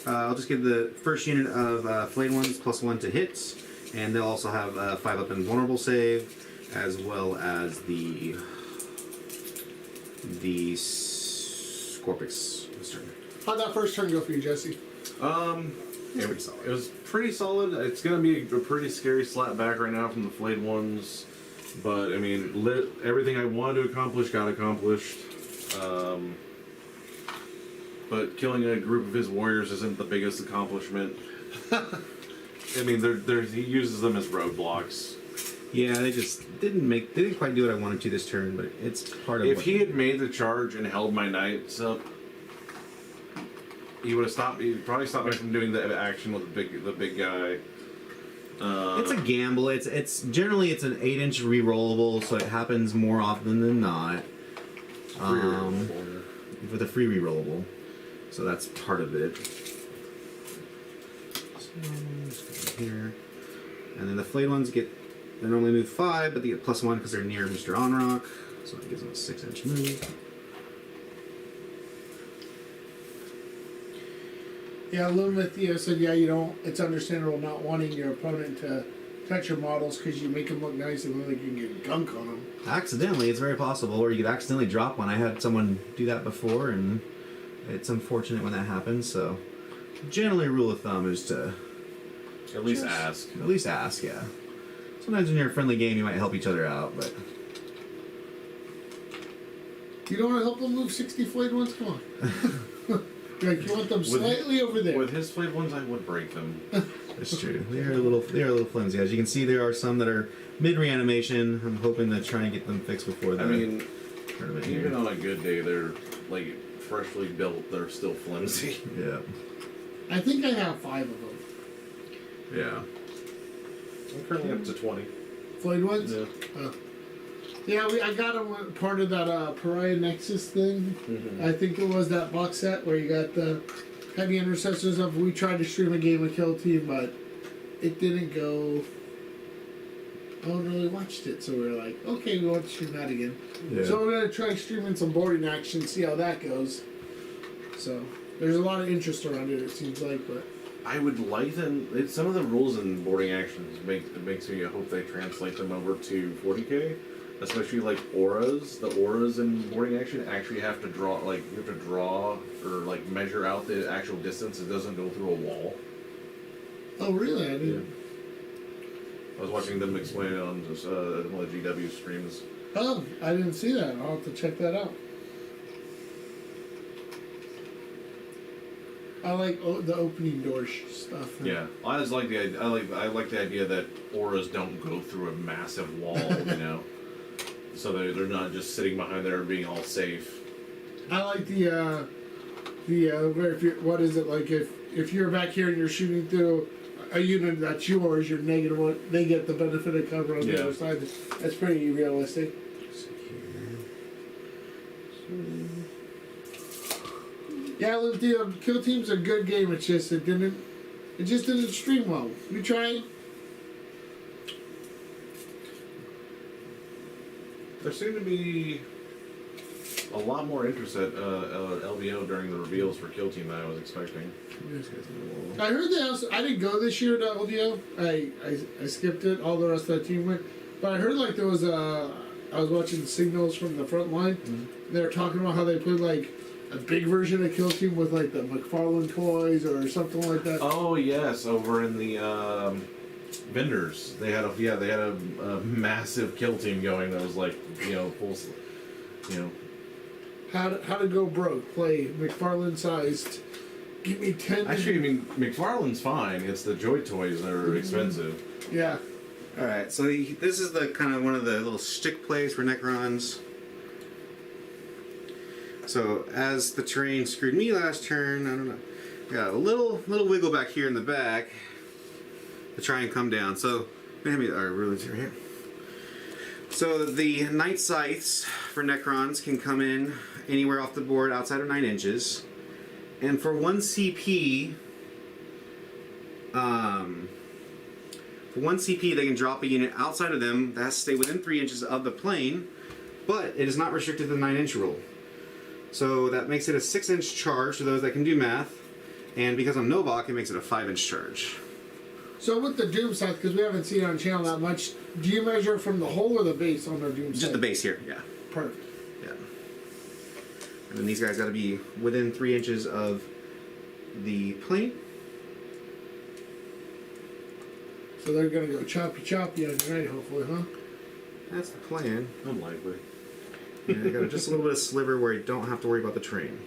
I'll just give the first unit of Flayed ones +1 to hits, and they'll also have 5 up in vulnerable save, as well as the Scorpix this turn. How'd that first turn go for you, Jesse? It's pretty solid. It was pretty solid. It's going to be a pretty scary slap back right now from the Flayed ones. But, I mean, everything I wanted to accomplish got accomplished. But killing a group of his warriors isn't the biggest accomplishment. I mean, he uses them as roadblocks. Yeah, they just didn't quite do what I wanted to this turn, but it's part of. If what he had made the charge and held my knights up, he would have stopped. He'd probably stopped me from doing the action with the big guy. It's a gamble. It's generally it's an 8-inch rerollable, so it happens more often than not. With a free rerollable, so that's part of it. So, just go here, and then the Flayed ones they normally move 5, but they get +1 because they're near Mr. Onrock, so that gives them a 6-inch move. Yeah, Lunathea said, yeah, you don't. It's understandable not wanting your opponent to touch your models because you make them look nice and then like you can get gunk on them. Accidentally, it's very possible, or you could accidentally drop one. I had someone do that before, and it's unfortunate when that happens. So, generally, rule of thumb is to At least ask. At least ask, yeah. Sometimes when you're a friendly game, you might help each other out, but You don't want to help them move 60 Flayed ones? Come on. Like you want them slightly over there. With his Flayed ones, I would break them. it's true. They are a little flimsy. As you can see, there are some that are mid reanimation. I'm hoping to try and get them fixed before the I mean, tournament even here. on a good day, they're like freshly built. They're still flimsy. Yeah, I think I have 5 of them. yeah. I'm currently up to 20. Flayed ones? Yeah. Yeah, I got them part of that Pariah Nexus thing. Mhm. I think it was that box set where you got the heavy intercessors of. We tried to stream a game of Kill Team, but it didn't go. No one really watched it, so we were like, okay, we want to stream that again. Yeah. So we're gonna try streaming some boarding action, see how that goes. So there's a lot of interest around it. It seems like, but I would like them. Some of the rules in boarding actions makes me hope they translate them over to 40k. Especially like auras. The auras in boarding action actually have to draw, like you have to draw or like measure out the actual distance. It doesn't go through a wall. oh really? I didn't. I was watching them explain it on just, one of the GW streams. Oh, I didn't see that. I'll have to check that out. I like the opening door stuff. Yeah, I just like the I like the idea that auras don't go through a massive wall, you know, so they're not just sitting behind there being all safe. I like where if you what is it like if you're back here and you're shooting through a unit that's yours, your negative one, they get the benefit of cover on the Yeah. other side. That's pretty realistic. Yeah, look, the Kill Team's a good game. It's just it just didn't stream well. We tried. There seemed to be a lot more interest at LVO during the reveals for Kill Team than I was expecting. I heard they also. I didn't go this year to LDO. I skipped it. All the rest of the team went. But I heard like there was a. I was watching signals from the front line. Mm-hmm. They were talking about how they put like a big version of Kill Team with like the McFarlane toys or something like that. Oh yes, over in the vendors, they had a massive Kill Team going that was like full, How to go broke? Play McFarlane sized. Give me 10. Actually, I mean McFarlane's fine. It's the Joy toys that are expensive. Yeah. All right, so this is the kind of one of the little shtick plays for Necrons. So as the terrain screwed me last turn, I don't know, got a little wiggle back here in the back to try and come down. So maybe our rulers are here. So the Knight Scythes for Necrons can come in anywhere off the board outside of 9 inches, and for 1 CP. For 1 CP, they can drop a unit outside of them that has to stay within 3 inches of the plane, but it is not restricted to the 9-inch rule. So that makes it a 6-inch charge for those that can do math, and because I'm Novak, it makes it a 5-inch charge. So with the Doom Scythe, because we haven't seen it on channel that much, do you measure from the hole or the base on the Doom Scythe? Just the base here, yeah. Perfect. Yeah. And then these guys got to be within 3 inches of the plane. So they're gonna go choppy on your night, hopefully, huh? That's the plan. Unlikely. Yeah, I got just a little bit of sliver where you don't have to worry about the train.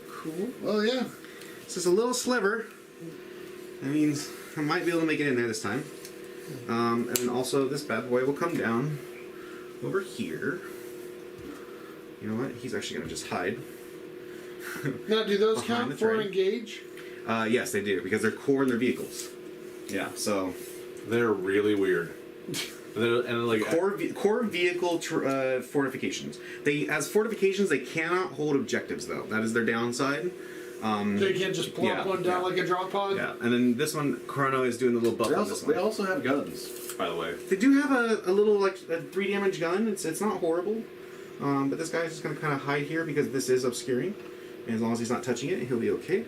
Cool. Well, yeah. It's just a little sliver. That means I might be able to make it in there this time. And then also this bad boy will come down over here. You know what? He's actually going to just hide. Now, do those Behind count the for train. engage? Yes, they do, because they're core in their vehicles. Yeah, so They're really weird. And like core vehicle fortifications. They as fortifications they cannot hold objectives though. That is their downside. They can't just plop yeah, one down yeah. like a drop pod? Yeah, and then this one, Chrono is doing the little buff on this one. they also have guns, by the way. They do have a little like a 3 damage gun. It's not horrible, but this guy's just gonna kind of hide here because this is obscuring. And as long as he's not touching it, he'll be okay.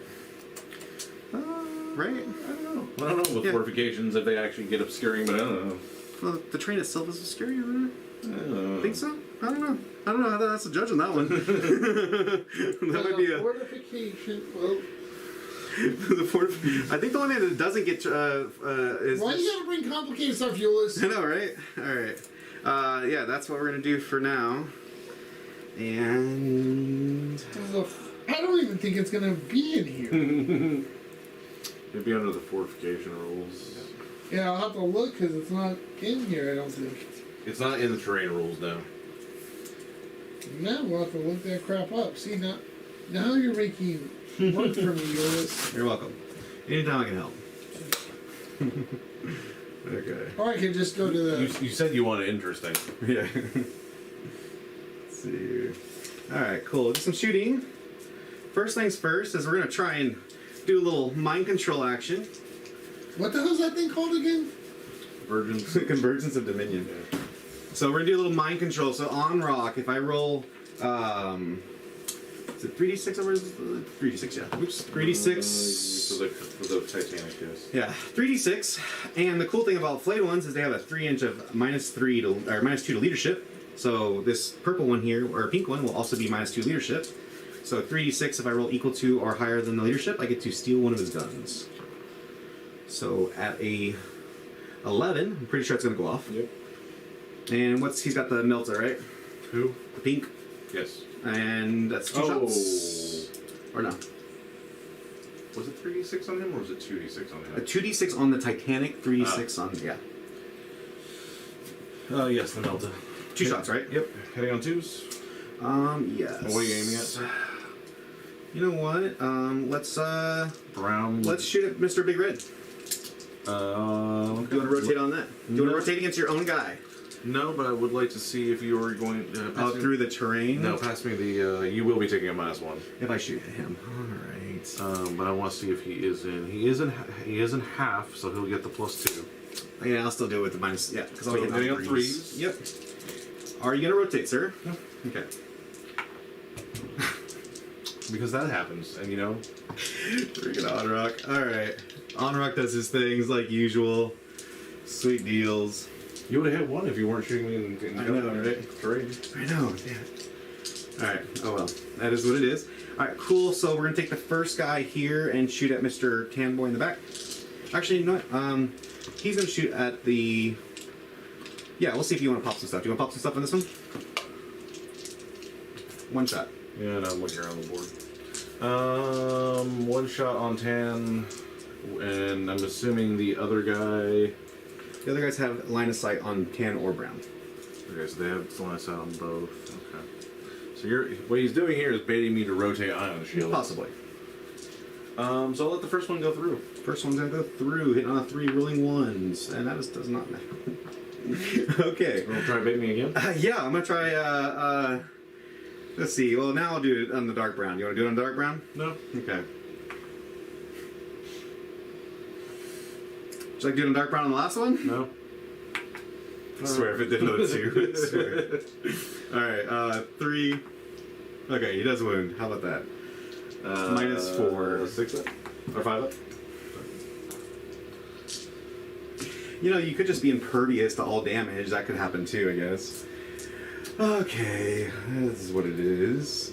Right? I don't know with Yeah. fortifications if they actually get obscuring, but I don't know. Well, the train itself is obscuring, isn't it? I don't know. Think so? I don't know. I don't know. That's a judge on that one. That might be a. Fortification. Well, I think the only thing that doesn't get is. why you gotta bring complicated stuff, Eulis? I know, right? All right. Yeah, that's what we're gonna do for now. And I don't even think it's gonna be in here. It'd be under the fortification rules. Yeah, I'll have to look because it's not in here, I don't think. It's not in the terrain rules now. Now we'll have to look that crap up. See, now you're making work for me, Eulis. you're welcome. Anytime I can help. Okay. Or I could just go to the. You said you wanted interesting. Yeah. Let's see here. Alright, cool. Do some shooting. First things first is we're going to try and do a little mind control action. What the hell is that thing called again? Virgins. Convergence of Dominion. So we're going to do a little mind control. So on rock, if I roll... is it 3d6 over? 3d6, yeah. Oops. 3d6. For the Titanic, yes. Yeah, 3d6. And the cool thing about Flayed ones is they have a 3 inch of -3 to, or -2 to leadership. So this purple one here, or pink one, will also be -2 leadership. So 3d6, if I roll equal to or higher than the leadership, I get to steal one of his guns. So at a 11, I'm pretty sure it's going to go off. Yep. And he's got the melter, right? Who? The pink. Yes. And that's 2 shots. Or no. Was it 3d6 on him or was it 2d6 on A him? 2d6 on the Titanic, 3d6 on, yeah. Yes, the Melta. 2 shots, right? Yep. Heading on 2s. Yes. What are you aiming at, sir? You know what? Brown. Let's shoot at Mr. Big Red. Do you want to rotate on that? Do you want to rotate against your own guy? No, but I would like to see if you were going Oh, through the terrain? No, pass me the. You will be taking a -1. If I shoot at him. Alright. But I want to see if he is in. He is in half, so he'll get the +2. Yeah, I'll still do it with the minus. Yeah, because So I'll I'm get getting up threes. 3s. Yep. Are you going to rotate, sir? No. Okay. Because that happens, and you know. Freaking Onrock. Alright. Onrock does his things like usual. Sweet deals. You would have hit 1 if you weren't shooting me in I know, right? terrain. I know, yeah. Alright, oh well. That is what it is. Alright, cool. So we're going to take the first guy here and shoot at Mr. Tan Boy in the back. Actually, you know what? He's going to shoot at the... Yeah, we'll see if you want to pop some stuff. Do you want to pop some stuff on this one? One shot. Yeah, no, I'm looking around the board. 1 shot on Tan, and I'm assuming the other guy. The other guys have line of sight on Tan or Brown. Okay, so they have line of sight on both. Okay. So what he's doing here is baiting me to rotate Ion Shield. Possibly. So I'll let the first one go through. First one's going to go through, hitting on a 3, rolling 1s, and that does not matter. Okay. You want to try bait me again? Yeah, I'm going to try, let's see. Well, now I'll do it on the dark brown. You want to do it on dark brown? No. Okay. Would you like doing dark brown on the last one? No. I swear if it did another 2. I swear. Alright, 3. Okay, he does wound. How about that? -4. 6 up. Or 5 up. You know, you could just be impervious to all damage. That could happen too, I guess. Okay, this is what it is.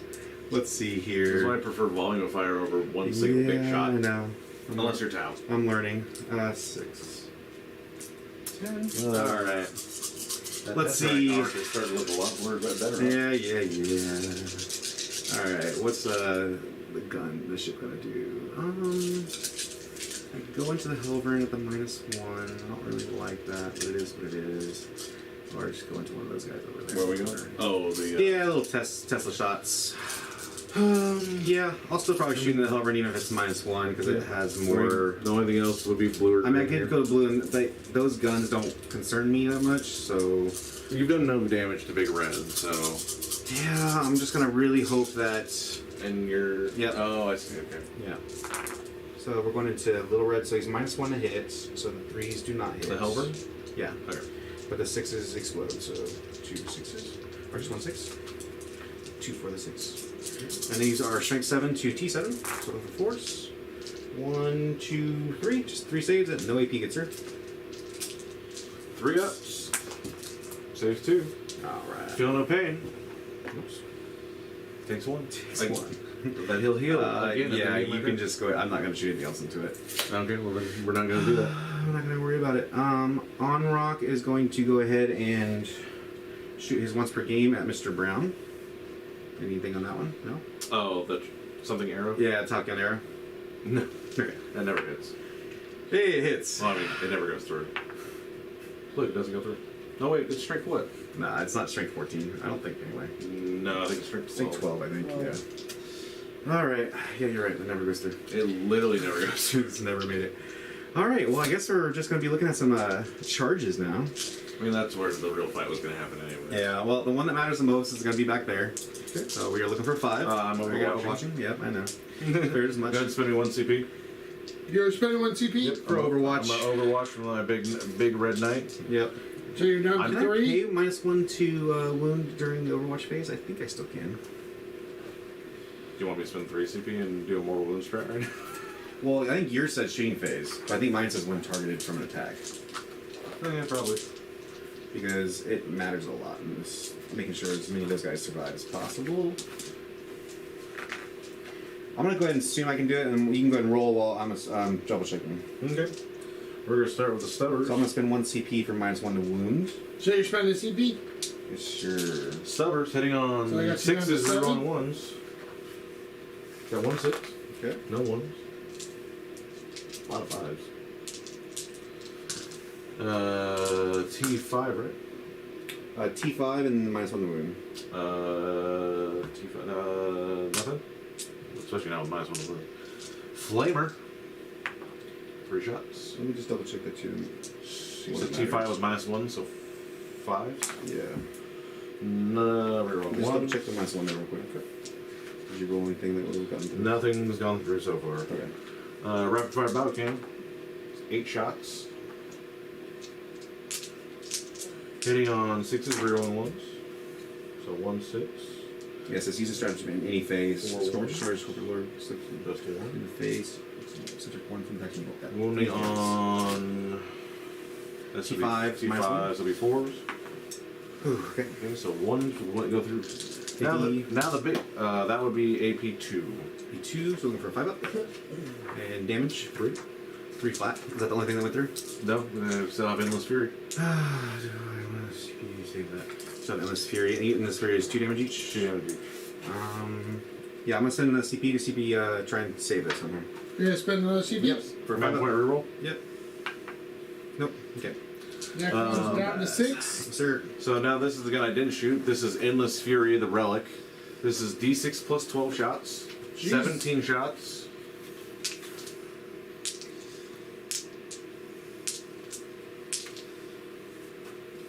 Let's see here. This is why I prefer volume of fire over one single big shot. I know. Unless you're Tau. I'm learning. 6. 10. Alright. Let's see. Ark is starting to look a lot more better. Yeah. Alright, what's the gun, the ship gonna do? I could go into the Helvern at the -1. I don't really like that, but it is what it is. Or just go into one of those guys over there. Where are we going? Oh, the... Yeah, little Tesla shots. Yeah, I'll still probably shoot in the Helvern even if it's -1 because it has more... The only thing else would be blue or I mean, I green could here. go blue, and those guns don't concern me that much, so... You've done no damage to Big Red, so... Yeah, I'm just gonna really hope that... And you're... Yeah. Oh, I see, okay. Yeah. So we're going into Little Red, so he's -1 to hit, so the 3s do not hit. The Helvern? Yeah. Okay. But the 6s explode, so 2 6s. Or just 1 6. 2 for the 6. And these are strength 7 to T7, so the force. 1, 2, 3. Just 3 saves and no AP gets her. 3 ups. Saves 2. Alright. Feel no pain. Oops. Takes 1. Takes 1. But he'll heal. Again, Yeah, you can just go. I'm not going to shoot anything else into it. Okay, well then we're not going to do that. I'm not going to worry about it. Onrock is going to go ahead and shoot his once per game at Mr. Brown. Anything on that one? No? Oh, the something arrow? Yeah, Top Gun arrow. No. Okay. That never hits. Hey, it hits. Well, I mean, it never goes through. Look, it doesn't go through. No, wait, it's strength what? Nah, it's not strength 14. I don't think anyway. No, I think it's strength I think 12. 12, I think, yeah. Alright. Yeah, you're right. It never goes through. It literally never goes through. It's never made it. Alright, well, I guess we're just going to be looking at some charges now. I mean, that's where the real fight was going to happen anyway. Yeah, well, the one that matters the most is going to be back there. Okay. So we are looking for 5. I'm There you go, overwatching. Yep, I know. Fair as much. Go ahead and spend me 1 CP. You're spending 1 CP? Yep, for Overwatch. I'm going to Overwatch from my big red knight. Yep. So you're down Can to I 3? pay -1 to wound during the Overwatch phase? I think I still can. Do you want me to spend 3 CP and do a mortal wound strat right now? Well, I think yours said shooting phase, but I think mine says when targeted from an attack. Yeah, probably. Because it matters a lot in this, making sure as many of those guys survive as possible. I'm gonna go ahead and assume I can do it, and you can go ahead and roll while I'm double checking. Okay. We're going to start with the stubbers. So I'm gonna spend 1 CP for -1 to wound. So you're spending CP? Sure. Stubbers hitting on So I got 2 6s, down to rolling 7? 1s. Got 1 6. Okay. No 1s. A lot of 5s. T5, right? T5 and -1 to wound. T5. Nothing. especially now with -1 to wound. Flamer. 3 shots. Let me just double check that too. So T5 was -1, so 5. Yeah. No, reroll Just double 1. check the -1 there real quick. Did you roll anything that would have gotten through? Nothing's gone through so far. Okay. Rapid fire battle cam. 8 shots. Hitting on 6s, rerolling 1s. So 1, 6. Yes, it's uses stratagem in any phase. 4, Scorch, 1. Destroyer, Scorpion Lord, slip Those 2, 1. in the face. Subject 1 from action. That. Wounding on. That's T5, T5, -1. so it'll be 4s. Okay. Okay, so 1 will go through. Now the big. That would be AP2. E2, so looking for a 5 up. And damage, 3. 3 flat. Is that the only thing that went through? No, still have Endless Fury. Do I want to save that? So Endless Fury. And Endless Fury is 2 damage each. 2 damage each. Yeah, I'm gonna send the CP to CP. Try and save it somehow. You're gonna spend another CP? Yep. For 5 5 point reroll. Yep. Nope. Okay. Necrons down to 6. Sir. So now this is the gun I didn't shoot. This is Endless Fury, the relic. This is D6 plus 12 shots. Jeez. 17 shots.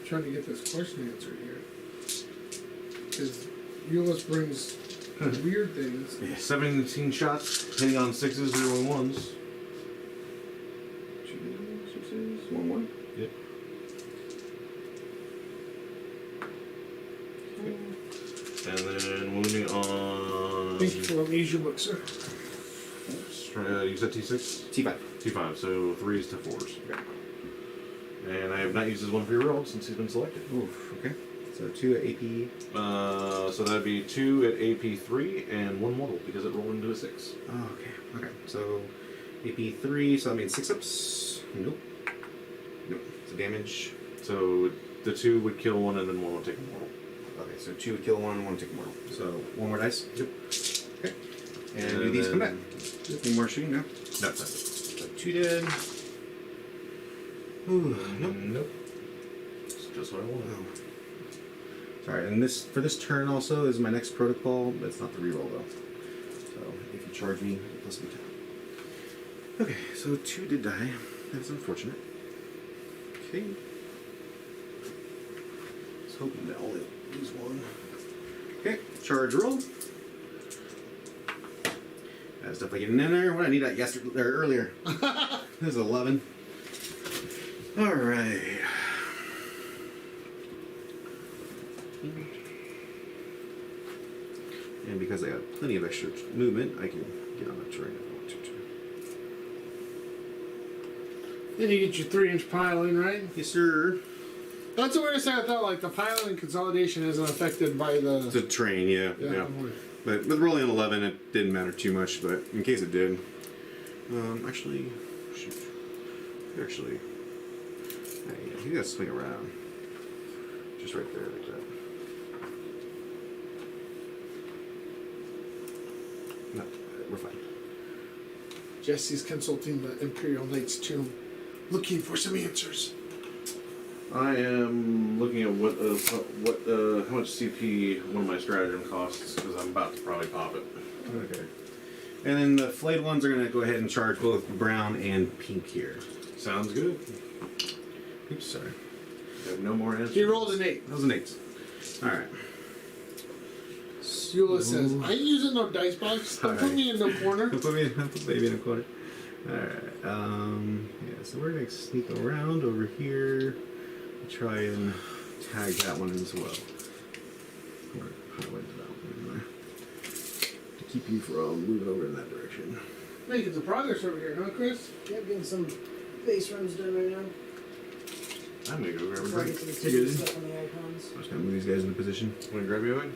Trying to get this question answered here. Because Eulis brings weird things. 17 shots, hitting on 6s, 0 and 1s. 2 6s, 1 1. Yep. And then wounding on. Thank you for letting me use your book, sir. You said T6? T5. T5, so 3s to 4s. Okay. And I have not used his 1 free roll since he's been selected. Oof. Okay. So 2 at AP. So that'd be 2 at AP3 and 1 mortal because it rolled into a 6. Oh, okay. Okay. So AP3, so that means 6 ups. Nope. Nope. So damage. So the 2 would kill 1 and then 1 would take a mortal. Okay, so 2 would kill 1, 1 would take a mortal. So 1 more dice. Yep. Okay. And do these come back? Any more shooting? No. No, that's it. So 2 dead. Ooh, nope. Nope. It's just what I wanted. Oh. Sorry, and this for this turn also is my next protocol, but it's not the reroll though. So if you charge me, plus me 10. Okay, so 2 did die. That's unfortunate. Okay. Just hoping to only lose 1. Okay, charge roll. That's definitely getting in there. What I need that yesterday or earlier. This is 11. All right. And because I got plenty of extra movement, I can get on the terrain if I want to. Then you get your 3-inch piling, right? Yes, sir. That's the weirdest thing I thought, like the piling consolidation isn't affected by the. The train, yeah. Yeah. But with rolling an 11, it didn't matter too much, but in case it did. Actually, shoot. Actually, yeah, you gotta swing around. Just right there, like that. No, we're fine. Jesse's consulting the Imperial Knight's tomb, looking for some answers. I am looking at what how much CP one of my stratagem costs because I'm about to probably pop it. Okay. And then the flayed ones are gonna go ahead and charge both brown and pink here. Sounds good. Oops, sorry. I have no more answers. He rolled an 8. That was an 8. All right. Eulis says, I ain't using no dice box. Don't put me in no corner. Put baby in a corner. Alright, yeah, so we're gonna sneak around over here. Try and tag that one as well. Or highlight that one in there. To keep you from moving over in that direction. Making some progress over here, huh, Chris? Yeah, getting some base runs done right now. I'm gonna go grab a Before I drink. get to the You TV good? stuff on the icons. I'm just gonna move these guys into position. Want to grab you away?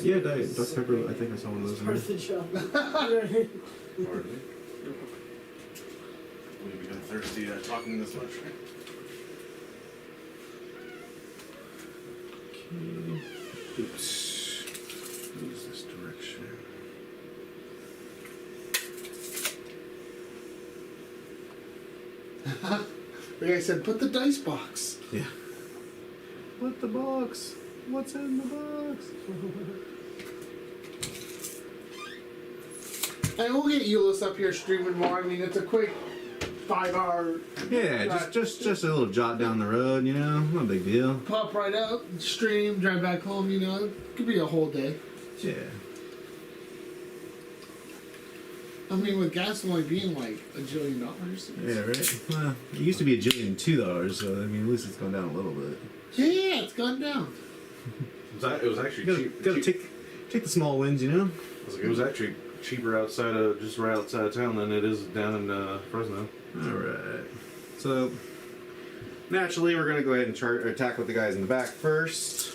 Yeah, Dr. Pepper, I think I saw one of those in Part there. of the job. Pardon me. We've been thirsty talking this much, right? Okay. Oops. Use this direction. The guy said, put the dice box. Yeah. What the box? What's in the box? And we'll get Eulis up here streaming more. I mean, it's a quick 5-hour Yeah, just a little jot down the road, you know, no big deal. pop right out, stream, drive back home. You know, it could be a whole day. Yeah. I mean, with gas only being like $1 jillion. Yeah, right. Well, it used to be $1,002,000, so I mean, at least it's gone down a little bit. Yeah, it's gone down. It was actually Gotta cheap. take the small wins, you know. It was actually cheaper just right outside of town than it is down in Fresno. All right. So naturally, we're gonna go ahead and attack with the guys in the back first.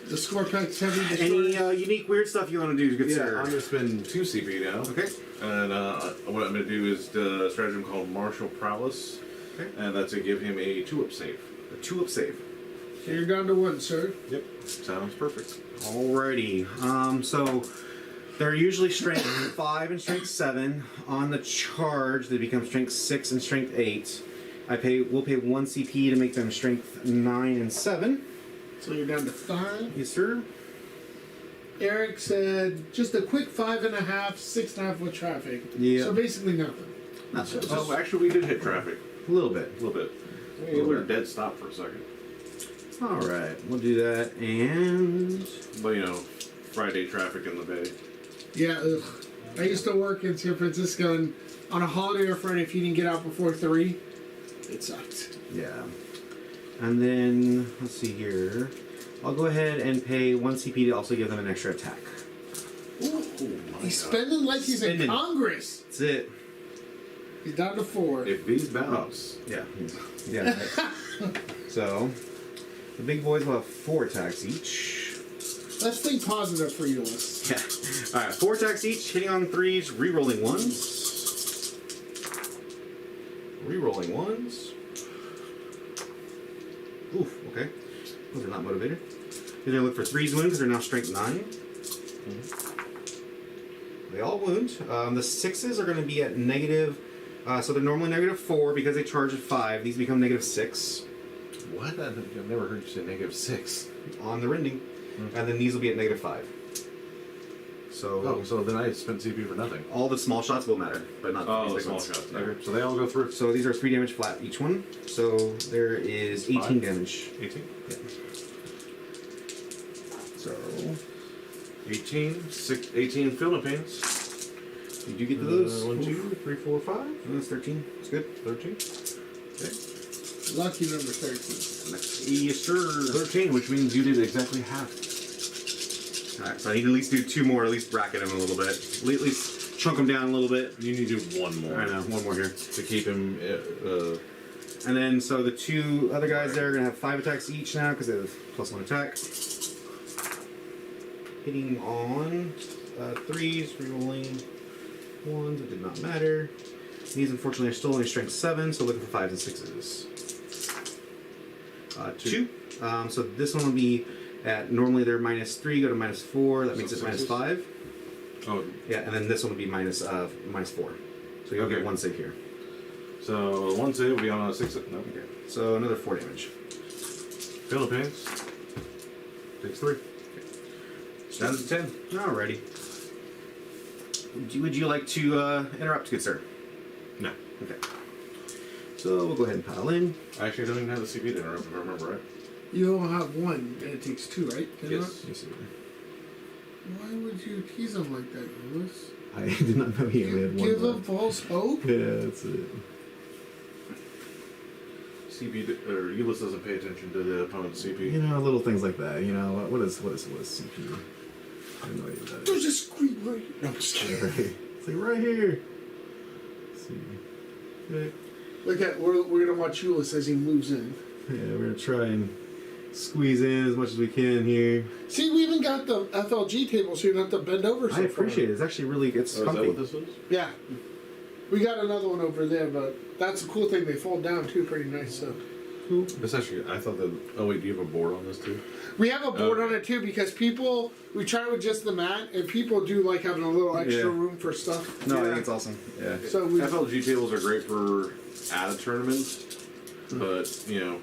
The Scorpex heavy Any destroyer. unique weird stuff you want to do, good sir? I'm gonna spend 2 CP now. Okay. And what I'm gonna do is the stratagem called Martial Prowess, Okay. and that's to give him a 2-up save. A 2-up save. So you're down to 1, sir. Yep. Sounds perfect. Alrighty. So they're usually strength 5 and strength 7. On the charge, they become strength 6 and strength 8. We'll pay 1 CP to make them strength 9 and 7. So you're down to 5. Yes, sir. Eric said just a quick 5.5, 6.5 with traffic. Yeah. So basically nothing. Not bad. Oh, actually, we did hit traffic A little bit. a little bit. We were dead stop for a second, All right, we'll do that. And but you know, Friday traffic in the bay. Yeah, ugh. I used to work in San Francisco, and on a holiday or Friday, if you didn't get out before 3, it sucked. yeah. And then let's see here. I'll go ahead and pay 1 CP to also give them an extra attack. Ooh, he's spending like he's in Spending. Congress. That's it. He's down to 4. If these bounce, Yeah. Yeah. Right. So the big boys will have 4 attacks each. Let's think positive for Eulis. Yeah. All right, 4 attacks each, hitting on 3s, re-rolling 1s. Re-rolling 1s. Oof. Okay. Those are not motivated. You're gonna look for 3s wound because they're now strength 9. They all wound. The 6s are going to be at negative. So they're normally negative 4 because they charge at 5. These become negative 6 what? I've never heard you say -6. on the rending, and then these will be at negative 5. So Oh, so then I spent CP for nothing. all the small shots will matter, but not Oh, these the big small ones. shots. Yeah. Okay. So they all go through. So these are 3 damage flat each one. So there is 18 5? damage. 18. Yeah. So 18 Philippines. you do get to those. 1, 2, 3, 4, 5. Oh, that's 13. That's good. 13. Lucky number 13. Yes, sir. 13, which means you did exactly half. Alright, so I need to at least do 2 more, at least bracket him a little bit. At least chunk him down a little bit. You need to do 1 more. I know, 1 more here. To keep him. And then, so the 2 other guys there are going to have 5 attacks each now because they have +1 attack. Hitting on 3s, rerolling 1s, it did not matter. These, unfortunately, are still only strength 7, so looking for 5s and 6s. 2. So this one will be at, normally they're -3, go to -4, that makes it So -5. Oh, Yeah, and then this one will be -4. So you'll get Okay. 1 save here. so 1 save will be on a 6. No. Okay, so another 4 damage. Philippines takes 3. Down to 10. Alrighty. Would you like to interrupt, good sir? No. Okay. So we'll go ahead and pile in. I actually don't even have the CP to interrupt if I remember right. You only have 1, and it takes 2, right? Yes. Let me see. Why would you tease him like that, Eulis? I did not know he only had 1 Give him left. false hope? Yeah, that's it. CP or Eulis doesn't pay attention to the opponent's CP. You know, little things like that. You know, what is CPU? I have no idea what that is. There's a screen right here. No, I'm just kidding. Right. It's like right here. Let's see. Right. Look at, we're going to watch Eulis as he moves in. Yeah, we're gonna try and squeeze in as much as we can here. See, we even got the FLG table so you don't have to bend over so I appreciate it. It's actually really, it's Oh, is that comfy. what this is? Yeah. We got another one over there, but that's a cool thing. They fold down too, pretty nice. So This actually, I thought that. Oh wait, do you have a board on this too? we have a board Okay. on it too because people, we try with just the mat, and people do like having a little extra Yeah. room for stuff. No, I Yeah. think it's awesome. Yeah. So we, FLG tables are great for at a tournament, but you know,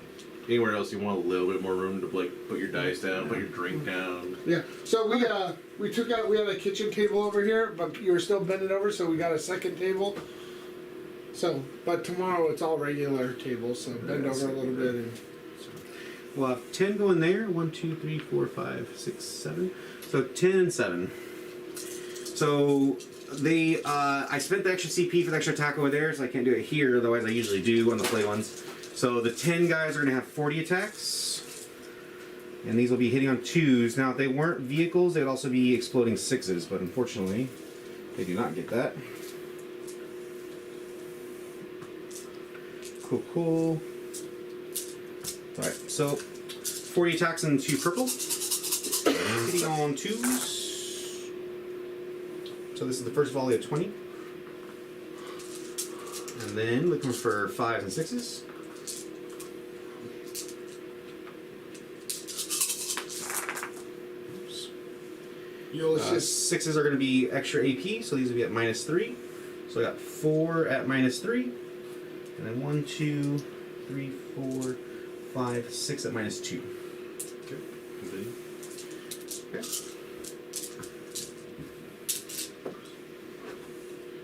anywhere else you want a little bit more room to like put your dice down, put your drink down. yeah. So we took out, we had a kitchen table over here, but you were still bending over, so we got a second table. So, but tomorrow it's all regular tables, so bend over a little bit. And We'll have 10 going there. 1, 2, 3, 4, 5, 6, 7. So 10 and 7. So they, I spent the extra CP for the extra attack over there, so I can't do it here. Otherwise, I usually do on the play ones. So the 10 guys are going to have 40 attacks, and these will be hitting on 2s. Now, if they weren't vehicles, they'd also be exploding 6s, but unfortunately, they do not get that. Cool, cool. Alright, so 40 attacks and 2 purple. Hitting on 2s. So this is the first volley of 20. And then looking for 5s and 6s. Oops. Eulis just 6s are going to be extra AP, so these will be at -3. So I got 4 at -3. And then 1, 2, 3, 4, 5, 6 at -2. Okay. Continue. Okay.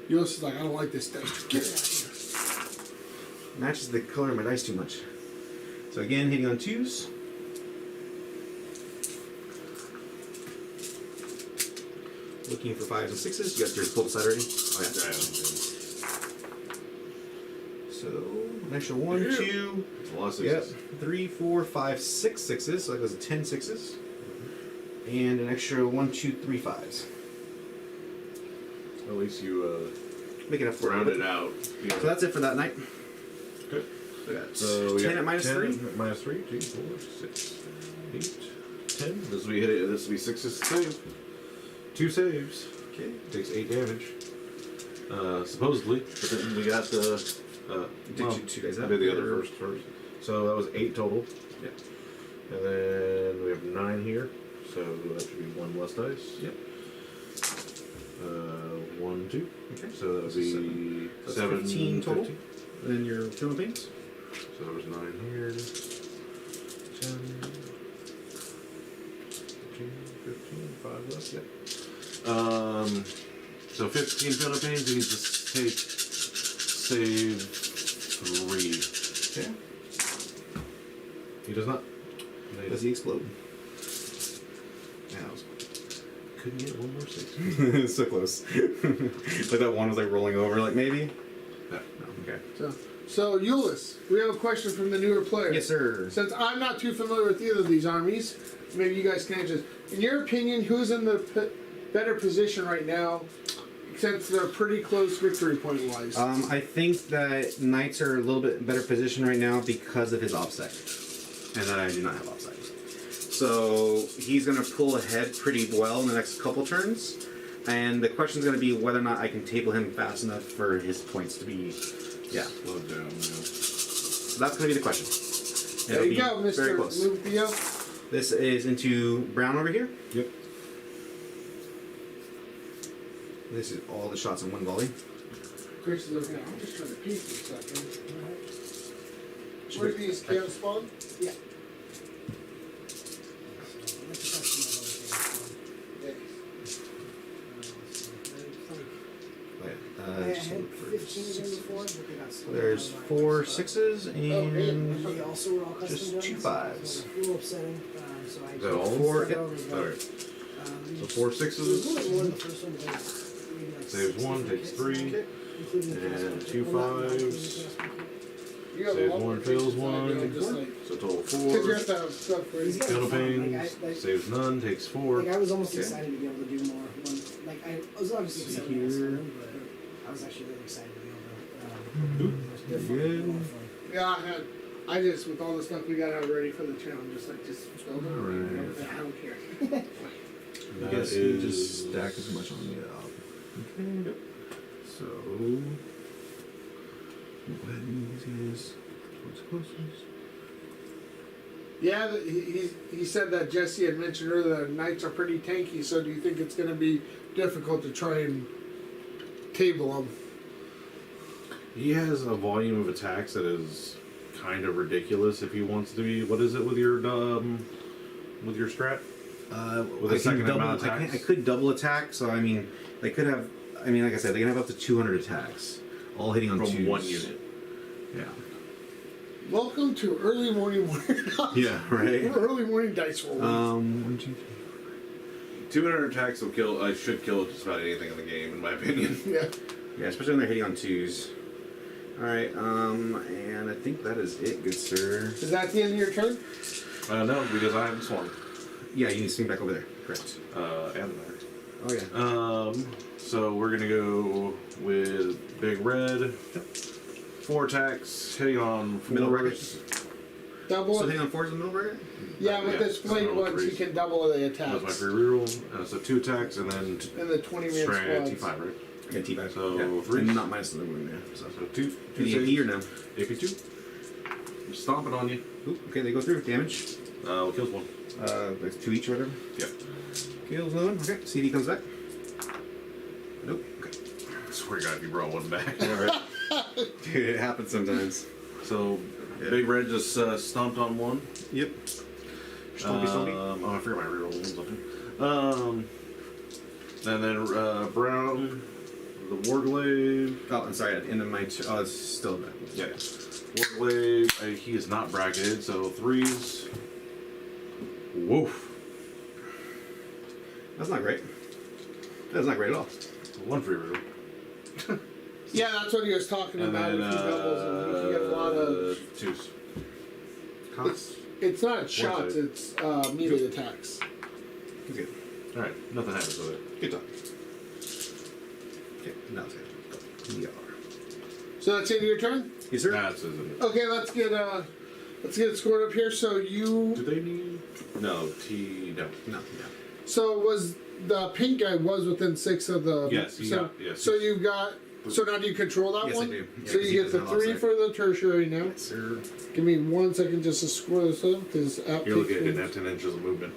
Eulis is like, I don't like this dice. Get it out of here. Matches the color of my dice too much. So again, hitting on 2s. Looking for 5s and 6s. You got your pulled side already? Oh yeah. So an extra 1, 2. It's a lot of Yep. sixes. 3, 4, 5, 6 6s. So that goes 10 6s. And an extra 1, 2, 3 5s. At least you Make it up for rounded it out. So that's it for that night. Good. We got So we 10 got at -3. 10 at -3, 2, 4, 6, 8, 10. This will be hit it. This will be 6s to save. 2 saves. Okay. Takes 8 damage. Supposedly, but then we got the. Did well, you 2 guys I up? did the other or- first. So that was 8 total. Yeah. And then we have 9 here. So that should be 1 less dice. Yep. 1, 2. Okay. So that would be That's 7, 15 total. 15. Then your killing pains. So there was 9 here. 10, 15, 5 left. Yep. So 15 penalty pains. He needs to save 3. Okay. He does not. Does he explode? Yeah, couldn't get 1 more 6. So close. Like that one was like rolling over, like maybe? No. Okay. so Eulis, we have a question from the newer players. Yes, sir. Since I'm not too familiar with either of these armies, maybe you guys can answer. In your opinion, who's in the better position right now, since they're pretty close victory point wise? I think that Knights are a little bit better positioned right now because of his offset. And that I do not have offset. So he's going to pull ahead pretty well in the next couple turns. And the question is going to be whether or not I can table him fast enough for his points to be, yeah. Slowed down. So that's going to be the question. There you go, Very Mr. close. Lupio. This is into brown over here. Yep. This is all the shots in one volley. Chris is looking at. I'm just trying to peek for a second. Where these cans spawn? Yeah. I had 15 again before, but they got slowed There's down by 4 so- 6s and They also were all custom just done, 2 so 5s. it's a little upsetting. So I Is that all? 4, started yep. over again. Alright. So 4 There was a 6s. little more in the first one, but maybe like Saves 6 1, different takes kits, 3. including the And custom kit. 2 Well, not 5s. including the custom kit. You got a Saves lot more 1, fails pieces than I do, 1. just like- So total Because you 4. have to have stuff ready. He's got Penalty fun. pains. Saves none. Takes 4. Like I was almost Okay. excited to be able to do more. Like I was obviously See excited here. to do but I was actually really excited to be able to. Good. Yeah, I just, with all the stuff we got out ready for the channel, just build it. Alright. I don't care. I guess you just stack as much on the Okay. Yep. So go ahead and use these towards closest. Yeah, he said that Jesse had mentioned earlier that Knights are pretty tanky, so do you think it's going to be difficult to try and table them? He has a volume of attacks that is kind of ridiculous if he wants to be. What is it with your strat? With a second double, amount of attacks? I could double attack, so I mean, they could have. I mean, like I said, they can have up to 200 attacks, all hitting on From twos. one unit. Yeah. Welcome to early morning. Yeah. Right. Early morning dice roll. 1, 2, 3. 200 attacks will kill. Should kill just about anything in the game, in my opinion. Yeah. Yeah, especially when they're hitting on twos. All right. And I think that is it, good sir. Is that the end of your turn? No, because I haven't swung. Yeah, you need to swing back over there. Correct. And there. Oh yeah. So we're gonna go with Big Red. 4 attacks, hitting on Middle fours. Double So it. hitting on fours in the middle bracket. Yeah, with Yeah, this Flayed so ones, you threes. can double the That's my attacks. free reroll. So 2 attacks, and then And the 20-man straight squads. T5, right? Yeah, T5. So, yeah. threes. And not minus the wound, yeah. So, So 2 the AP or no? AP2. I'm stomping on you. Ooh, okay, they go through. Damage. Kills 1. Like 2 each or whatever. Yep. Kills one. Okay, CD comes back. Nope. Okay. I swear to God, if you brought one back. Alright. Dude, it happens sometimes. So Yeah. Big Red just stomped on 1. Yep. Stompy, stompy. Oh, I forgot my reroll or something. And then Brown, the Warglaive. Oh, I'm sorry. At the end of my oh, it's still back. Yeah. Warglaive, he is not bracketed, so 3s. Woof. That's not great. That's not great at all. 1 free reroll. Yeah, that's what he was talking And about. then If you doubles and you can get a lot of. 2s. Cost. It's not shots, save. it's melee attacks. He's good. Alright, nothing happens with it. Good talk. Okay, now it's good. We are. So that's the end of your turn? Yes, sir. That's isn't it. Okay, let's get it scored up here. So Do they need? No, no. No. so was the pink guy was within 6 of the Yes, he so, got- yes, so he's- you've got so now do you control that Yes, I one? do. Yeah, so 'cause he you get the doesn't have 3 offside. for the tertiary now. Yes, sir. Give me 1 second just to score this up because You're looking at didn't have 10 inches of movement.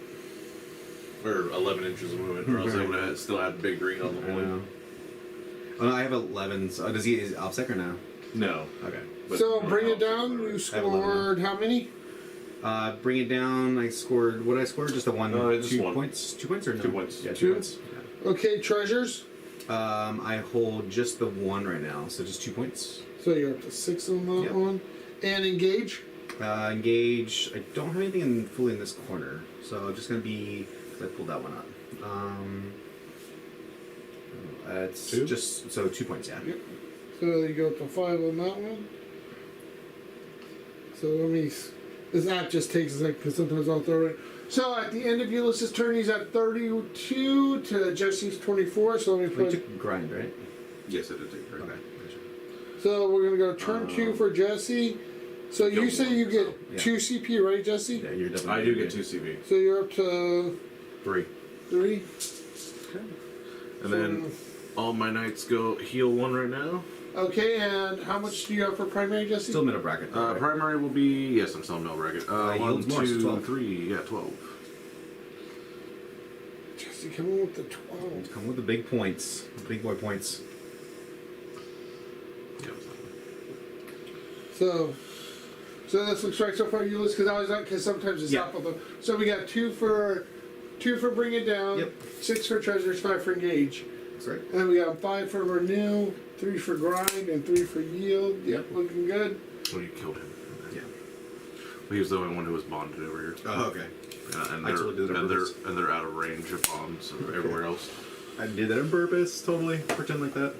Or 11 inches of movement, or else they would have still had big green on the I point. know. Oh, no, I have 11. So does he is OPSEC or no? No. Okay. But So you bring know, it down. You I have 11 scored how many? Bring it down. I scored. What did I score? Just a one. Just 2 one. points. 2 points or no? 2 points. Yeah, 2 Two? points. Okay, treasures. Yeah. I hold just the 1 right now, so just 2 points. So you're up to 6 on that Yep. one. And engage. Engage. I don't have anything fully in this corner, so I'm just gonna be. I pulled that one up. It's 2? just so 2 points. Yeah. Yep. So you go up to 5 on that one. So let me. This app just takes a second because sometimes I'll throw it. So at the end of Eulis' turn, he's at 32 to Jesse's 24. So let me We put. took grind, right? Yes, it did take her. Okay. So we're gonna go turn 2 for Jesse. So you Kill say one, you get so, yeah. 2 CP, right, Jesse? Yeah, you're definitely. I do get 2 CV. So you're up to 3. 3. And then all my knights go heal 1 right now. Okay, and how much do you have for primary, Jesse? Still middle bracket. though, right? Primary will be, yes, I'm still no bracket. 1, yields more, so 2, 12. 3, yeah, 12. Jesse, come on with the 12. Come with the big points, big boy points. Yeah. So this looks right so far, Eulis, because I was like, because sometimes it's Yeah. up with them. So we got 2 for bring it down. Yep. 6 for treasures, 5 for engage, That's right. and then we got 5 for renew, 3 for grind, and 3 for yield. Yep, looking good. Well, you killed him. Yeah. He was the only one who was bonded over here. Oh, okay. And I totally did that on purpose. they're out of range of bombs everywhere else. I did that on purpose. Totally pretend like that.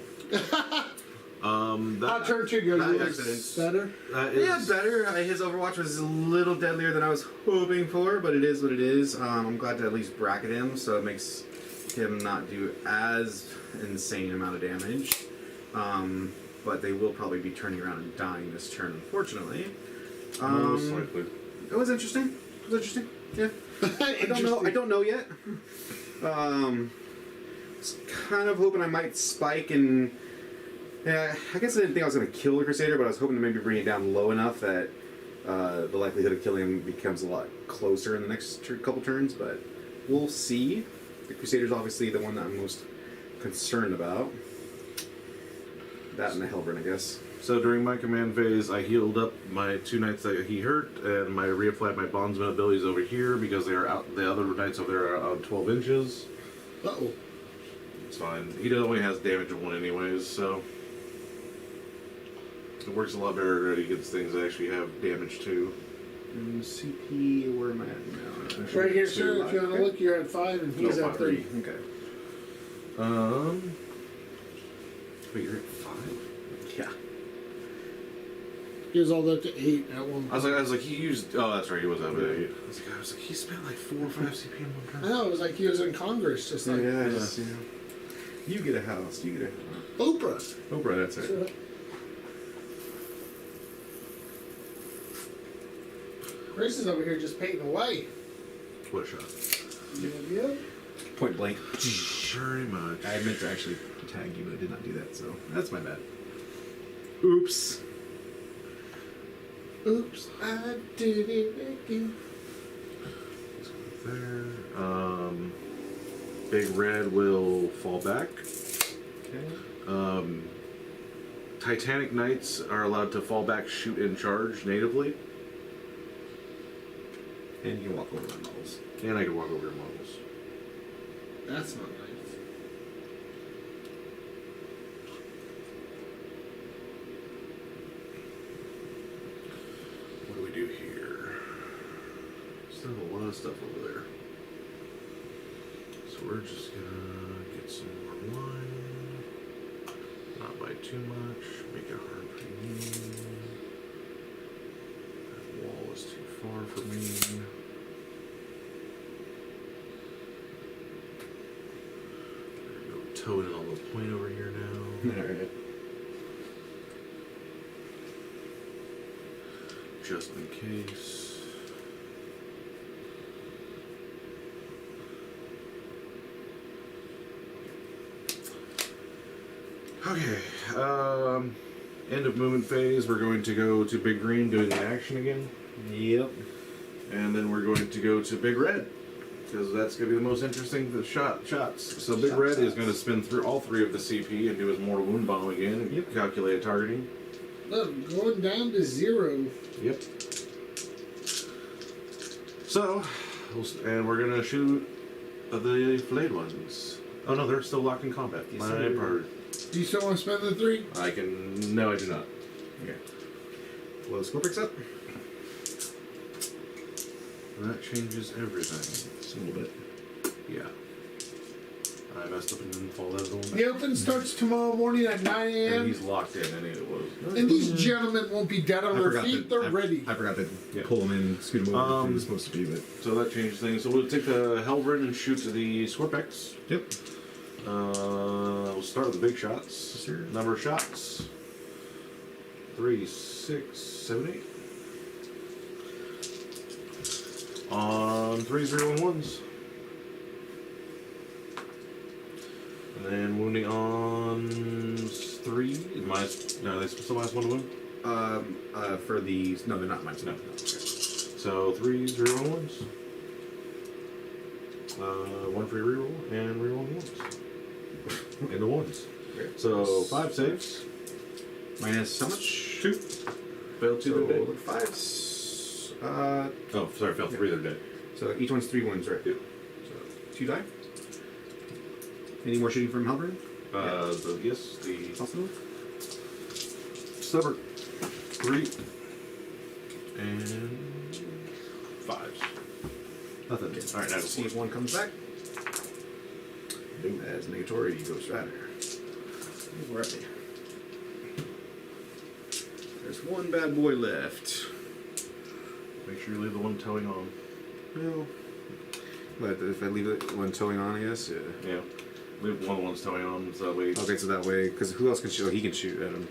I'll turn 2 go. Not Eulis. accidents. Better. That Yeah, is better. His Overwatch was a little deadlier than I was hoping for, but it is what it is. I'm glad to at least bracket him, so it makes him not do as insane amount of damage. But they will probably be turning around and dying this turn, unfortunately. most likely. It was interesting. It was interesting. Yeah. I don't know yet. Was kind of hoping I might spike and. Yeah, I guess I didn't think I was going to kill the Crusader, but I was hoping to maybe bring it down low enough that the likelihood of killing him becomes a lot closer in the next couple turns. But we'll see. The Crusader's obviously the one that I'm most concerned about. That and the Hellburn, I guess. So during my command phase, I healed up my 2 knights that he hurt, and I reapplied my bondsman abilities over here because they are out. The other knights over there are out 12 inches. Uh-oh. It's fine. He only has damage of 1 anyways, so it works a lot better that he gets things that actually have damage too. And CP, where am I at now? Right here, sir. If you want to look, you're at 5 and he's No, at 3. Okay. Wait, you're at 5? Yeah. He was all the way up to 8 at one I point. was like, he used. Oh, that's right, he was up at 8. I was like, he spent like 4 or 5 CP in one I turn. know, it was like he was in Congress, just like Yeah, just, you know. You get a house. You get a Oprah. Oprah, that's it. Grace is over here just painting away. What a shot. Yeah. Point blank. Very much. I meant to actually tag you, but I did not do that, so that's my bad. Oops. Oops, I did it again. There. Big Red will fall back. Okay. Titanic Knights are allowed to fall back, shoot, and charge natively. And you can walk over my models. And I can walk over your models. That's not nice. What do we do here? Still have a lot of stuff over there. So we're just gonna get some more wine. Not buy too much. Make it hard for you. That wall is too far for me. There we go. Towing on the point over here now. Alright. Just in case. Okay, end of movement phase, we're going to go to Big Green doing the action again. Yep. And then we're going to go to Big Red, because that's going to be the most interesting shots. So Big Red is going to spin through all 3 of the CP and do his mortal wound bomb again and calculate targeting. Look, going down to 0. Yep. So, and we're going to shoot the Flayed ones. Oh no, they're still locked in combat. Yes, My sir. part. Do you still want to spend the 3? I can. No, I do not. Okay. Blow the score picks up. That changes everything. Just a little bit. Yeah. I messed up and didn't fall out of the one. The open starts tomorrow morning at 9 And a.m. he's locked in, and it was. And these gentlemen won't be dead on their feet. They're ready. I forgot to Yeah. pull them in, scoot them over where it was supposed to be, but... So that changes things. So we'll take the Hellbrand and shoot the Scorpex. Yep. We'll start with the big shots. Sure. Number of shots: 3, 6, 7, 8. On 3, 0, and 1s. And then wounding on 3. No, they still minus 1 to wound. For the... No, they're not mine. No. Okay. So 3, 0, and 1s. 1 free reroll and reroll the 1s. And the 1s. Okay. So 5 saves. Minus how much? 2. Failed 2 So, they're dead. 5's... Oh, sorry, failed 3 they're dead. So each one's 3 wounds, right? Yep. So 2 die. Any more shooting from Halberd? Yes, the Possible? stubborn. 3 and 5s. Nothing. Alright, now see if one comes back. Boom, as negatory Ghost Rider. Where are they? There's one bad boy left. Make sure you leave the one towing on. Well, but if I leave it one towing on, I guess, yeah. Yeah. Leave one of the ones towing on so that way. Okay, so that way, because who else can shoot? Oh, he can shoot at him.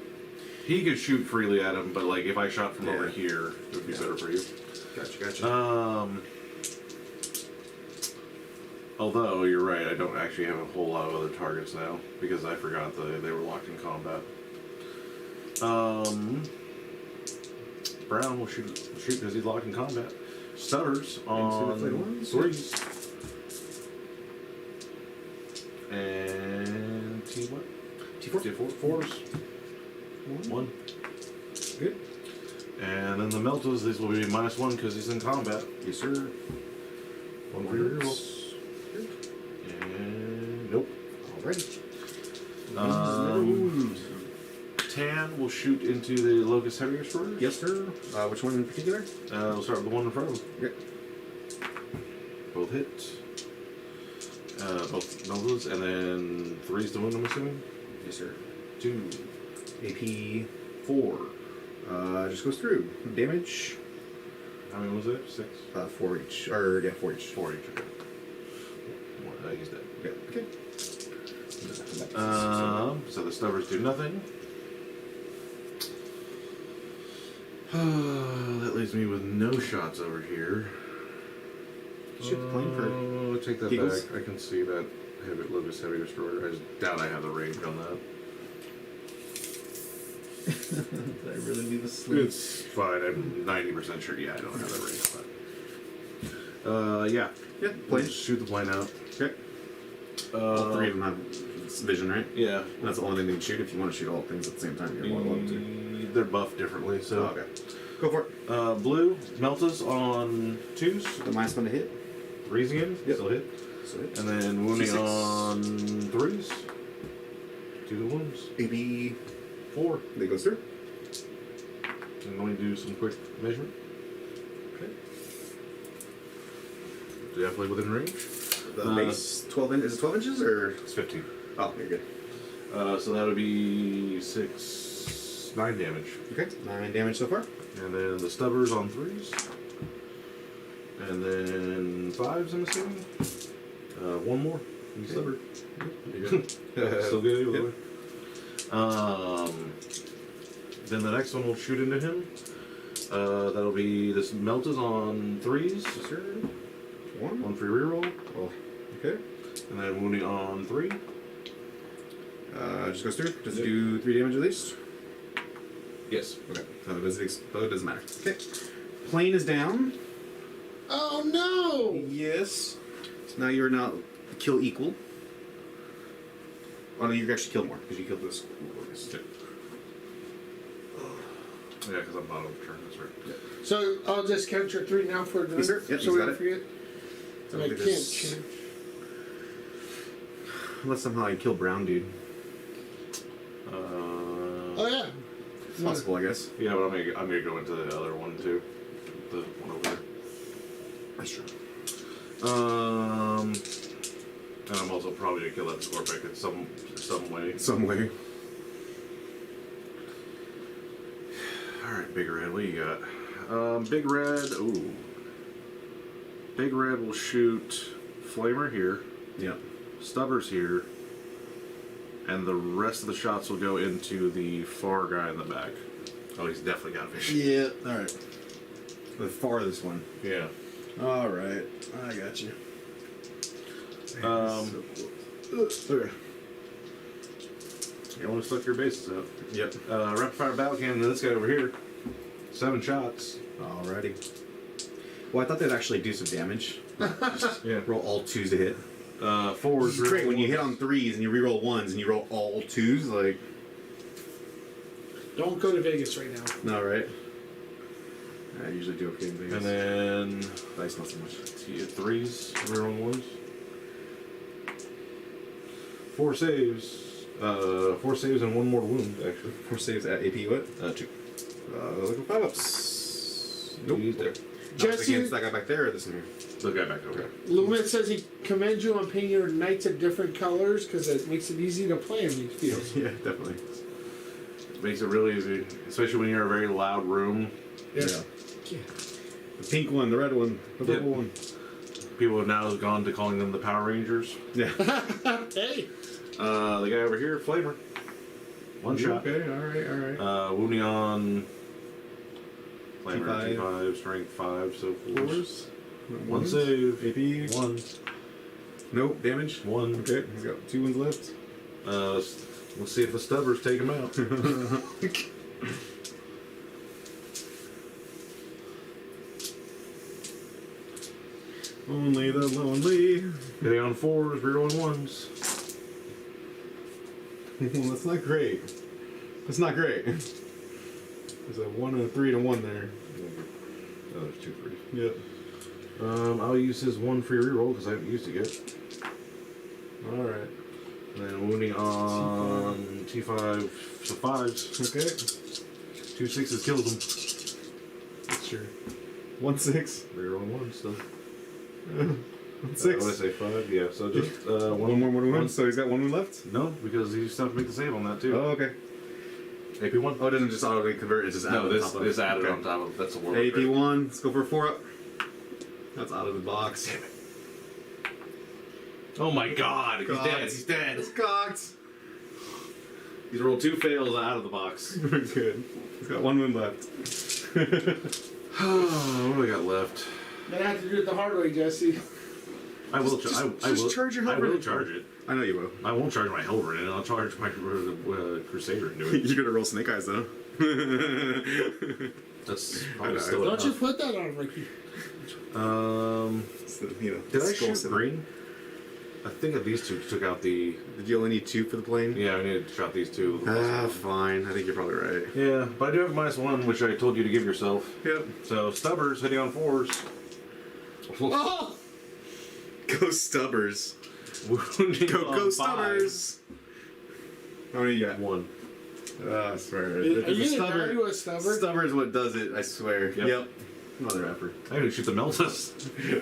He could shoot freely at him, but like if I shot from Yeah. over here, it would be better for you. Gotcha. Although you're right, I don't actually have a whole lot of other targets now because I forgot that they were locked in combat. Brown will shoot because he's locked in combat. Stutters on Flayed ones? 3s. And T what? T4? T4 4s. 1. Good. And then the Meltas, these will be -1 because he's in combat. Yes, sir. One for your reroll. And nope. Alrighty. Tan will shoot into the Locust Heavy Destroyer. Yes, sir. Which one in particular? We'll start with the one in front of him. Okay. Both hit. Both Meltas, and then 3's to wound, I'm assuming. Yes, sir. 2. AP 4. Just goes through. Damage. How many was it? 6? 4 each. Or, yeah, 4 each. 4 each, okay. He's dead. Yeah, okay. So the Stubbers do nothing. That leaves me with no shots over here. Shoot the plane for take that giggles. back. I can see that Locust Heavy Destroyer. I just doubt I have the range on that. Did I really leave a sleep? It's fine. I'm 90% sure. Yeah, I don't have that range. But yeah, Plane. shoot the plane out. Okay. All 3 of them have vision, right? Yeah, That's the only thing they can shoot. If you want to shoot all things at the same time, you're more than welcome to. they're buffed differently. So Oh, okay. Go for it. blue Meltas on 2s, The -1 to hit. 3s again. Yep. Still hit. So hit. And then wounding C6. on 3s. 2 to wounds. AP 4. they goes through. And let me do some quick measurement. Okay. Definitely within range. The base 12 inches. Is it 12 inches or? It's 15. Oh, you're good. So that would be 6, 9 damage. Okay. 9 damage so far. And then the Stubbers on 3s. And then 5s, I'm assuming. 1 more. You Stubber. You're good. Still good either Yep. way. Then the next one will shoot into him. That'll be this Meltas on 3s. Sure. 1. 1 for your reroll. Oh, okay. And then wounding on 3. Just goes through. Does it do 3 damage at least? Yes. Okay. So it doesn't matter. Okay. Plane is down. Oh no! Yes. So now you're now kill equal. Oh no, you actually killed more because you killed this. Yeah, because I'm bottom of the turn. That's right. Yeah. So I'll just count your 3 now for the Yes, sir. Yep, so he's we got don't it. forget. So And I think can't this- change. Unless somehow I kill brown dude. Oh yeah. It's possible, I guess. Yeah, but I'm gonna go into the other one too. The one over there. That's true. And I'm also probably gonna kill that Scorpic in some way. Some way. Alright, Big Red, what you got? Big Red, ooh. Big Red will shoot Flamer here, Yep. Stubbers here, and the rest of the shots will go into the far guy in the back. Oh, he's definitely got vision. Yeah. All right. The farthest one. Yeah. All right. I got you. Okay. You want to suck your bases out. Yep. Rapid fire battle cannon to this guy over here. 7 shots. Alrighty. Well, I thought they'd actually do some damage. Yeah. Roll all 2s to hit. 4s. This is great when you hit on 3s and you reroll 1s and you roll all 2s. Like, Don't go to Vegas right now. no, right? I usually do okay in Vegas. And then Dice not so much. 3s, reroll 1s. 4 saves. 4 saves and 1 more wound, actually. 4 saves at AP what? 2. Looking 5-ups. Nope. He's there. Jesse- Against that guy back there or this one here? The guy back over. Lumet says he commends you on painting your knights at different colors because it makes it easy to play in these fields. Yeah, definitely. Makes it really easy, especially when you're in a very loud room. Yeah. The pink one, the red one, the Yep. purple one. People have now gone to calling them the Power Rangers. Yeah. Hey. The guy over here, Flamer. 1 shot. Okay, alright. Wounding on Flamer, T5. T5, strength 5, so 4s. 4s. 1 save. AP. 1. Nope, damage. 1. Okay, he's got 2 ones left. Let's see if the Stubbers take him out. Only the lonely. Hitting on 4s, rerolling 1s. That's not great. That's not great. That's There's a 1 and a 3 and a 1 there. Oh, there's 2 free. Yep. I'll use his 1 free reroll because I haven't used it yet. Alright. And then wounding on T5, so 5s. Okay. 2 6s kills him. Sure. 1 6. Reroll 1 still. 1 6. What did I say 5? Yeah, so just One more wound, so he's got 1 wound left? No, because you still have to make the save on that too. Oh, okay. AP 1. Oh, it doesn't just auto convert, it just No, added this on top of. this added Okay. on top of. That's a war. AP 1, let's go for a 4 up. That's out of the box. Damn it. Oh my God! He's God. dead. He's dead. It's cocked. He's rolled 2 fails out of the box. We're good. He's got 1 wound left. What do I got left? You're gonna have to do it the hard way, Jesse. I will. Just I will charge your I will Hellbrunner. charge it. I know you will. I won't charge my Hellbrunner, and I'll charge my Crusader and do it. You're gonna roll Snake Eyes though. That's I probably know. still Don't you enough. put that on, Ricky? It's the, you know, Did I skull shoot symbol. green? I think that these 2 took out the. Did you only need 2 for the plane? Yeah, I need to shot these 2. Fine. I think you're probably right. Yeah, but I do have -1, which I told you to give yourself. Yep. So Stubbers hitting on 4s. Oh! Go Stubbers. Wounding Go on Stubbers. How many you got? 1. I swear. Are you gonna die to a stubber? Stubber is what does it, I swear. Yep. Mother effer. I gotta shoot the Meltus.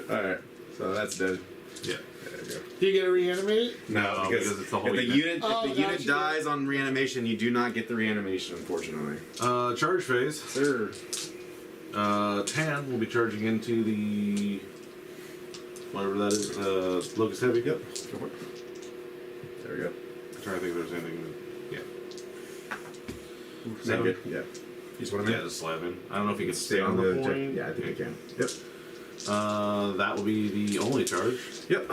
Alright. So that's dead. Yeah. There we go. Do you get to reanimate it? No, because it's the whole if the unit. unit, Oh, if the unit gotcha. dies on reanimation, you do not get the reanimation, unfortunately. Charge phase. Sir. Tan will be charging into the whatever that is. Locust Heavy. Yep. Go for it. There we go. I'm trying to think if there's anything. Yeah. Sound good? Yeah. You just want to Yeah, just slap in. I don't know if he can stay on the the point. Yeah, I think I can. Yep. That will be the only charge. Yep.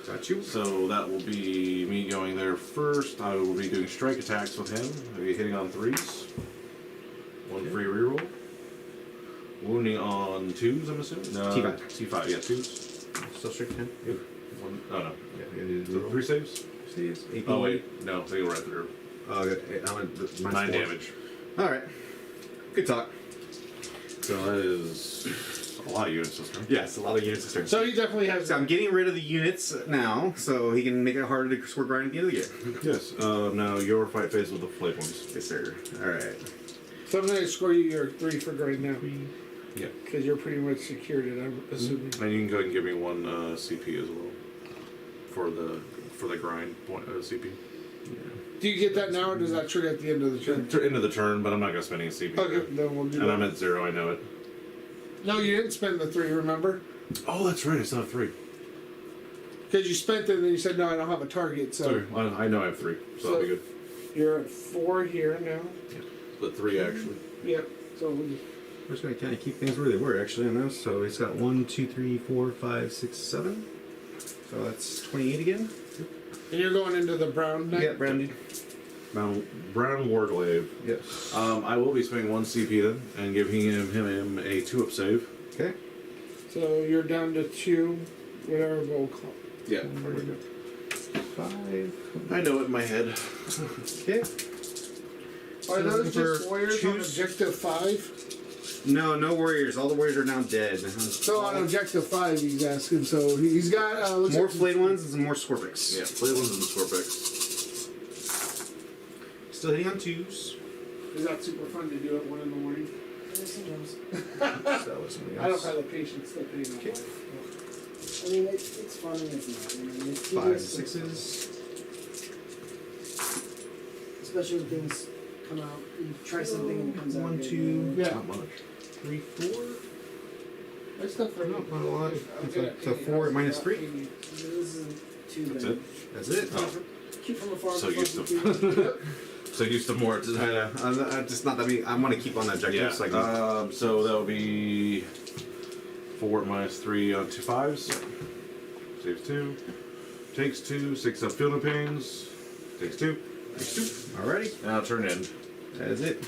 Got you. So that will be me going there first. I will be doing strike attacks with him. I'll be hitting on 3s. 1 free reroll. Wounding on 2s, I'm assuming? No, T5. T5, yeah, 2s. Still strict 10? Yep. 1, oh no. Yeah, we gotta do So the 3 saves? saves. AP. Oh wait, no, they go right through. Oh, good. I went 9 damage. Alright. Good talk. So that is a lot of units this turn. Yes, a lot of units this turn. So he definitely has. So I'm getting rid of the units now, so he can make it harder to score grind at the end of the year. Yes. Now your fight phase with the Flayed ones. Yes, sir. Alright. So I'm going to score you your 3 for grade now. Yeah. Because you're pretty much secured it, I'm assuming. And you can go ahead and give me 1 CP as well for the grind point CP. Do you get that now, or does that trigger at the end of the turn? End of the turn, but I'm not gonna spend any CP. Okay, then we'll do And that. I'm at 0. I know it. No, you didn't spend the 3, remember? Oh, that's right. I still have 3. Because you spent it and then you said, no, I don't have a target, so Sorry, I know I have 3, so I'll be good. you're at 4 here now. But 3 actually. Yep. So we We're just gonna kind of keep things where they were actually on this. So he's got 1, 2, 3, 4, 5, 6, 7. So that's 28 again. and you're going into the brown neck? Yeah, Brandy. Brown Warglaive. Yes. I will be spending 1 CP then and giving him a 2-up save. Okay. So you're down to 2, whatever we'll call it. Yeah. 5. I know it in my head. Okay. Are those For just warriors on choose- objective 5? No, no warriors. All the warriors are now dead. So on objective 5, he's asking. So he's got looks More like flayed ones and some more Scorpix. Yeah, Flayed ones and Scorpix. Still hitting on 2s. Is that super fun to do at 1 in the morning? Sometimes. That was something I don't else. have the patience to pay Okay. that. I mean, it's fun and it's not. I mean, it's 5, tedious, 6s. especially when things come out. You try something and it comes out. 1, good. 2, Yeah. Not much. 3, 4. That's stuff for No, not a lot. I'm It's good a- at it's a painting 4 houses minus without 3. painting. This isn't too bad. That's it. That's it. Oh. Keep from afar. So from used to- people. So used to more. I know. I'm just not that many. I want to keep on the objective. Yeah. So I can, So that will be 4 minus 3 on 2 5s. Saves 2. Takes 2. 6 up field of pains. Takes 2. alrighty. Now turn in. That is it.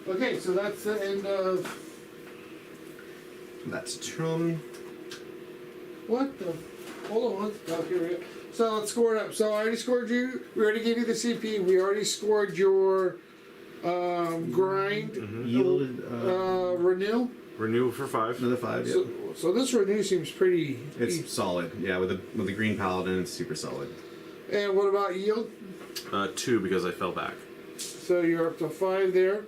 Okay, so that's the end of That's turn. what the? Hold on. Oh, here we go. So let's score it up. So I already scored you. We already gave you the CP. We already scored your Grind. Yield. Renew. Renew for 5. Another 5. Yeah. So this renew seems pretty. It's solid. Yeah, with the green paladin, it's super solid. And what about yield? 2 because I fell back. So you're up to 5 there.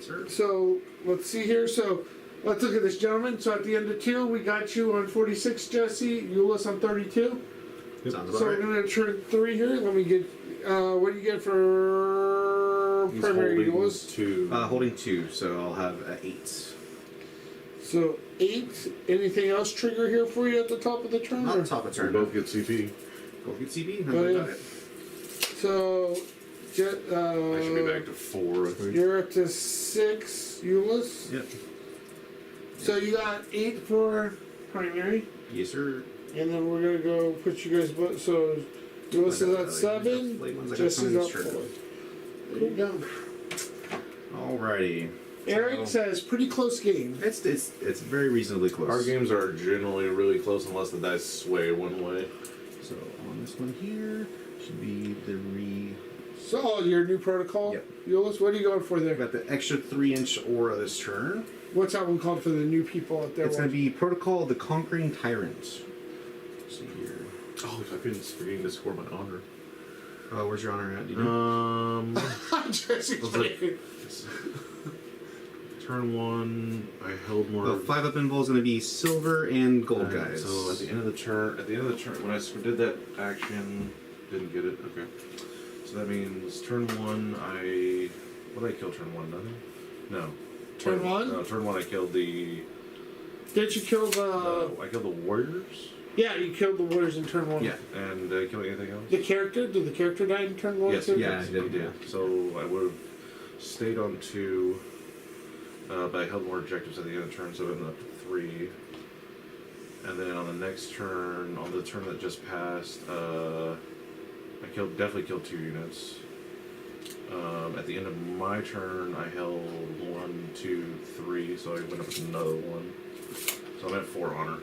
Sir. So let's see here. So let's look at this, gentlemen. So at the end of 2, we got you on 46, Jesse. Eulis on 32. Sounds about So we're right. gonna turn 3 here. Let me get. What do you get for He's primary holding Eulis? 2. Holding 2, so I'll have 8. So 8. Anything else trigger here for you at the top of the turn? Not or- top of We turn. both get CP. Go get CB. Oh, yeah. So, I should be back to 4, I think. you're up to 6, Eulis. Yep. So you got 8 for primary, Yes, sir. and then we're gonna go put you guys. So Eulis is at 7. Jesse's at 4. There you go. Alrighty. Eric says pretty close game. It's very reasonably close. Our games are generally really close unless the dice sway one way. So on this one here should be the So your new protocol, Yep. Eulis. What are you going for there? got the extra 3-inch aura this turn. What's that one called for the new people out there? It's going to be Protocol of the Conquering Tyrant. Let's see here. Oh, I've been forgetting to score my honor. Oh, where's your honor at? Do you know? Jesse's was like- like, Turn 1, I held more. The 5-up involve is going to be silver and gold, Alright, guys. So at the end of the turn, when I did that action, didn't get it. Okay. So that means turn 1, what did I kill? Turn 1, nothing. No. Turn 1? No, turn 1. I killed the. did you kill the? I killed the warriors. Yeah, you killed the warriors in turn 1. Yeah. And did I kill anything else? The character? Did the character die in turn 1 Yes, too? yeah. he did. So I would have stayed on 2, but I held more objectives at the end of the turn, so I ended up to 3. And then on the next turn, on the turn that just passed, I definitely killed 2 units. At the end of my turn, I held 1, 2, 3, so I went up with another 1. So I'm at 4 honor.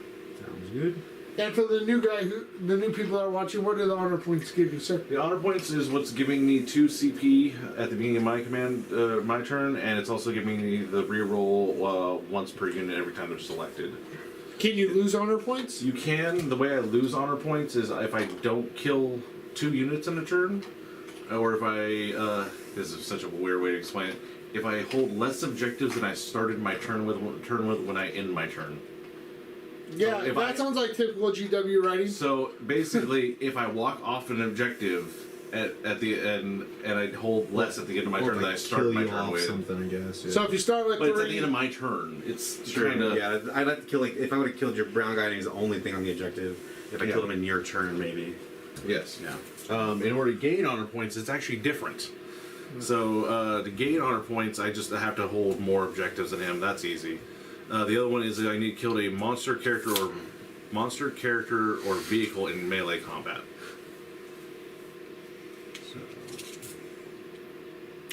Sounds good. And for the new guy, the new people that are watching, what do the honor points give you, sir? The honor points is what's giving me 2 CP at the beginning of my my turn, and it's also giving me the reroll once per unit every time they're selected. Can you lose honor points? You can. The way I lose honor points is if I don't kill 2 units in a turn, or if I this is such a weird way to explain it. If I hold less objectives than I started my turn with when I end my turn. Yeah, if that I- sounds like typical GW writing. So basically, if I walk off an objective at the end and I hold less at the end of my turn than I start my turn with. something, I guess. Yeah. So if you start with But it's at 3, the end of my turn. It's Sure. kind of Yeah, I'd like to kill if I would have killed your brown guy and he's the only thing on the objective. If I Yeah. killed him in your turn, maybe. yes. Yeah. In order to gain honor points, it's actually different. So to gain honor points, I just have to hold more objectives than him. That's easy. The other one is that I need to kill a monster character or vehicle in melee combat.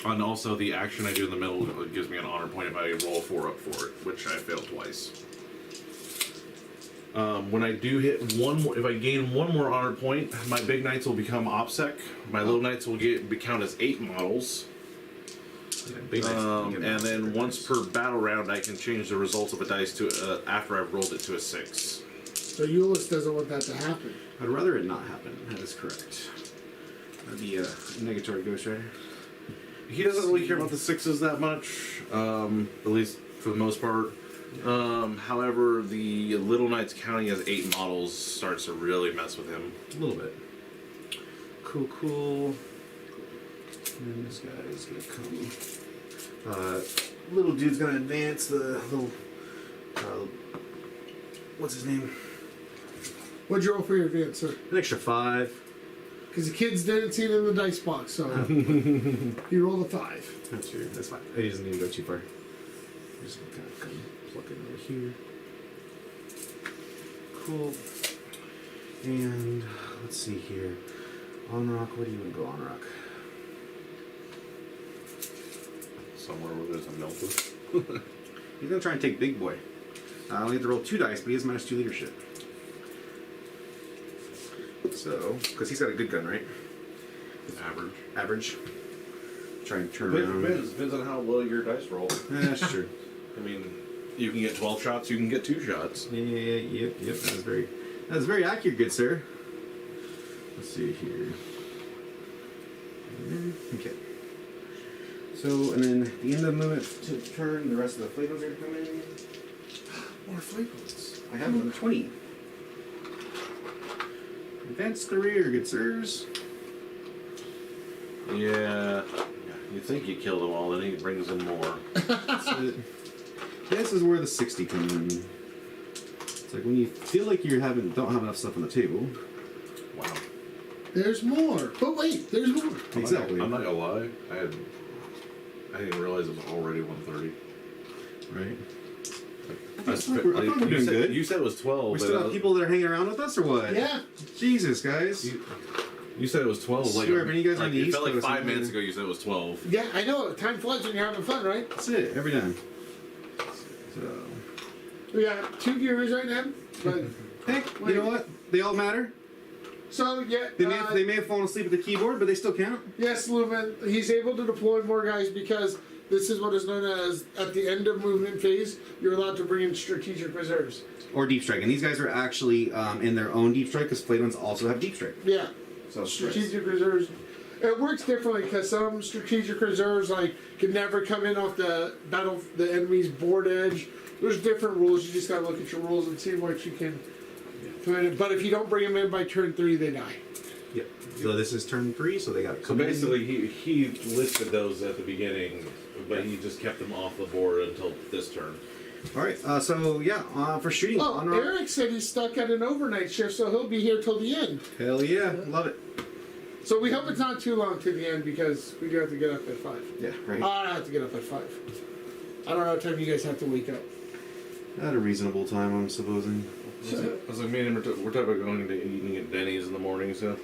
And also the action I do in the middle gives me an honor point if I roll 4 up for it, which I failed twice. When I do hit if I gain 1 more honor point, my big knights will become OPSEC. My little knights will count as 8 models. And then once per battle round, I can change the results of a dice to after I've rolled it to a 6. so Eulis doesn't want that to happen. I'd rather it not happen. That is correct. That'd be a negatory Ghost Rider. He doesn't really care about the 6s that much, at least for the most part. However, the little knights counting as 8 models starts to really mess with him. A little bit. Cool. And this guy is gonna come. Little dude's gonna advance the little. What's his name? What'd you roll for your advance, sir? An extra 5. Because the kids didn't see it in the dice box, so you rolled a 5. That's true. That's fine. He doesn't need to go too far. Just gonna kind of come pluck it over here. Cool. And let's see here. On rock. Where do you want to go on rock? Somewhere where there's a melter. He's gonna try and take big boy. I only have to roll 2 dice, but he has -2 leadership. So, because he's got a good gun, right? Average. Average. try and turn Depends, around. depends on how well your dice roll. That's true. I mean, you can get 12 shots, you can get 2 shots. Yep. That's very accurate, good sir. Let's see here. Okay. So, and then at the end of the movement to turn, the rest of the flayed ones are going to come in. More flavors. I have them 20. Advance the rear, good sirs. Yeah. You think you killed them all, then he brings in more. So, this is where the 60 comes in. It's like when you feel like you don't have enough stuff on the table. Wow. There's more. But wait, there's more. Exactly. I'm not gonna lie. I didn't realize it was already 1:30. Right. I thought we're doing you said, good. You said it was 12. We but still have people that are hanging around with us, or what? Yeah. Jesus, guys. You said it was 12. Like, Sure, but you guys on the it East felt like Coast, 5 I'm minutes gonna- ago you said it was 12. Yeah, I know. Time flies when you're having fun, right? That's it, every time. So, We got 2 viewers right now. But hey, you know what? They all matter. so yeah, They may have fallen asleep at the keyboard, but they still count. yes, Lumen, he's able to deploy more guys because this is what is known as at the end of movement phase. You're allowed to bring in strategic reserves. Or deep strike, and these guys are actually in their own deep strike because flayed ones also have deep strike. Yeah. So Strategic reserves. It works differently because some strategic reserves can never come in off the enemy's board edge. There's different rules. You just gotta look at your rules and see what you can put in. But if you don't bring them in by turn 3, they die. Yep. So this is turn 3, so they got to So come in. basically, he listed those at the beginning, but he just kept them off the board until this turn. All right. So yeah, for shooting. Oh, on our- Eric said he's stuck at an overnight shift, so he'll be here till the end. Hell yeah, love it. So we hope it's not too long to the end because we do have to get up at 5. Yeah, right. I have to get up at 5. I don't know what time you guys have to wake up. At a reasonable time, I'm supposing. I was like, me and him we're talking about going to eating at Denny's in the morning, so.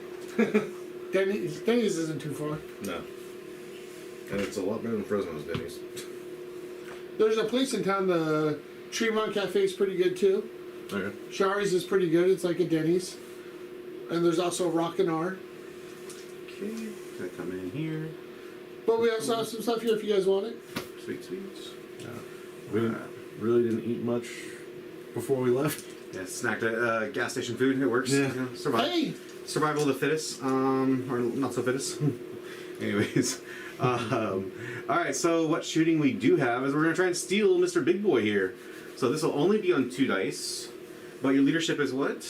Denny's isn't too far. No. And it's a lot better than Fresno's Denny's. There's a place in town, the Tremont Cafe is pretty good too. Okay. Shari's is pretty good. It's like a Denny's. And there's also Rockin' R. Okay, gonna come in here. But we also have some stuff here if you guys want it. Sweet. We really didn't eat much before we left. Yeah, snacked at gas station food. It works. Yeah. You know, Hey! Survival of the fittest, or not so fittest. Anyways, all right. So what shooting we do have is we're gonna try and steal Mr. Big Boy here. So this will only be on 2 dice, but your leadership is what?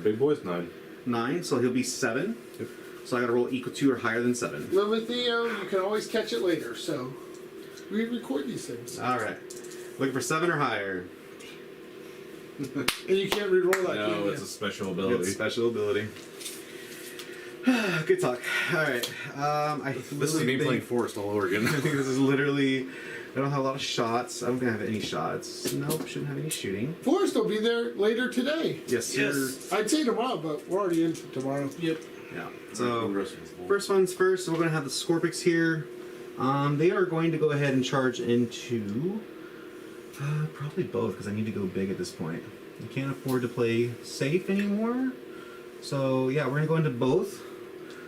Big boy's 9. 9. So he'll be 7. Yep. So I gotta roll equal to or higher than 7. Live with Theo, you can always catch it later, so we record these things. All right. Looking for 7 or higher. And you can't re-roll that, can No, you? it's a special Good ability. special ability. Good talk. All right. This is me playing Forest all over again. I think this is literally. I don't have a lot of shots. I don't think I have any shots. Nope, shouldn't have any shooting. Forrest will be there later today. Yes, sir. Yes. I'd say tomorrow, but we're already in tomorrow. Yep. Yeah. So first one's first. We're gonna have the Scorpix here. They are going to go ahead and charge into probably both because I need to go big at this point. I can't afford to play safe anymore. So yeah, we're gonna go into both.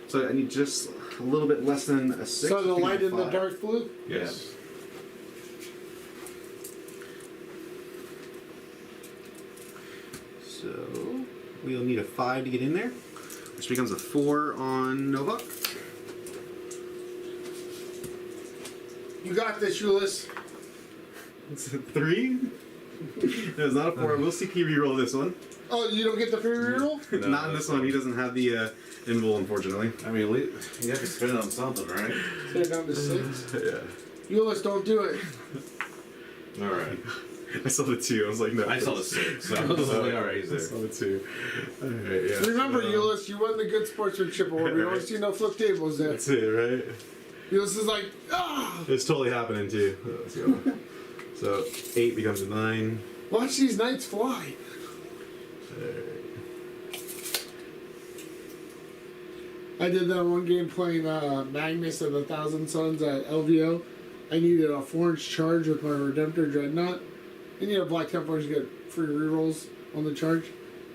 So I need just a little bit less than a 6. So the I think light I'm in the 5. dark blue? Yes. So we'll need a 5 to get in there, which becomes a 4 on Novak. You got this, Eulis. It's a 3. No, it's not a 4. We'll CP reroll this one. Oh, you don't get the free reroll? No, Not in this one. He doesn't have the invul, unfortunately. I mean, you have to spend it on something, right? Turn it down to 6. Yeah. Eulis, don't do it. All right. I saw the 2. I was like, no. I saw the 6. So I was like, all right, he's I there. saw the 2. All right, yeah. Remember, Eulis, you won the good sportsmanship award. We don't see no flip tables there. That's it, right? Eulis is like, ah! It's totally happening too. Let's go. So 8 becomes a 9. Watch these knights fly. I did that one game playing Magnus of the Thousand Suns at LVO. I needed a 4-inch charge with my Redemptor Dreadnought. And Black Templars get free rerolls on the charge.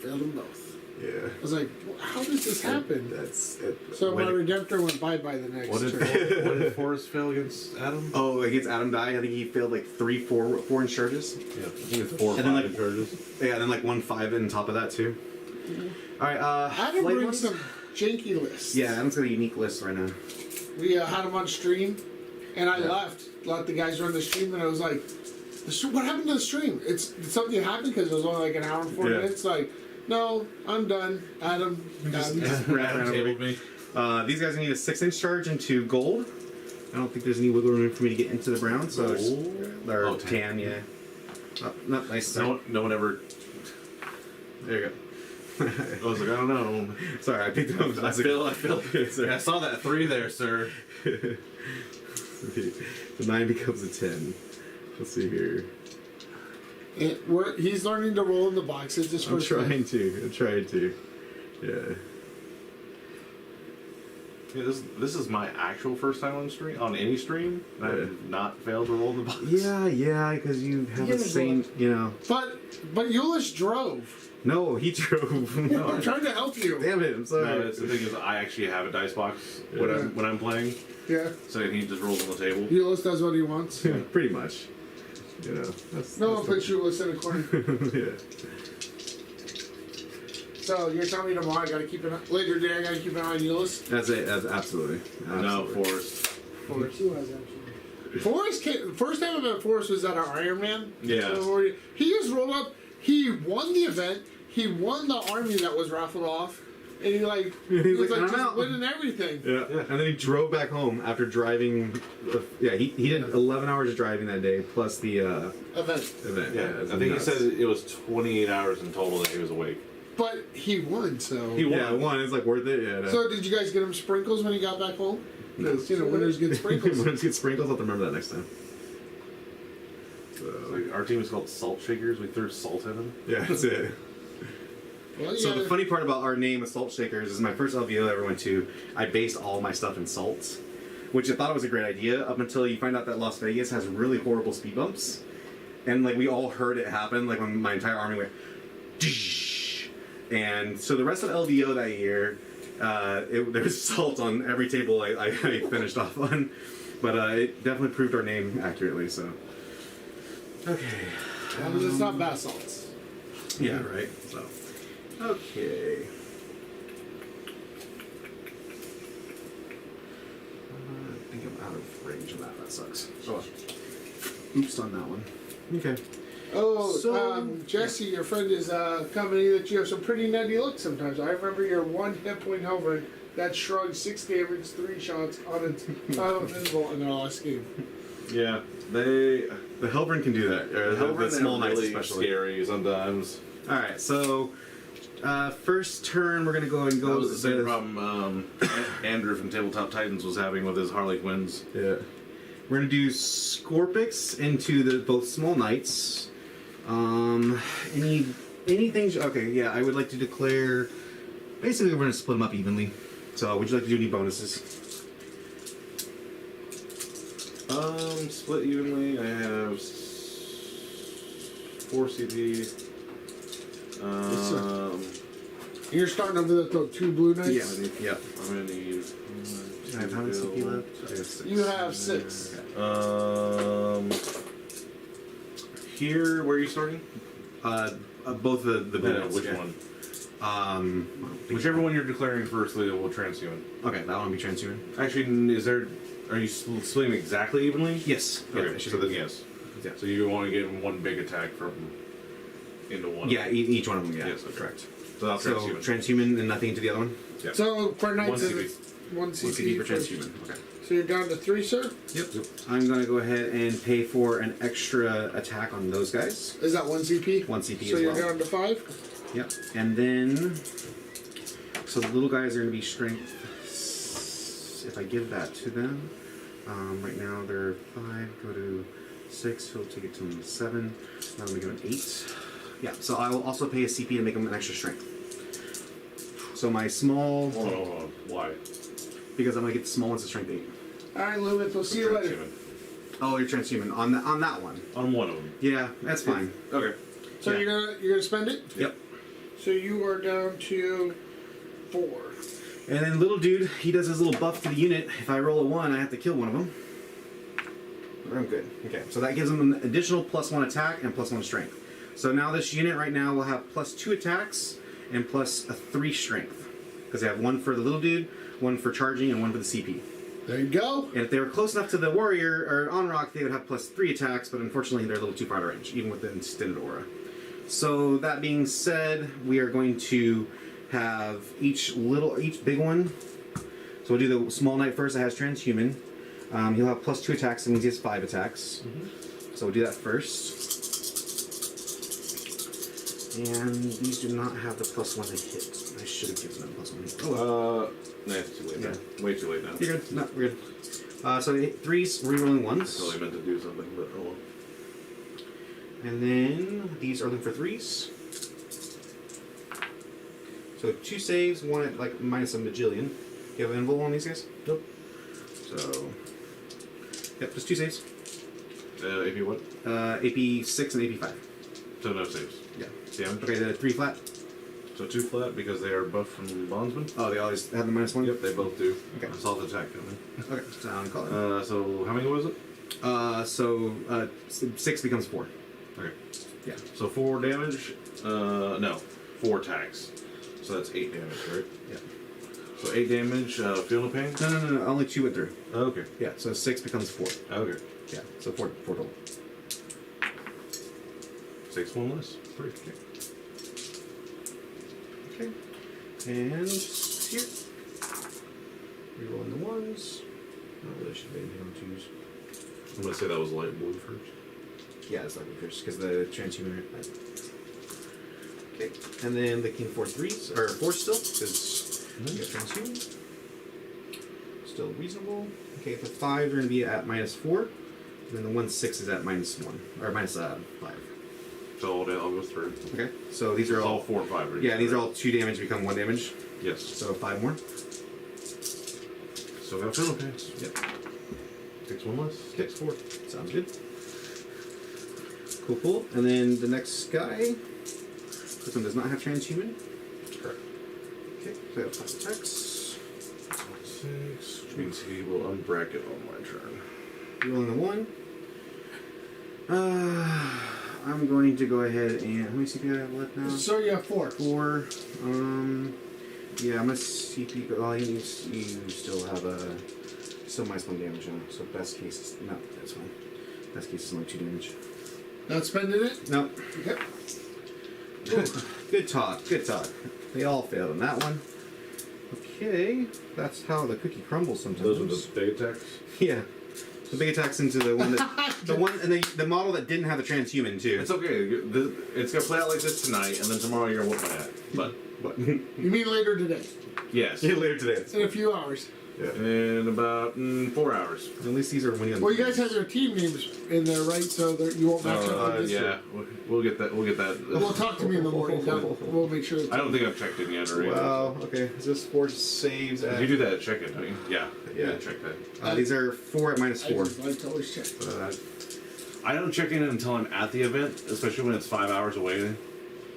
Failed them both. Yeah. I was like, how does this happen? That's it. So When my it- Redemptor went bye-bye the next What turn. did Forrest fail against Adam? Oh, against Adam Dye, I think he failed like 4 inch charges. Yeah, I think it's 4 or And 5 then, like- in charges. Yeah, and then like 1 5 on top of that too. All right, Adam Flayed brings ones? some janky lists. Yeah, Adam's got a unique list right now. We had him on stream, and I left. Let the guys run the stream, and I was like, "What happened to the stream? Did something happen because it was only like an hour and 4 Yeah. minutes." Like, no, I'm done. Adam, done. Adam tabled me. These guys need a 6 inch charge into gold. I don't think there's any wiggle room for me to get into the brown, so it's- or Oh, tan, yeah. Oh, not nice. No one ever. There you go. I was like, I don't know. Sorry, I picked it up. I feel. Sorry. I saw that 3 there, sir. The 9 becomes a 10. Let's see here. He's learning to roll in the boxes. This I'm first time. trying to. Yeah. Yeah, this is my actual first time on stream, on any stream. And I have not failed to roll the box. Yeah, because you have Yeah, the same, you know. But Eulis drove. No, he drove. I'm trying to help you. Damn it, I'm sorry. No, that's the thing is I actually have a dice box when I'm playing, Yeah. so he just rolls on the table. Eulis does what he wants. Yeah, pretty much. You know, No one puts Eulis in a corner. Yeah. So you're telling me tomorrow I gotta keep an eye, later today I gotta keep an eye on Eulis? That's it. That's absolutely. No, Forrest. Forrest. He was actually. Forrest came, first time I met Forrest was at our Iron Man. Yeah. So he just rolled up. He won the event. He won the army that was raffled off, and he like He's was like, like "I'm just out." winning everything. Yeah. And then he drove back home after driving. Yeah, he did 11 hours of driving that day plus the Event, event. Yeah, it's I think nuts. he said it was 28 hours in total that he was awake. but he won. So He won. Yeah, one is like worth it. Yeah. So did you guys get him sprinkles when he got back home? Because winners get sprinkles. Once get sprinkles, I'll have to remember that next time. So, Like, our team is called Salt Shakers. We threw salt at him. yeah, that's it. Well, So yeah, the funny part about our name of Salt Shakers is my first LVO I ever went to, I based all my stuff in salts, which I thought was a great idea up until you find out that Las Vegas has really horrible speed bumps. And like we all heard it happen, like when my entire army went "Tsh." And so the rest of LVO that year, there was salt on every table I finished off on. But it definitely proved our name accurately, so. Okay. it's not basalts. Yeah, right. So, okay. I think I'm out of range of that. That sucks. Oh, oops on that one. Okay. Oh, So- Jesse, your friend is commenting that you have some pretty nutty looks sometimes. I remember your 1 hit point hover that shrugged 6 damage, 3 shots on its invisible in the last game. Yeah, they. The Hellbrand can do that. Or the small knights really especially. scary sometimes. All right. So, first turn we're gonna go and That go. was the same with- problem Andrew from Tabletop Titans was having with his Harley Quinns. Yeah. We're gonna do Scorpix into the both small knights. Anything? Okay, yeah. I would like to declare. Basically, we're gonna split them up evenly. So, would you like to do any bonuses? Split evenly. I have 4 CP. You're starting over the 2 blue knights? Yeah. I'm gonna need. I have how many CP left? I have 6. You have 6. Here, where are you starting? Both the blue knights. Which yeah. one? Whichever. Whichever one you're declaring first, we'll transhuman. Okay, that one will be transhuman. Actually, are you splitting exactly evenly? Yes. Okay, Yeah, so then yes. Yeah. So you want to get one big attack into one. Yeah, each one of them. Yeah. Yes, okay. Correct. So that's So transhuman. transhuman and nothing to the other one. Yeah. So for knights, 1 CP. it's 1 CP. 1 CP for transhuman. Okay. So you're down to 3, sir? Yep. I'm gonna go ahead and pay for an extra attack on those guys. Is that 1 CP? 1 CP So as you're well. down to 5? Yep. And then, so the little guys are gonna be strength. If I give that to them, right now they're 5. Go to 6. He'll take it to 7. Now I'm gonna give him 8. Yeah. So I will also pay a CP to make him an extra strength. So my small, Hold on. Why? because I'm gonna get the small ones to strength 8. Alright, Loomis, we'll see you later. Transhuman. Oh, you're transhuman on that one. On one of them. Yeah, that's fine. Okay. So Yeah. you're gonna spend it? Yep. So you are down to 4. And then little dude, he does his little buff to the unit. If I roll a 1, I have to kill one of them. I'm good. Okay, so that gives him an additional +1 attack and +1 strength. So now this unit right now will have +2 attacks and +3 strength. Because they have 1 for the little dude, 1 for charging, and 1 for the CP. There you go. And if they were close enough to the warrior or on rock, they would have +3 attacks, but unfortunately they're a little too far out of range, even with the extended aura. So that being said, we are going to have each big one. So we'll do the small knight first that has transhuman. He'll have +2 attacks, that means he has 5 attacks. So we'll do that first. And these do not have the +1 to hit. I should have given them +1 to hit. Nah, it's too late now. Way too late now. You're good. No, we're good. So 3s, rerolling 1s. Totally meant to do something, but oh well. And then these are looking for 3s. So 2 saves, 1 at like minus a bajillion. Do you have an invul on these guys? Nope. So, yep, just 2 saves. AP what? AP 6 and AP 5. So no saves. Yeah. Damage? Okay, the 3 flat. So 2 flat because they are buffed from Bondsman? Oh, they always have the -1? Yep, they both do. Okay. Assault attack coming. Okay, sound call. So how many was it? So 6 becomes 4. Okay. Yeah. So 4 damage. No, 4 attacks. So that's 8 damage, right? Yeah. So 8 damage. Feel no pain. No, only 2 went through. Okay. Yeah, so 6 becomes 4. Okay. Yeah, so 4 total. 6 1 less. 3. Okay. Okay. And here. Rerolling the 1s. Not really should be anything on 2s. I'm gonna say that was light blue first. Yeah, it's like first because the transhuman. Okay, and then the king 4 3s or 4 still because you got transhuman. Still reasonable. Okay, the 5 are going to be at -4, and then the 1 6 is at -1 or -5. So all goes through. Okay, so these are It's all all 4 or 5, right? yeah, these are all 2 damage become 1 damage. Yes. So 5 more. So got feel no pain. Yep. 6 1 less. 6 4. Sounds good. Cool. And then the next guy. This one does not have transhuman. Correct. Okay, so we have 5 attacks. 6, which means he will unbracket on my turn. Rolling the 1. I'm going to go ahead and how many CP do I have left now? So you have 4. 4. Yeah, I'm gonna CP. Oh, you still have a still -1 damage on it. So best case is no, that's fine. Best case is only 2 damage. Not spending it? No. Okay. Good talk. They all failed on that one. Okay, that's how the cookie crumbles sometimes. Those are the big attacks. Yeah. The big attacks into the one that the model that didn't have the transhuman too. It's okay. It's gonna play out like this tonight, and then tomorrow you're gonna whoop my ass. But You mean later today? yes, Yeah, later today. In a few hours. in about 4 hours. At least these are winning on Well, you guys have your team names in there, right? So that you won't match up with this. Yeah, we'll get that. We'll get that. We'll talk to me in the morning. We'll make sure. I don't think I've checked in yet or anything. Wow. Okay. Is this 4 saves? You do that at check-in, don't you? Yeah. Yeah. Check that. These are 4 at I -4. just like to always check. I don't check in until I'm at the event, especially when it's 5 hours away.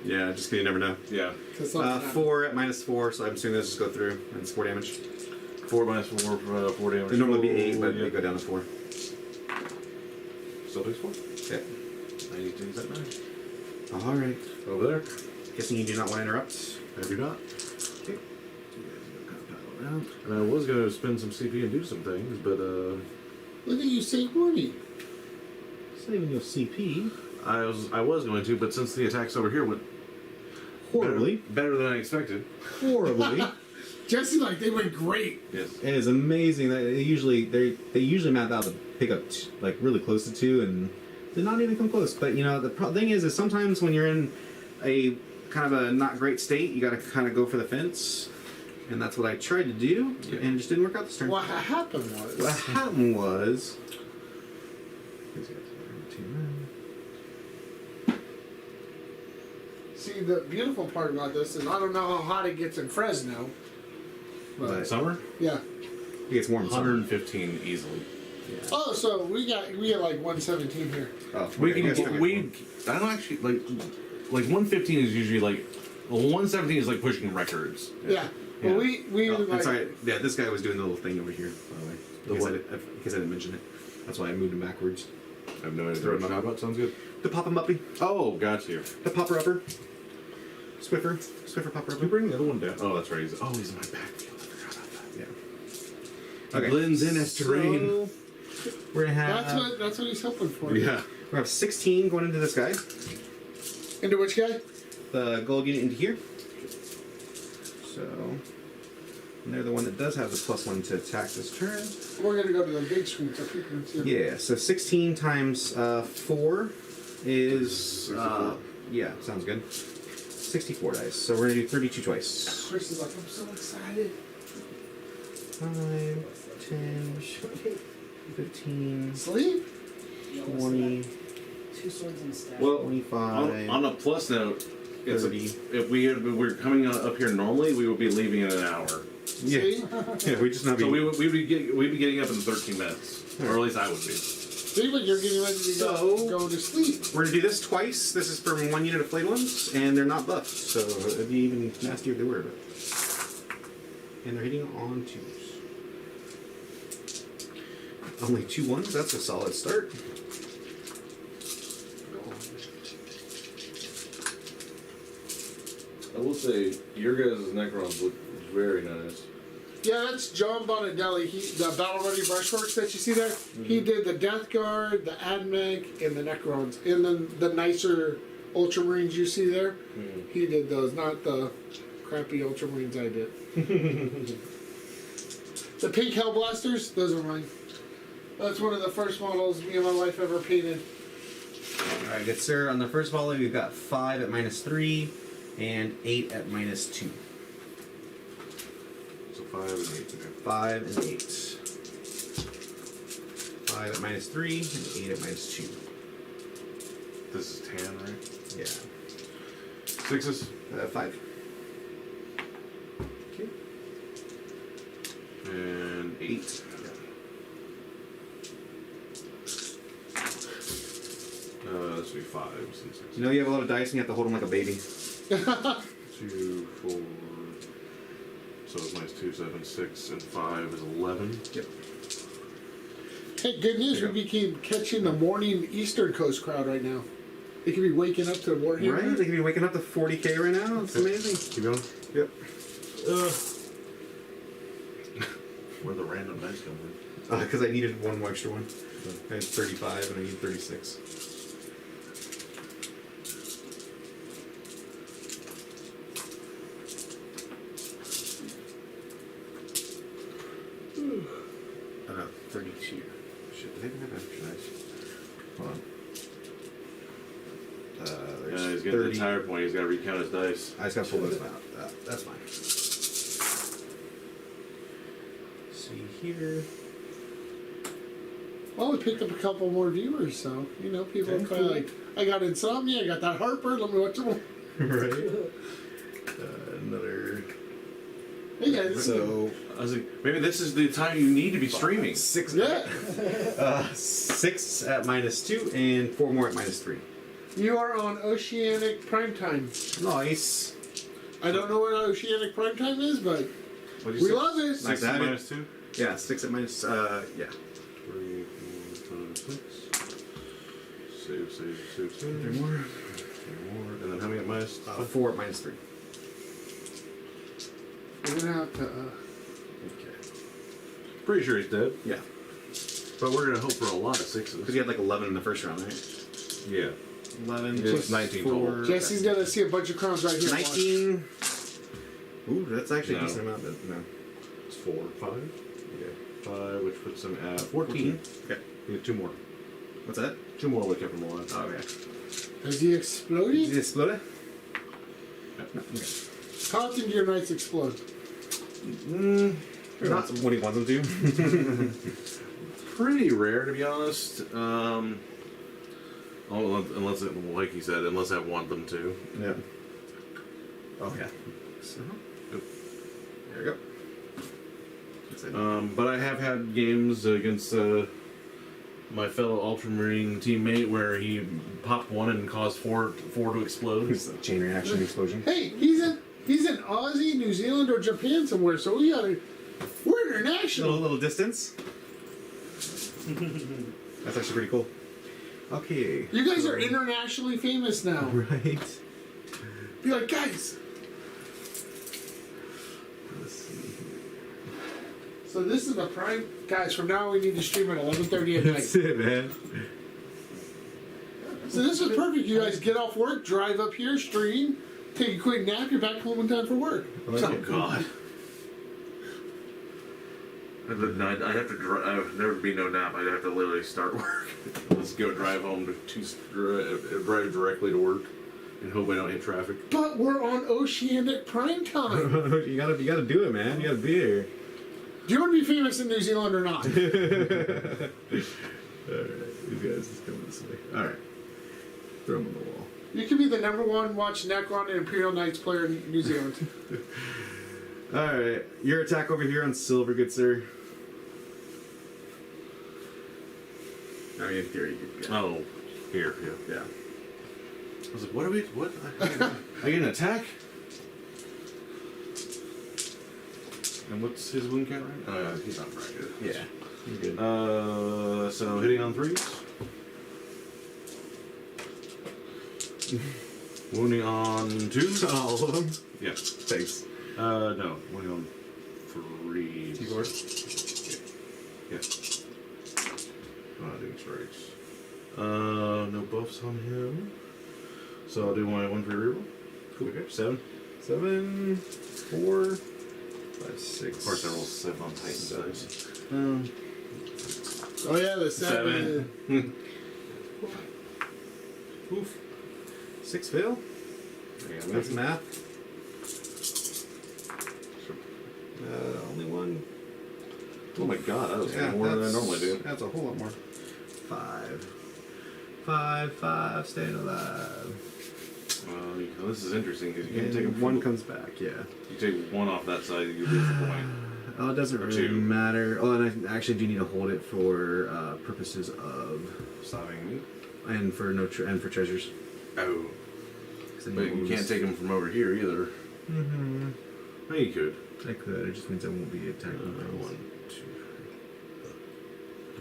Yeah, just 'cause you never know. Yeah. 'Cause something happens. 4 at -4, so I'm assuming those just go through, and it's 4 damage. 4 minus 4, 4 damage. They normally be 8, but yeah. they go down to 4. Still takes 4. Okay. 92 is that 9? All right. Over there. Guessing you do not want to interrupt. I do not. Okay. And I was going to spend some CP and do some things, but Look at you save money. It's not even your CP. I was going to, but since the attacks over here went Horribly. better than I expected. Horribly. Jesse, like they went great. Yes. It is amazing that they usually map out to pick up like really close to 2, and they're not even come close. But you know the thing is sometimes when you're in a kind of a not great state, you got to kind of go for the fence, and that's what I tried to do, and it just didn't work out this turn. What happened was. What happened was. See, the beautiful part about this is I don't know how hot it gets in Fresno. But Summer? yeah. It gets warm. in summer. 115 easily. Oh, so we got like 117 here. Oh, We okay, can you guys I don't actually like 115 is usually like Well, 117 is like pushing records. Yeah. Well, we Oh, I'm like, sorry. Yeah, this guy was doing the little thing over here, by the way. The Because what? because I didn't mention it. That's why I moved him backwards. I have no idea what you're talking about. Sounds good. The pop him uppy. Oh, got you. The popper upper. Swiffer. Swiffer popper Did you upper. bring the other one down? Oh, that's right. He's in my backfield. I forgot about that. Yeah. He blends in as terrain. So, we're gonna have. that's what he's hoping for. Yeah. We have 16 going into this guy. Into which guy? The gold unit into here. So, and they're the one that does have the +1 to attack this turn. We're gonna go to the big screen so people can see. Yeah, so 16 times 4 is, yeah, sounds good. 64 dice. So we're gonna do 32 twice. Chris is like, I'm so excited. 5, 10, 15, Sleep? 20, Two swords in the stack. Well, 25. on a plus note, it's 30. if we're coming up here normally, we would be leaving in an hour. See? Yeah, we just not be. So we'd be getting up in 13 minutes, or at least I would be. See, but you're getting ready to So- go to sleep. We're gonna do this twice. This is from 1 unit of Flayed ones, and they're not buffed, so it'd be even nastier if they were. But... And they're hitting on 2s. Only 2 1s. That's a solid start. I will say your guys' Necrons look very nice. Yeah, that's John Bonadelli. The Battle Ready Brushworks that you see there, he did the Death Guard, the Admech, and the Necrons. And then the nicer Ultramarines you see there, he did those, not the crappy Ultramarines I did. The pink Hellblasters, those are mine. That's one of the first models me and my wife ever painted. Alright, good sir. On the first volley, we've got 5 at -3 and 8 at -2. So 5 and 8. Okay. 5 and 8. 5 at -3 and 8 at -2. This is tan, right? Yeah. 6s. 5. Okay. And 8. This would be 5s and 6s. You know you have a lot of dice and you have to hold them like a baby. 2, 4. So it's -2, 7, 6, and 5 is 11. Yep. Hey, good news, There you we became catching the morning Eastern Coast crowd right now. They could be waking up to Warhammer. Right? They could be waking up to 40k right now. It's amazing. Keep going. Yep. Where the random dice come from? Because I needed one more extra one. I had 35 and I need 36. Oh no, 32. Shit, do they even have extra dice? Hold on. Yeah, There's he's getting to 30. the tired point. He's got to recount his dice. I just gotta pull those out. That's fine. See here. Well, we picked up a couple more viewers, so, you know, people are kind of like, I got insomnia, I got that heartburn, let me watch them. Right. Another. Hey guys. So I was like, maybe this is the time you need to be streaming. 6. Yeah. 6 at -2 and 4 more at -3. You are on Oceanic Primetime. Nice. I don't know what Oceanic Primetime is, but What'd we say? love it. Nice to have it. -2? Yeah, 6 at -, yeah. 3, 4, 5, 6. Save. 3 more. 3 more. And then how many at minus? 4 at -3. We're gonna have to, Okay. Pretty sure he's dead. Yeah. But we're going to hope for a lot of 6s. Because you had like 11 in the first round, right? Yeah. 11 It's plus 19 4. total. Jesse's gonna see a bunch of crowns right here. 19. Ooh, that's actually No. a decent amount. But no. It's 4, 5. Okay. 5, which puts him at 14. Okay. We have 2 more. What's that? 2 more would kept him alive. Oh, okay. Is he exploding? Did it explode? Yeah. No. Okay. How often do your knights explode? Not when he wants them to. Pretty rare, to be honest. Unless, like he said, unless I want them to. Yeah. Oh, yeah. So, Yep. there we go. That's it. But I have had games against my fellow Ultramarine teammate where he popped one and caused four to explode. It's a chain reaction explosion. Hey, he's in Aussie, New Zealand, or Japan somewhere, so we're international. Little distance. That's actually pretty cool. Okay. You guys are internationally famous now. Right. Be like, guys. Let's see here. So this is the prime, guys. From now on, we need to stream at 11:30 at That's night. it, man. So this is perfect. You guys get off work, drive up here, stream, take a quick nap. You're back home in time for work. Oh God. I'd have to drive. There'd be no nap. I'd have to literally start work. Let's go drive home drive directly to work, and hope I don't hit traffic. But we're on Oceanic prime time. you gotta do it, man. You gotta be here. Do you want to be famous in New Zealand or not? Alright, these guys is coming this way. Alright. Throw them on the wall. You can be the #1 watched Necron and Imperial Knights player in New Zealand. Alright, your attack over here on silver, good sir. I mean, in theory, you could go. Oh, here, yeah. Yeah. I was like, what? I get an attack? And what's his wound count right? He's not very good. Yeah. You're good. So hitting on 3s. Wounding on 2s. All of them? Yeah. Thanks. No. Wounding on 3s. T4? Yeah. Doing strikes. No buffs on him. So I'll do my 1 for reroll. Cool. Okay. 7. 7, 4, 5, 6. Of course, I roll 7 on Titan's dice. Oh yeah, the 7. Oof. 6 fail. Yeah, That's math. Only one. Oh my god, that was more than I normally do. That's a whole lot more. 5. 5, staying alive. This is interesting because you can't take And one comes back, yeah. You take 1 off that side, you lose the point. Oh, it doesn't really 2. matter. Oh, and I actually do need to hold it for purposes of Stopping me. and for and for treasures. Oh. 'Cause then But you lose. can't take them from over here either. Mm-hmm. No, you could. I could. It just means I won't be attacking. 1, 2.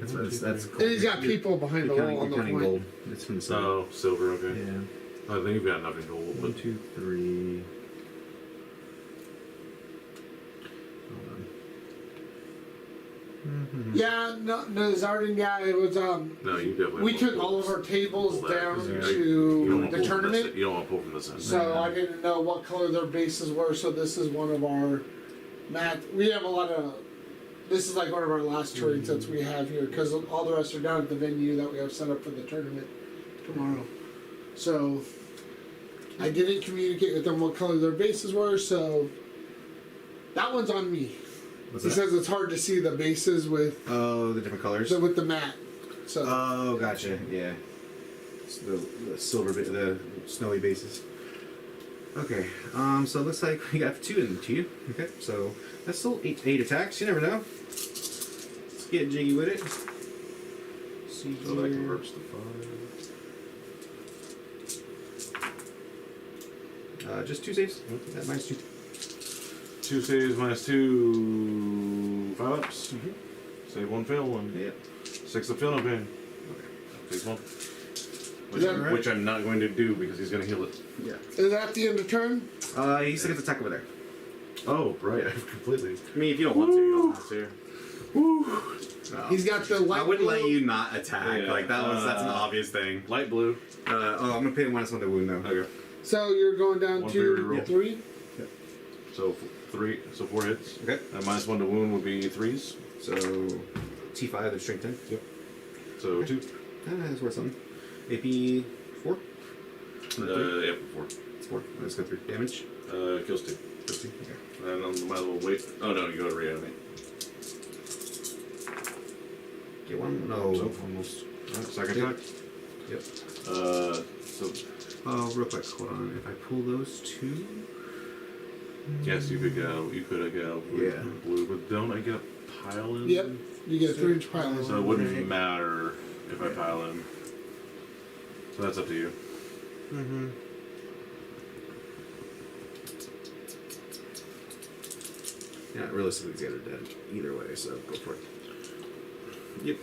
That's And he's got people behind the wall on the counting point. gold. It's from the silver. Oh, silver, okay. Yeah. I think you've got enough in gold. 1, 2, 3. Hold on. Mm-hmm. Yeah, no, Zardin, yeah, it was, No, you definitely we won't took pull all of our tables pull that, down 'cause you don't to wanna the pull from tournament, You don't want to pull from this end. so I didn't know what color their bases were, so this is one of our we have a lot of, this is like one of our last terrain sets we have here, because all the rest are down at the venue that we have set up for the tournament tomorrow. So, I didn't communicate with them what color their bases were, so that one's on me. What's He that? says it's hard to see the bases with Oh, the different colors. with the mat. So Oh, gotcha. Yeah. It's the silver bit, the snowy bases. Okay. So it looks like we got 2 and 2. Okay. So that's still 8 attacks. You never know. Let's get jiggy with it. See So that here. converts to 5. Just 2 saves. That minus 2. 2 saves minus 2. 5 ups. Save 1, fail 1. Yep. 6 of fail, no pain. Takes 1. Yeah. Which I'm not going to do because he's going to heal it. Yeah. is that the end of turn? He still gets attack over there. Oh, right. I've completely. I mean, if you don't want to, you don't have to. Woo. No. He's got the light I wouldn't let blue. you not attack. Yeah. Like that's an obvious thing. Light blue. I'm gonna pay -1 to wound though. Okay. So you're going down One to for your reroll. 3. So 3. So 4 hits. Okay. And minus 1 to wound would be 3s. So T5, the strength 10. Yep. So 2. That's worth something. AP 4. Yeah, 4. It's 4. Let's go through damage. Kills 2. Let's see. Okay. And on the might as well wait. Oh no, you go to reanimate. Get 1. No. So- Almost. Second Yep. attack. Yep. So Oh, real quick. Hold on. If I pull those 2. yes, you could go. You could have go Yeah. blue, but don't I get a pile in? Yep. You get a 3-inch pile. So it wouldn't matter if I pile in. So that's up to you. Mm-hmm. Yeah, realistically, these guys are dead either way, so go for it. Yep.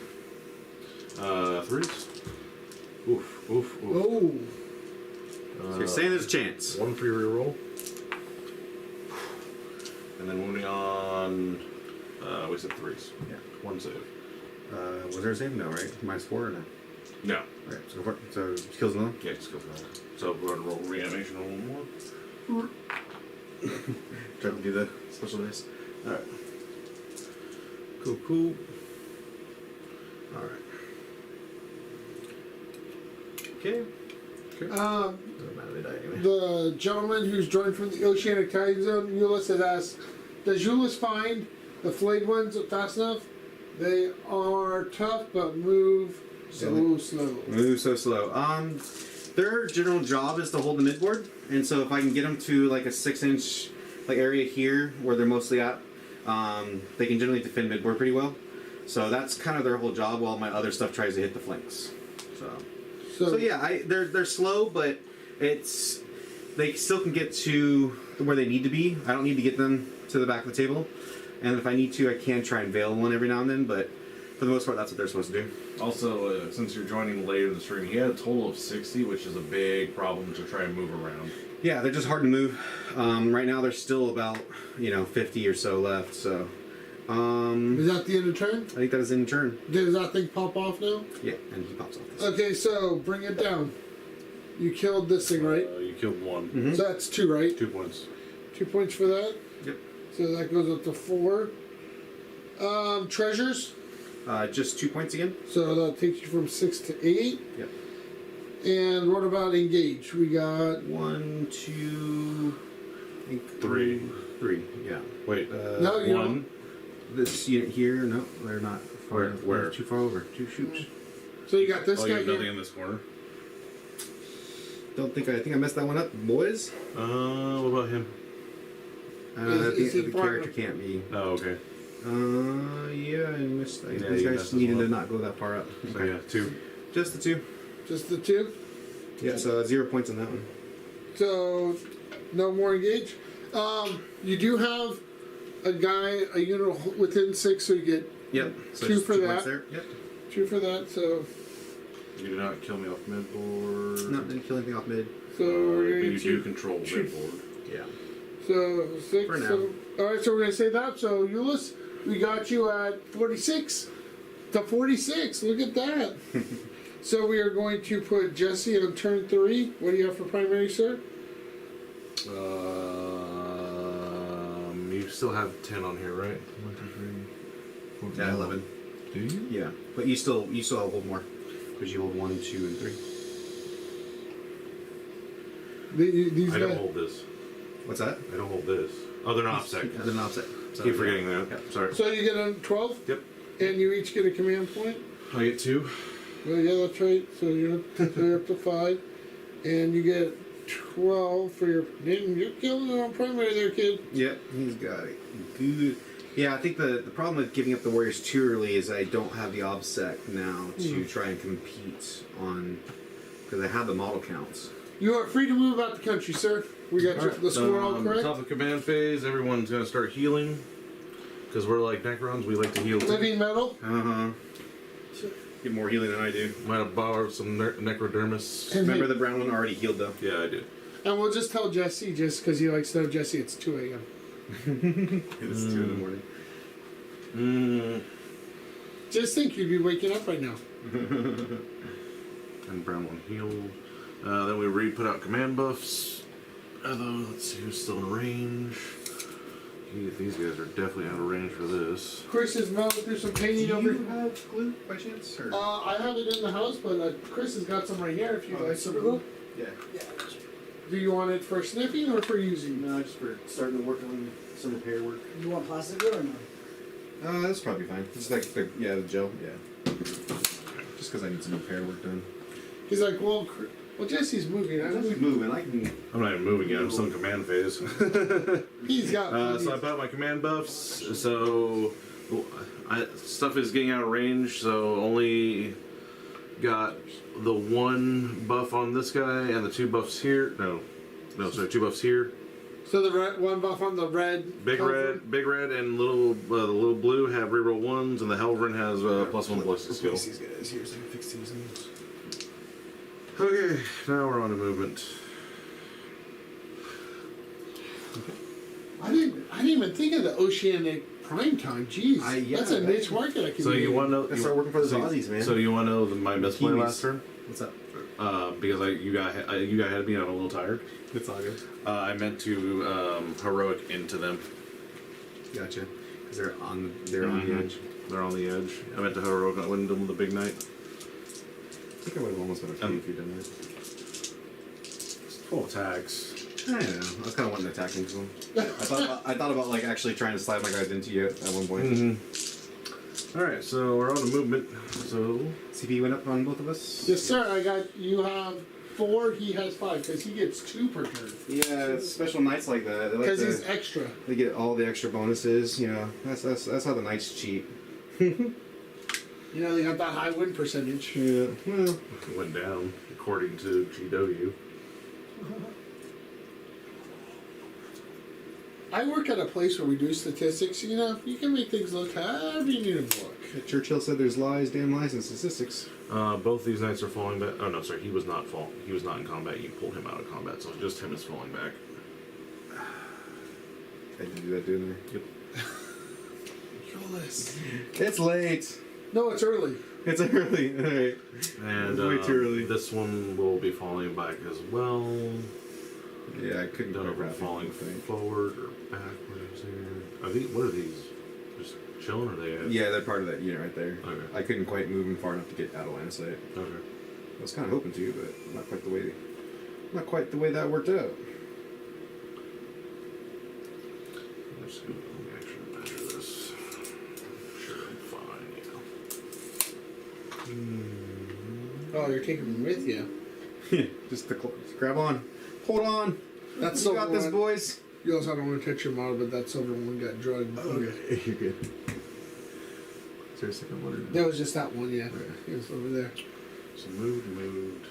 3s. Oof, oof, oof. Oh, So you're saying there's a chance. 1 free reroll. And then wounding on. We said 3s. Yeah. 1 save. Was there a save? No, right? -4 or no? No. Alright, so go for it. So kills another. Yeah, just go for that. So we're going to roll reanimation on 1 more. Try to do the special dice. Alright. Cool, cool. Alright. Okay. Doesn't matter, they die anyway. the gentleman who's joined from the Oceanic Time Zone, Eulis, has asked, does Eulis find the flayed ones fast enough? They are tough, but move so slow. Move so slow. Their general job is to hold the midboard, and so if I can get them to like a 6-inch like area here where they're mostly at, they can generally defend midboard pretty well. So that's kind of their whole job, while my other stuff tries to hit the flanks. So yeah, they're slow, but they still can get to where they need to be. I don't need to get them to the back of the table, and if I need to, I can try and veil one every now and then. But for the most part, that's what they're supposed to do. Also, since you're joining later in the stream, he had a total of 60, which is a big problem to try and move around. Yeah, they're just hard to move. Right now, there's still about 50 or so left. So, Is that the end of turn? I think that is in turn. Does that thing pop off now? Yeah, and he pops off this. Okay, so bring it down. You killed this thing, right? You killed 1. Mhm. So that's 2, right? 2 points. 2 points for that. Yep. So that goes up to 4. Treasures. Just 2 points again. So that takes you from 6 to 8. Yep. And what about engage? We got 1, 2, I think 3. 3. Yeah. Wait, No, you 1. This unit here, no, they're not. Far Where? enough. Where? They're too far over. 2 shoots. so you got this Oh, guy you have nothing here. in this corner? I think I messed that one up, boys. What about him? Is he The part character of- can't be. Oh, okay. Yeah, I missed. Yeah, These you guys messed needed us to up. not go that far up. So yeah, 2. Just the 2. Just the 2. Yeah, so 0 points on that one. So no more engage. You do have a unit within 6, so you get Yep. So 2 just for 2 that. points there. Yep. 2 for that. So You did not kill me off midboard. No, didn't kill anything off mid. we're But gonna you do control two- midboard. Yeah. So 6. For now. 7. All right, so we're gonna say that. So Eulis, we got you at 46 to 46. Look at that. So we are going to put Jesse on turn 3. What do you have for primary, sir? You still have 10 on here, right? 1, 2, 3, 4, Yeah, 11. Do you? Yeah, but you still hold more because you hold 1, 2, and 3. These I don't guys. hold this. What's that? I don't hold this. Oh, they're not offset. They're an offset. So, Keep forgetting that. Yeah. Sorry. So you get a 12, Yep. and you each get a command point. I get 2. Well, yeah, that's right. So you're up to 5, and you get 12 for your. Damn, you're killing it on primary there, kid. Yep, he's got it. Good. Yeah, I think the problem with giving up the Warriors too early is I don't have the OBSEC now to try and compete on, because I have the model counts. You are free to move out the country, sir. We got the score all correct. Top of command phase, everyone's going to start healing. Because we're like Necrons, we like to heal. Living metal. Uh-huh. Get more healing than I do. Might have borrowed some necrodermis. And Remember the brown one already healed though. Yeah, I did. And we'll just tell Jesse, just because he likes to know Jesse, it's 2 a.m. It's 2 in the morning. Just think you'd be waking up right now. And brown one healed. Then we put out command buffs. Although, let's see who's still in range. These guys are definitely out of range for this. Chris is mowing through some Do painting over. you have glue by chance? Or? I have it in the house, but Chris has got some right here. If you like some glue. Yeah. Do you want it for sniffing or for using? No, just for starting to work on some repair work. You want plastic glue or no? That's probably fine. Just like the gel. Yeah. Just because I need some repair work done. He's like, well, Jesse's moving. I I'm don't moving. I can. I'm not even moving yet, I'm still in command phase. He's got. So I put out my command buffs. So stuff is getting out of range, so only got the 1 buff on this guy and the 2 buffs here. No, sorry, 2 buffs here. So the red, one buff on the red. Big cover. red, and the little blue have reroll 1s, and the Helverin has +1 ballistic skill. These guys here, so I can fix these things. Okay, now we're on to movement. I didn't even think of the Oceanic Prime Time. Jeez, that's a niche market. I can. So you want to know? Gotta start working for those Aussies, man. So you want to know my misplay Kiwis. last turn? What's up? Because you got ahead of me, and I'm a little tired. It's all good. I meant to heroic into them. Gotcha. Because they're on the edge. They're on the edge. I meant to heroic into them the big knight. I think I would have almost been okay if you didn't. 12 attacks. I don't know. I was kind of wanting to attack into them. I thought about like actually trying to slide my guys into you at one point. All right, so we're on to movement. So CP went up on both of us. Yes, sir. I got. You have 4. He has 5 because he gets 2 per turn. Yeah, it's special knights like that. Because he's extra. They get all the extra bonuses. You know, that's how the knights cheat. You know, they got that high win percentage. Yeah. Well, it went down according to GW. I work at a place where we do statistics. You know, you can make things look however you need them to look. Churchill said there's lies, damn lies, and statistics. Both these knights are falling back. Oh no, sorry, he was not He was not in combat. You pulled him out of combat, so just him is falling back. I did do that, didn't I? Yep. Eulis. It's late. No, it's early. It's early. All right. And Way too early. this one will be falling back as well. Yeah, I couldn't Don't know if we're falling forward or backwards here. What are these? Just chilling, or are they? Yeah, they're part of that unit right there. Okay. I couldn't quite move them far enough to get out of line of sight. Okay. I was kind of hoping to, but not quite the way that worked out. Let's see. Let me actually measure this. Sure, I'm fine. Yeah. Oh, you're taking them with you. Just grab on. Hold on. That's You got silver this, one. boys. You also don't want to touch your model, but that silver one got drugged. Okay, you're good. Is there a second one? That was just that one, yeah. It was over there. So moved.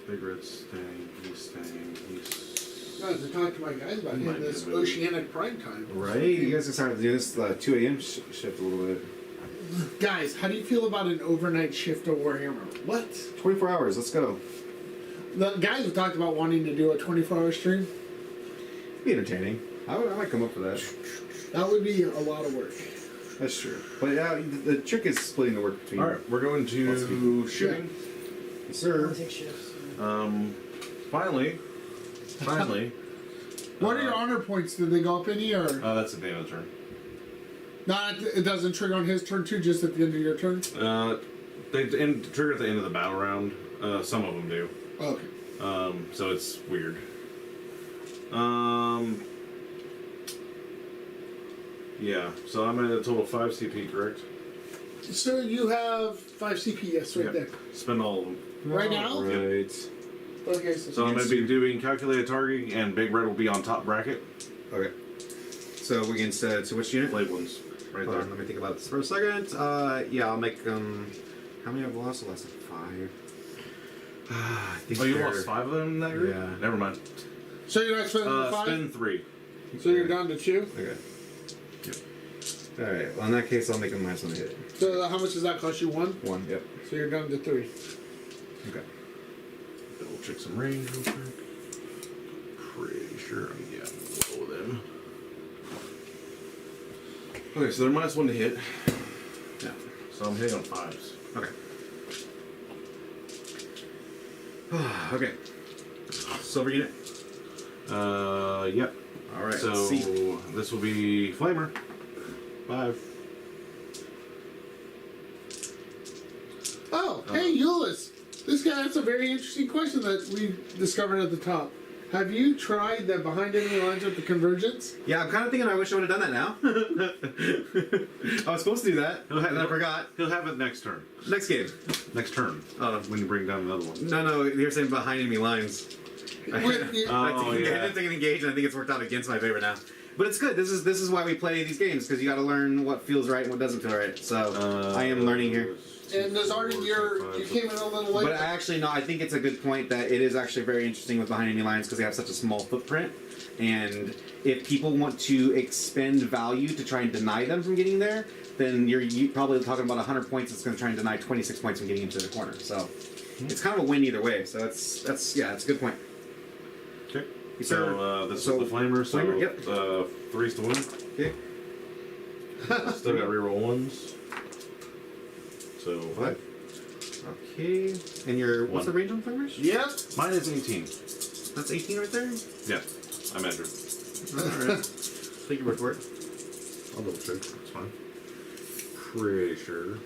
Big Red's staying. He's staying. He's. I have to talk to my guys about Might hitting be this a movie. Oceanic Prime Time. Right? You guys are starting to do this 2 a.m. shift a little bit. Guys, how do you feel about an overnight shift of Warhammer? What? 24 hours. Let's go. The guys have talked about wanting to do a 24-hour stream. Be entertaining. I might come up for that. That would be a lot of work. That's true. But yeah, the trick is splitting the work between. All right, we're going to shooting. Yes, I'm sir. gonna take shifts. Finally. What are your honor points? Did they go up any or? That's at the end of the turn. Not. It doesn't trigger on his turn too. Just at the end of your turn. They trigger at the end of the battle round. Some of them do. Okay. So it's weird. Yeah. So I'm at a total of 5 CP, correct? So you have 5 CP, right there. Spend all of them. Right now? Right. Okay. So I'm going to be doing calculated targeting, and Big Red will be on top bracket. Okay. So we can so which unit? Flayed ones, right Hold there. on, let me think about this for a second. Yeah, I'll make how many have lost? I lost 5. I think Oh, you they're- lost 5 of them in that group? Yeah. Never mind. So you're not spending the 5. Spend 3. So you're down to 2. Okay. All right. Well, in that case, I'll make a -1 to hit. So how much does that cost you? 1. 1. Yep. So you're down to 3. Okay. Double check some range real quick. Pretty sure I'm below them. Okay, so they're -1 to hit. Yeah. So I'm hitting on 5s. Okay. Okay. Silver unit. Yep. All right. So let's see. this will be Flamer. 5. Oh, hey, Eulis. This guy has a very interesting question that we discovered at the top. Have you tried the behind enemy lines with the convergence? Yeah, I'm kind of thinking I wish I would have done that now. I was supposed to do that, and I forgot. He'll have it next turn. Next game. Next turn. When you bring down another one. No, you're saying behind enemy lines. With the- Oh, I yeah. didn't think it engaged, and I think it's worked out against my favor now. But it's good. This is why we play these games, because you got to learn what feels right and what doesn't feel right. So I am learning here. And Nazardi, you came in a little late. But actually, no, I think it's a good point that it is actually very interesting with behind enemy lines because they have such a small footprint. And if people want to expend value to try and deny them from getting there, then you're probably talking about 100 points that's going to try and deny 26 points from getting into the corner. So it's kind of a win either way. So that's a good point. Okay. Yes, So this is the flamer. So Flamer, yep. 3's to win. Okay. Still got reroll 1s. So 5. Okay. And what's the range on flamers? Yep. Mine is 18. That's 18 right there. Yeah, I measured. Alright. Take your word for it. I'll double check. It's fine. Pretty sure.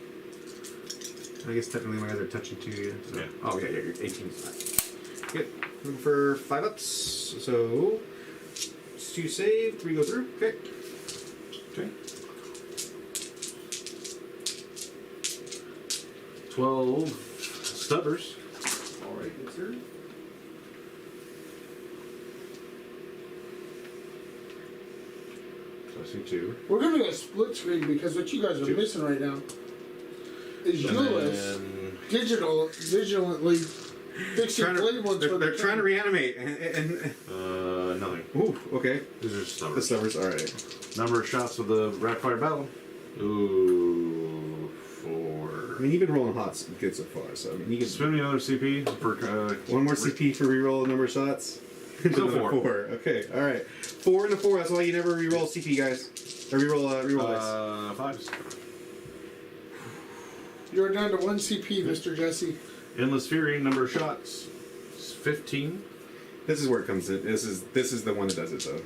I guess technically my guys are touching 2. So. Yeah. Oh yeah, you're 18 is fine. Good. Looking for 5 ups. So 2 save, 3 go through. Okay. Okay. 12 stubbers. Alright, good sir. So I see 2. We're gonna get a split screen because what you guys are missing right now is And Eulis then vigilantly fixing blade ones for They're the trying to reanimate and nothing. ooh, okay. These are The stubbers. stubbers, alright. Number of shots of the rapid fire battle. Ooh, 4. I mean, you've been rolling hot good so far, so I mean, you can Spend me another CP for one more CP for reroll number of shots. So Another 4. 4. Okay, alright. 4 and a 4, that's why you never reroll CP, guys. Or reroll dice. 5s. You're down to 1 CP, Mr. Jesse. Endless Fury, number of shots. 15. This is where it comes in. This is the one that does it, though.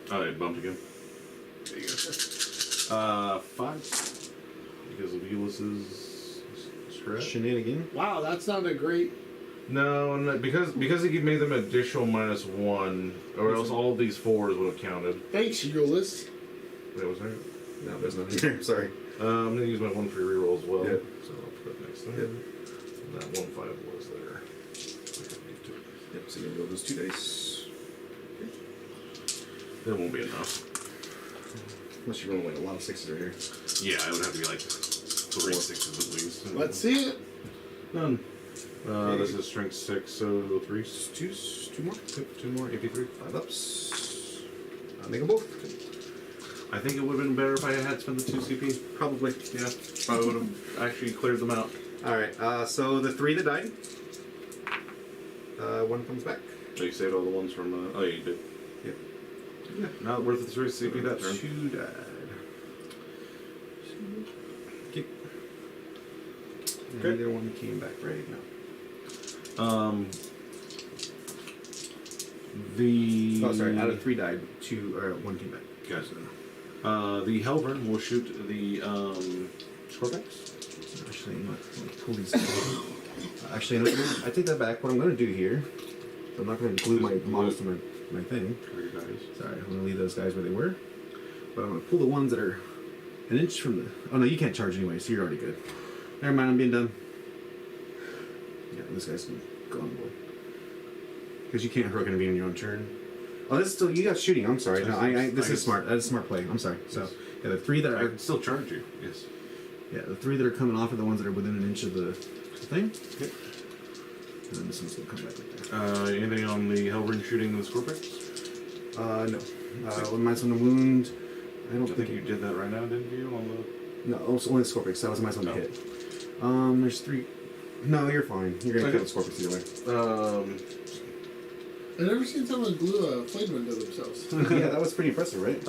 Oh, it bumped again. There you go. 5. Because of Eulis's strat. Shenanigan. Wow, that sounded great. No, because he made them additional -1, or else all these 4s would have counted. Thanks, Eulis. That was right. No, there's nothing here. Sorry. I'm gonna use my 1 free reroll as well. Yep. So I'll put that next thing. Yep. And that 1/5 was there. Yep, so you're gonna roll those 2 dice. That won't be enough. Unless you're rolling like a lot of 6s right here. Yeah, it would have to be like 3 6s at least. Let's see it. None. This is strength 6, so 3. 2 more. 2 more. AP3. 5 ups. I'll make them both. I think it would have been better if I had spent the 2 CP. Probably. Yeah, I would have actually cleared them out. Alright, so the 3 that died. 1 comes back. So you saved all the ones from. Oh, yeah, you did. Yep. Yeah, not worth the 3 CP that turn. 2 died. Okay. Okay. Neither one came back, right? No. The. Oh, sorry. Out of 3 died, 1 came back. Gotcha. The Helvern will shoot the Scorpex. Actually, I'm not going to pull these. Actually, I take that back. What I'm going to do here, I'm not going to glue my models to my thing. For you guys. Sorry, I'm going to leave those guys where they were. But I'm going to pull the ones that are an inch from the. Oh no, you can't charge anyway, so you're already good. Never mind, I'm being done. Yeah, this guy's going to go on board. Because you can't hook and beam in your own turn. Oh, this is still. You got shooting. I'm sorry. No, this is smart. That's a smart play. I'm sorry. So, yeah, the 3 that I are. can still charge you. Yes. Yeah, the 3 that are coming off are the ones that are within an inch of the thing. Yep. And then this one's gonna come back right there. Anything on the Helvern shooting the Scorpex? No. When mine's on the wound, I don't I think you did that right now, didn't you? On the. No, it's only the Scorpix. That was my one to hit. There's 3. No, you're fine. You're gonna kill the Scorpix either way. I've never seen someone glue a flame window themselves. Yeah, that was pretty impressive, right?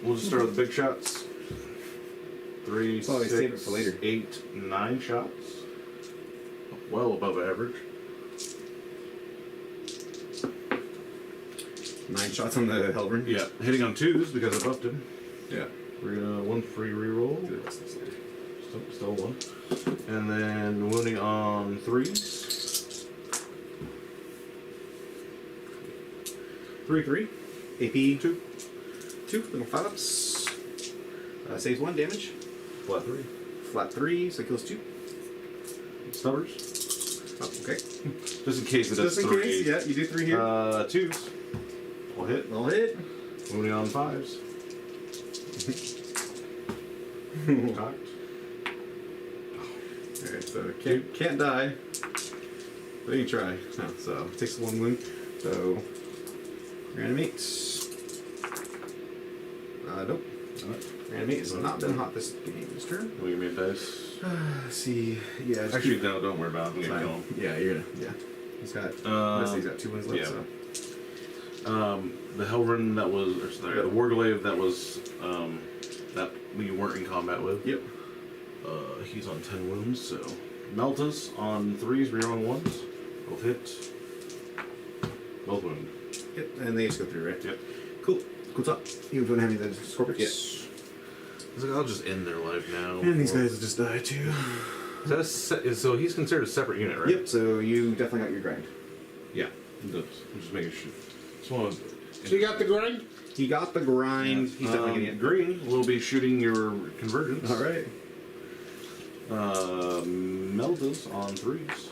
We'll just start with the big shots. 3, Oh, they saved it 6, for later. 8, 9 shots. Well above average. 9 shots on the Helvern. Yeah, hitting on 2s because I buffed him. Yeah. We're gonna 1 free reroll. Do the rest of this later. Still 1. And then wounding on 3s. 3. AP 2. 2. Little 5 ups. Saves 1 damage. Flat 3. Flat 3, so it kills 2. Stubbers. Oh, okay. Just in case it does Just in 3. case, yeah, you do 3 here. 2s. I'll hit. I'll hit. Only on 5s. Cocked. Alright, so can't die. But you can try. No, so takes 1 wound. So reanimate. Nope. Reanimate has not been hot this game. This turn. Will you give me a dice? Let's see. Yeah, just Actually, no, don't worry about it. I'm keep- gonna kill him. Yeah, you're gonna. Yeah. He's got. He's got 2 wounds left. yeah. So. The Hellrun that was, or sorry, the Warglaive that was, that we weren't in combat with. Yep. He's on 10 wounds, so. Meltas on 3s, rear on 1s. Both hit. Both wound. Yep. And they just go through, right? Yep. Cool. Cool top. You want to hand me the Scorpix? Yes. I was like, I'll just end their life now. And these guys will just die too. So he's considered a separate unit, right? Yep. So you definitely got your grind. Yeah. He does. I'm just making sure. Just want to. So you got the grind? He got the grind. He's definitely getting it. Green will be shooting your convergence. All right. Meldas on 3s.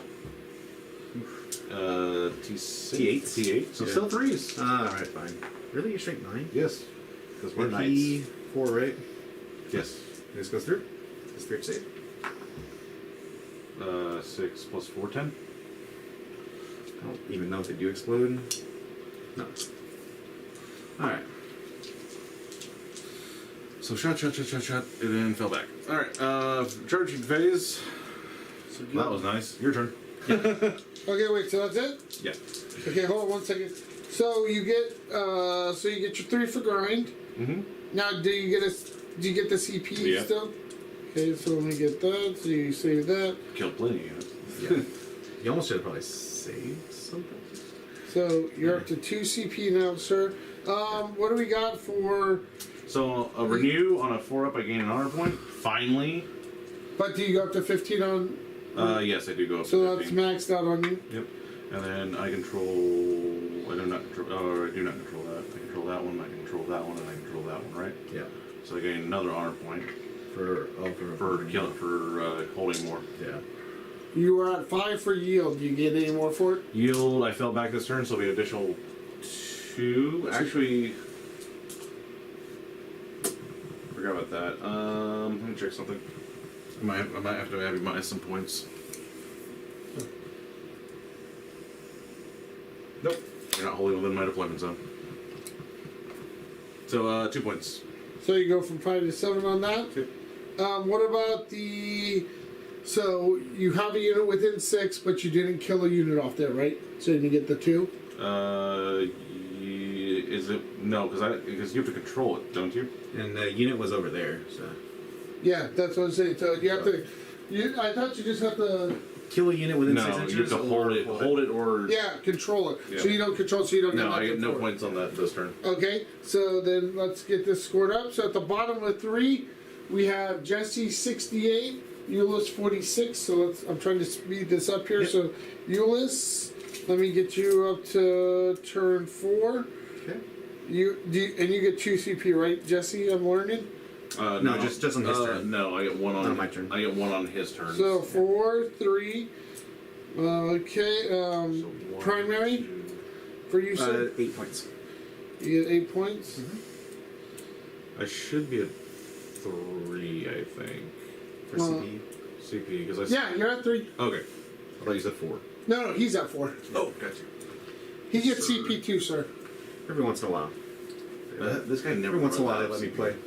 T8. T8. So Yeah. still 3s. All right, fine. Really, you straight 9? Yes. Because we're knights. He 4, right? Yes. This goes through. This spirit save. 6 plus 4, 10. I don't even know if they do explode. No. All right. So shot, and then fell back. All right. Charging phase. That was nice. Your turn. Okay, wait, so that's it? Yeah. Okay, hold on 1 second. So you get your 3 for grind. Mm-hmm. Now do you get the CP Yeah. still? Okay, so let me get that. So you save that. Killed plenty of units. Yeah. You almost should have probably saved something. So you're up to 2 CP now, sir. What do we got for? So a renew on a 4-up, I gain an honor point. Finally. But do you go up to 15 on? Yes, I do go up So to that's 15. maxed out on you. Yep. And then I control. I do not control. I do not control that. I control that one. I control that one, and I control that one. Right. Yeah. So I gain another honor point For kill for holding more. Yeah. You were at 5 for yield. Do you get any more for it? Yield. I fell back this turn, so it'll be an additional 2. Actually, forgot about that. Let me check something. I might have to add minus some points. Nope. You're not wholly within my deployment zone. So 2 points. So you go from 5 to 7 on that. Yep. What about the? So you have a unit within 6, but you didn't kill a unit off there, right? So you get the 2. Is it no? Because you have to control it, don't you? And the unit was over there, so. Yeah, that's what I'm saying. So you have to. I thought you just have to. Kill a unit within 6 No, inches. you have to hold it, or Yeah, control it. Yeah. So you don't control. So you don't. no. get I get nothing no for it. points on that this turn. Okay, so then let's get this scored up. So at the bottom of 3, we have Jesse 68, Eulis 46. So I'm trying to speed this up here. Yep. So Eulis, let me get you up to turn 4. Okay. You get 2 CP, right, Jesse? I'm learning. No, just on his turn. No, I get 1 on Not my turn. I get 1 on his turn. So 4, 3. Okay. So 1, Primary 2. for you, sir. 8 points. You get 8 points. I should be at 3, I think. For CP. CP because I. Yeah, you're at 3. Okay. I thought you said 4. No, he's at 4. Oh, gotcha. He gets Sir. CP too, sir. Every once in a while. This guy never. Every once in a while runs they let me out of play. CP.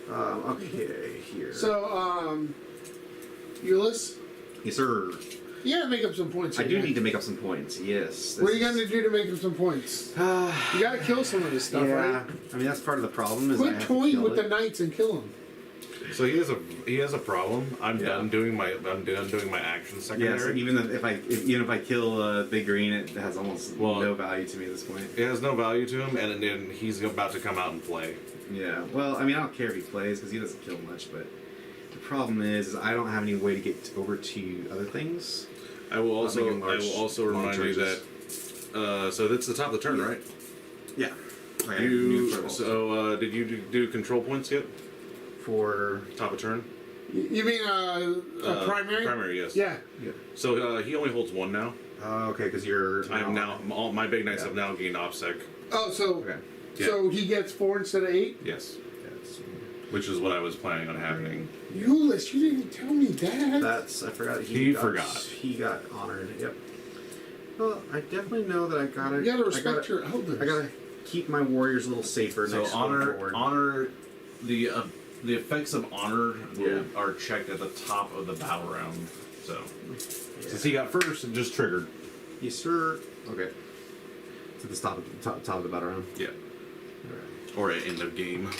Okay, here. So, Eulis, yes, sir. you gotta make up some points. I here, do man. need to make up some points. Yes. What are you gonna do to make up some points? You gotta kill some of this stuff, Yeah. right? I mean, that's part of the problem. Is I Quit have to toying kill with it. the knights and kill them. So he has a problem. I'm Yeah. done doing my action Yes, secondary. even if I kill Big Green, it has almost Well, no value to me at this point. It has no value to him, and then he's about to come out and play. Yeah. Well, I mean, I don't care if he plays because he doesn't kill much, but the problem is I don't have any way to get over to other things. I will making also long remind you charges. that. So that's the top of the turn, right? Yeah. I have new You troubles. so did you do control points yet? For Top of turn. You mean a primary? Primary, yes. Yeah. So he only holds 1 now. okay, because you're. I am now. All my big knights have now gained OPSEC. Oh, so Okay. Yeah. So he gets 4 instead of 8? Yes. Which is what I was planning on happening. Eulis, you didn't tell me that. That's I forgot. He got, forgot. He got honored. Yep. Well, I definitely know that I gotta. You gotta respect your elders. I gotta keep my warriors a little safer. So next going forward. honor, the effects of honor Yeah. are checked at the top of the battle round. So since he got first, it just triggered. Yes, sir. Okay. To the top of the battle round. Yeah. Alright. Or at end of game.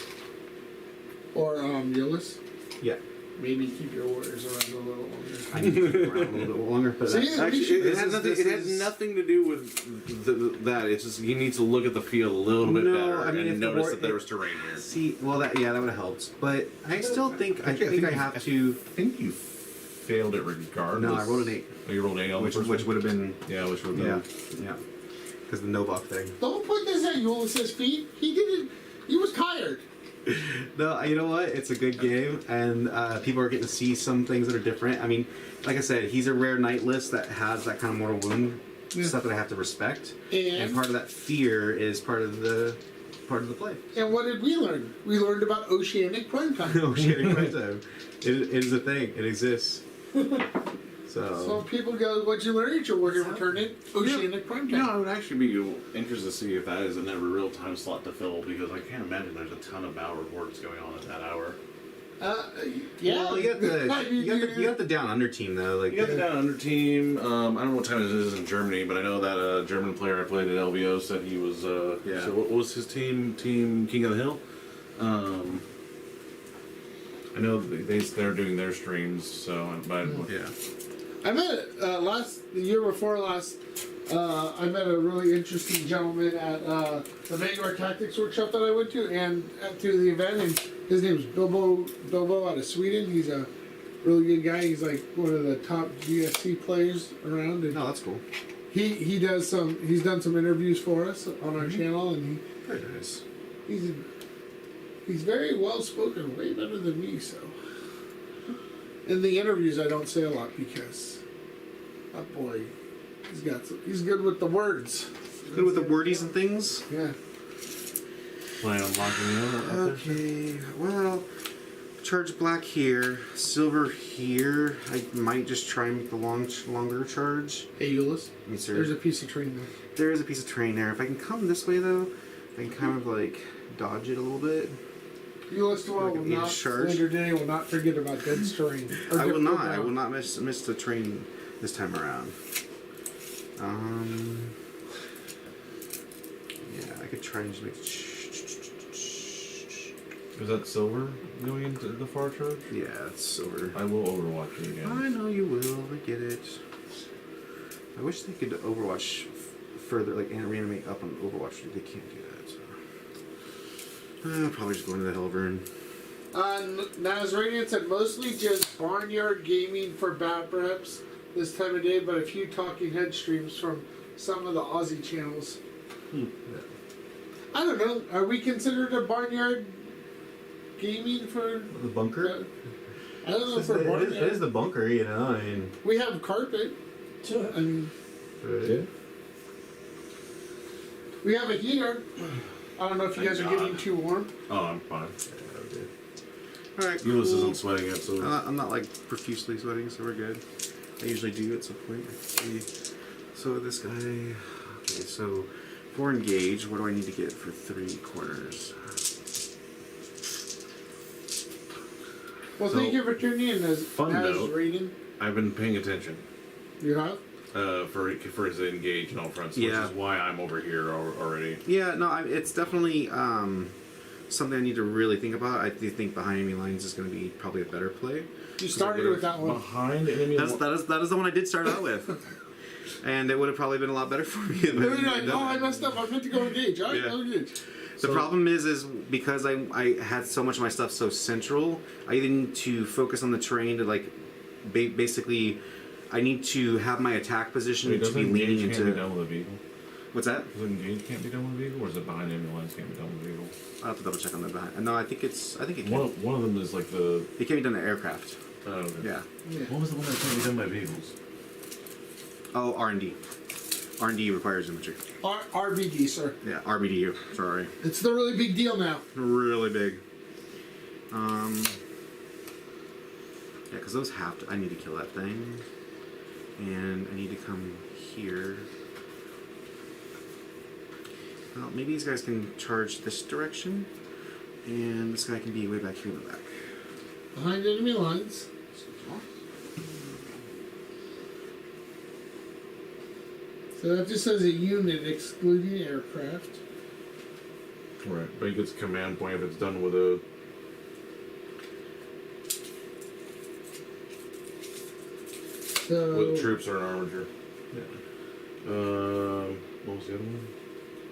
Or Eulis. Yeah. Maybe keep your warriors around a little longer. I need to keep around a little bit longer. But See, that- Actually, it this has is- nothing. this It has is- nothing to do with that. It's just you need to look at the field a little bit No, better I mean, if and the notice war- that there was terrain here. See, well, that would have helped, but I still think I have to. I think you failed it regardless. No, I rolled an 8, Oh, you rolled an 8 on the which first would one? have been Yeah, which would have been. yeah, because the Novak thing. Don't put this at Eulis' feet. He didn't. He was tired. No, you know what? It's a good game, and people are getting to see some things that are different. I mean, like I said, he's a rare knight list that has that kind of mortal wound stuff that I have to respect, and part of that fear is part of the play. And what did we learn? We learned about Oceanic Primetime. Oh shit! It is a thing. It exists. So people go, "What'd you learn at your Warhammer tournament? Oceanic Primetime." I would actually be interested to see if that is another real time slot to fill because I can't imagine there's a ton of battle reports going on at that hour. Yeah. Well, you got the down under team though. Like You got the down under team. I don't know what time it is in Germany, but I know that a German player I played at LVO said he was. Yeah. So what was his team? Team King of the Hill. I know they're doing their streams, so but yeah. I met the year before last. I met a really interesting gentleman at the Vanguard Tactics workshop that I went to, and to the event. And his name's Bilbo out of Sweden. He's a really good guy. He's like one of the top GSC players around. And No, that's cool. he's done some interviews for us on our channel, and Very nice. he's very well spoken, way better than me. So in the interviews, I don't say a lot because that boy, he's good with the words. Good with the wordies and things. Yeah. plan on locking you up there. Okay, well, charge black here, silver here. I might just try and make the longer charge. Hey, Eulis. Yes, sir. There's a piece of train there. There is a piece of terrain there. If I can come this way though, I can kind of like dodge it a little bit. Eulis tomorrow will Like an not. charge? Later today will not forget about dense terrain. I will not. I will not miss the train this time around. Yeah, I could try and just make. Is that silver going into the far charge? Yeah, it's silver. I will overwatch it again. I know you will. I get it. I wish they could Overwatch further, like reanimate up on Overwatch. They can't do that. So. Probably just going to the Hellburn. Nazranian said mostly just barnyard gaming for bat preps this time of day, but a few talking head streams from some of the Aussie channels. I don't know. Are we considered a barnyard gaming for The bunker? I don't know if we're barnyard. It is the bunker, you know. I mean, We have carpet. I mean, we have a heater. I don't know if you guys are getting too warm. Oh, I'm fine. all right. Eulis cool. isn't sweating it, so I'm not like profusely sweating, so we're good. I usually do at some point. Let's see. So this guy. Okay, so for engage, what do I need to get for 3 corners? Well, thank you for tuning in. As Fun note. rating, I've been paying attention you have. for his engage and all fronts, which Yeah. is why I'm over here already. Yeah, no, it's definitely something I need to really think about. I do think behind enemy lines is going to be probably a better play. You started with that one. Behind enemy. That is the one I did start out with, and it would have probably been a lot better for me. You're like, oh, I messed up. I meant to go engage. All right, Yeah. go engage. The problem is because I had so much of my stuff so central, I either need to focus on the terrain to like, basically, I need to have my attack position to be leaning Can't be into. done with a vehicle. What's that? Is it engage can't be done with a vehicle, or is it behind enemy lines can't be done with a vehicle? I'll have to double check on that behind. No, I think it can. One of them is like the. It can be done to aircraft. Okay. Yeah. What was the one that can't be done by vehicles? Oh, R&D. R&D requires infantry. RBD, sir. Yeah, RBDU. Sorry. It's the really big deal now. Really big. Yeah, because those have to. I need to kill that thing, and I need to come here. Well, maybe these guys can charge this direction, and this guy can be way back here in the back. Behind enemy lines. So that just says a unit excluding aircraft. Right, but he gets a command point if it's done with a. So With troops or an armature. Yeah. What was the other one?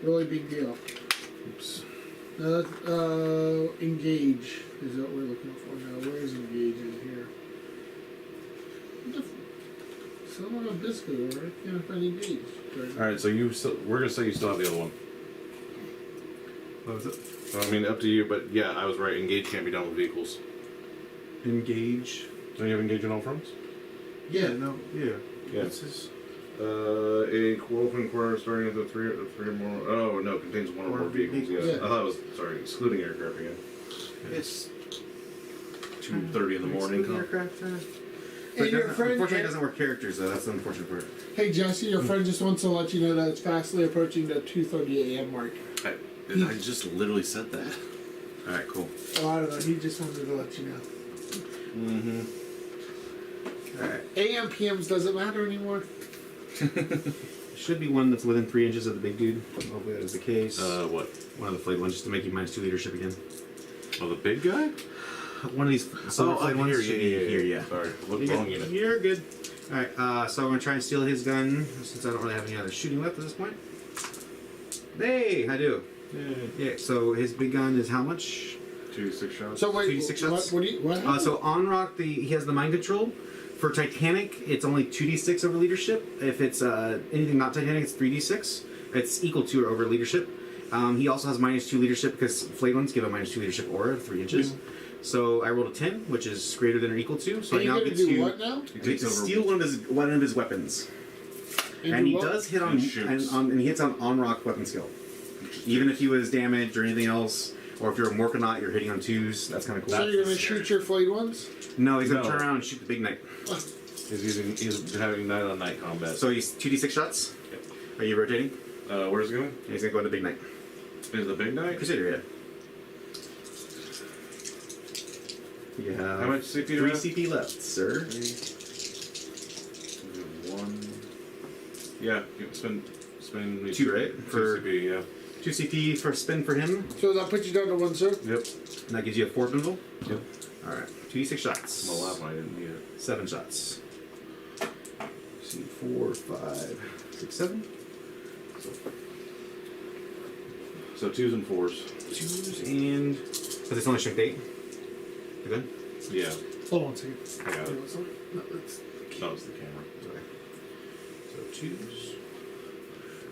really big deal. Oops. Engage is what we're looking for now. Where is engage in here? Someone on Bisco, right? Can't find engage. Right. All right, so you still, we're gonna say you still have the other one. What was it? So, I mean, up to you, but yeah, I was right. Engage can't be done with vehicles. Engage. Don't you have engage on all fronts? Yeah. No. Yeah. Yeah. What's this? A open quarter starting with three or more. Oh no, contains one or more vehicles. Yeah. Yeah. I thought it was excluding aircraft again. It's 2:30 in the morning. excluding aircraft. And your friend, Unfortunately, it doesn't work characters though. That's the unfortunate part. hey Jesse, your friend just wants to let you know that it's fastly approaching the 2:30 a.m. mark. I just literally said that. All right. Cool. Oh, I don't know. He just wanted to let you know. Mm-hmm. All right. AM PMs doesn't matter anymore. Should be one that's within 3 inches of the big dude. Hopefully that is the case. What? One of the flayed ones, just to make you -2 leadership again. Oh, the big guy? One of these silver flayed ones should be here. Yeah. Sorry, look You're wrong good. unit. You're good. All right. So I'm gonna try and steal his gun since I don't really have any other shooting left at this point. Hey, I do. Yeah. So his big gun is how much? 2 6 shots. So wait, 2d6 shots? what happened? So on rock, he has the mind control. For Titanic, it's only 2d6 over leadership. If it's anything not Titanic, it's 3d6. It's equal to or over leadership. He also has -2 leadership because flayed ones give a -2 leadership aura, 3 inches. So I rolled a 10, which is greater than or equal to. So and I you now gonna get do to what now? steal one of his weapons. And do he what? does hit on And shoots. and he hits on rock weapon skill. Even if he was damaged or anything else, or if you're a Morkanaut, you're hitting on 2s. That's kind of cool. So you're gonna shoot your flayed ones? No, he's gonna No. turn around and shoot the big knight. He's having night on night combat. So he's 2d6 shots. Yep. Are you rotating? Where's it going? And he's gonna go into big knight. Is the big knight? Crusader, yeah. You have How much CP do 3 I have? CP left, sir. 1. Yeah, spend 2, right? For CP, yeah. 2 CP for spin for him. So that puts you down to 1, sir? Yep. And that gives you a 4 pinball. Yep. Alright. 2d6 shots. My last one I didn't need it. 7 shots. See, 4, 5, 6, 7. So 2s and 4s. 2s and. Because it's only strength 8. You good? Yeah. Hold on a second. I got it. No, that's- That was the camera. Sorry. So 2s.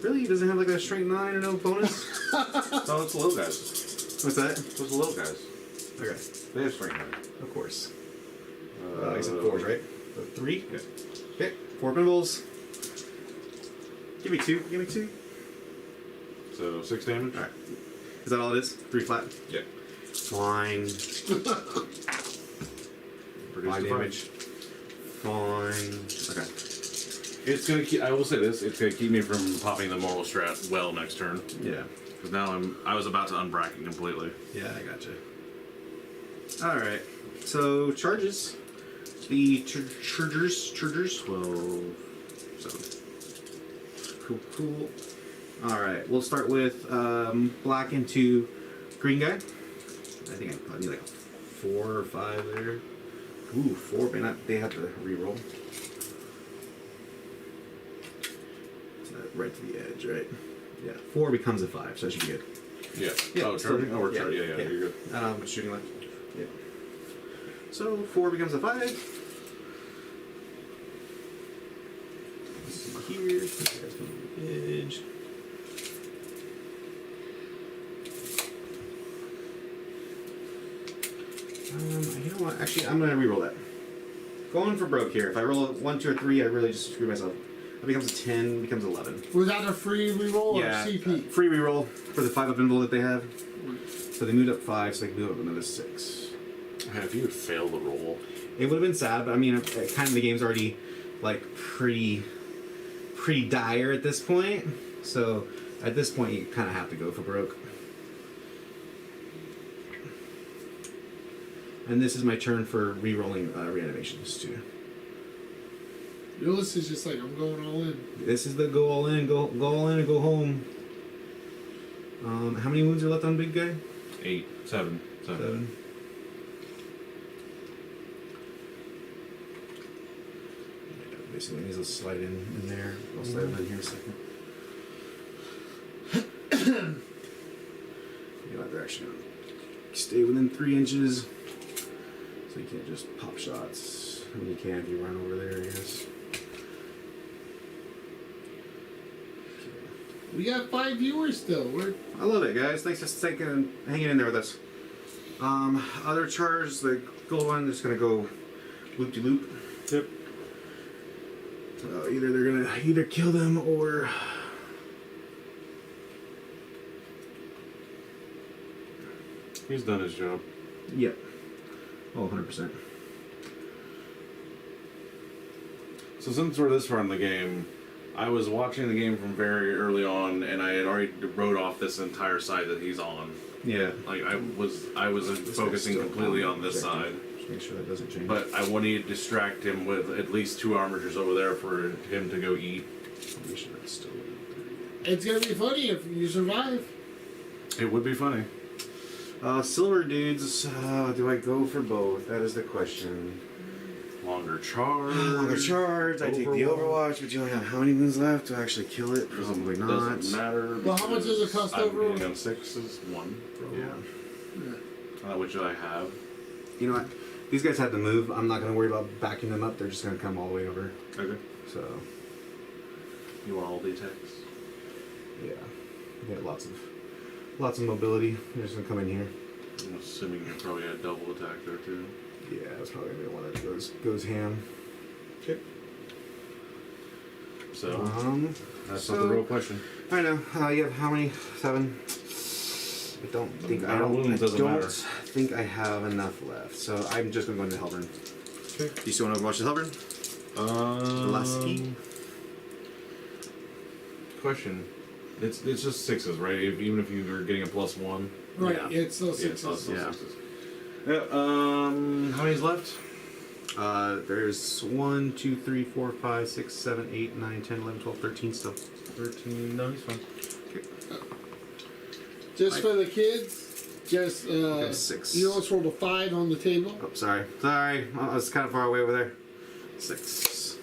Really? He doesn't have like a strength 9 or no bonus? No, it's the low guys. What's that? Those the low guys. Okay. They have strength 9. Of course. I said 4s, right? So 3? Yeah. Okay. 4 pinballs. Give me 2. Give me 2. So 6 damage? Alright. Is that all it is? 3 flat? Yeah. Fine. Produce 5 the damage. Fine. Okay. It's gonna keep. I will say this. It's gonna keep me from popping the moral strat well next turn. Yeah. Because now I was about to unbracket completely. Yeah, I gotcha. Alright. So, charges. The chargers. 12. 7. Cool. Alright, we'll start with black into green guy. I think I probably need like a 4 or 5 there. Ooh, 4, but not, they have to reroll. Right to the edge, right? Yeah, 4 becomes a 5, so that should be good. Yeah. Yeah, Oh, so- charging. Oh, we're yeah, charging. Yeah, yeah. You're good. Shooting left. Yeah. So 4 becomes a 5. Let's see here. This guy's coming to the edge. You know what? Actually, I'm gonna reroll that. Going for broke here. If I roll a 1, 2, or 3, I really just screw myself. That becomes a 10, becomes 11. Was that a free reroll or CP? Free reroll for the 5 up invul that they have. So they moved up 5, so they can move up another 6. Man, if you would fail the roll. It would have been sad, but I mean, kind of the game's already like pretty dire at this point. So at this point, you kind of have to go for broke. And this is my turn for re-rolling reanimations too. Eulis is just like, I'm going all in. This is the go all in, go all in, and go home. How many wounds are left on big guy? 7. 7. Basically, needs to slide in there. I'll slide them in here a second. You know, they're actually gonna stay within 3 inches, so you can't just pop shots. I mean, you can if you run over there, I guess. We got 5 viewers still. I love it, guys. Thanks for hanging in there with us. Other charge, the gold one, is gonna go loop-de-loop. Yep. So either they're gonna kill them or He's done his job. yep. Oh, 100%. So since we're this far in the game, I was watching the game from very early on, and I had already wrote off this entire side that he's on. Yeah. Like I was focusing completely on this side. Just make sure that doesn't change. But I wanted to distract him with at least 2 armatures over there for him to go eat. Make sure that's still. It's gonna be funny if you survive. It would be funny. Silver dudes. Do I go for both? That is the question. Longer charge. Longer charge. I take the Overwatch, but you only have how many moons left to actually kill it? Probably not. Doesn't matter. Well, how much does it cost I'm overall? getting on 6 is 1. Yeah. Which I have. You know what? These guys have to move. I'm not going to worry about backing them up. They're just going to come all the way over. Okay. So, You want all the attacks? yeah. You got lots of mobility. They're just going to come in here. I'm assuming you probably had double attack there too. Yeah, that's probably going to be the one that goes ham. Okay. So, that's not so- the real question. I know. You have how many? 7? I don't think I don't think I have enough left. So I'm just gonna go into Hellburn. Okay. Do you still want to watch the Hellburn? Lasky. Question. It's just 6s, right? Even if you were getting a +1. Right, Yeah. it's still 6. Yeah. 6s. Yeah. How many's left? There's 1, 2, 3, 4, 5, 6, 7, 8, 9, 10, 11, 12, 13 still. 13. No, he's fine. Just for the kids, just Okay, 6. you almost rolled a 5 on the table. Oh, sorry. I was kind of far away over there. 6.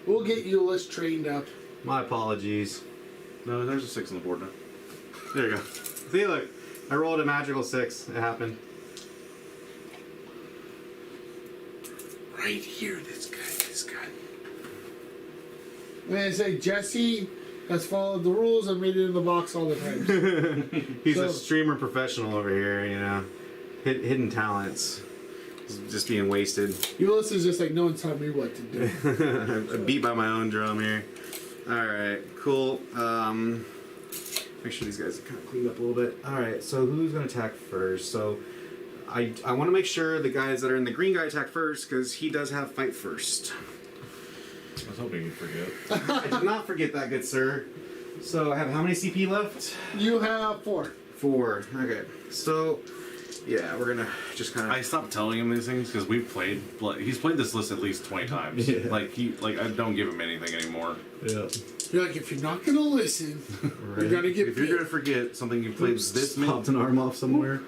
We'll get Eulis trained up. My apologies. No, there's a 6 on the board now. There you go. See, look. I rolled a magical 6. It happened. Right here, this guy. When I say Jesse has followed the rules and made it in the box all the time. He's So- a streamer professional over here, you know. Hidden talents. Just being wasted. Eulis is just like, no one's telling me what to do. I beat by my own drum here. Alright, cool. Make sure these guys are kind of cleaned up a little bit. Alright, so who's going to attack first? So I want to make sure the guys that are in the green guy attack first, because he does have fight first. I was hoping you'd forget. I did not forget that, good sir. So I have how many CP left? You have 4. 4. Okay. So, yeah, we're going to just kind of... I stopped telling him these things because we've played. He's played this list at least 20 times. Yeah. I don't give him anything anymore. Yeah. You're like, if you're not going to listen, you're going to get If you're gonna forget something you played this popped many, an arm off somewhere.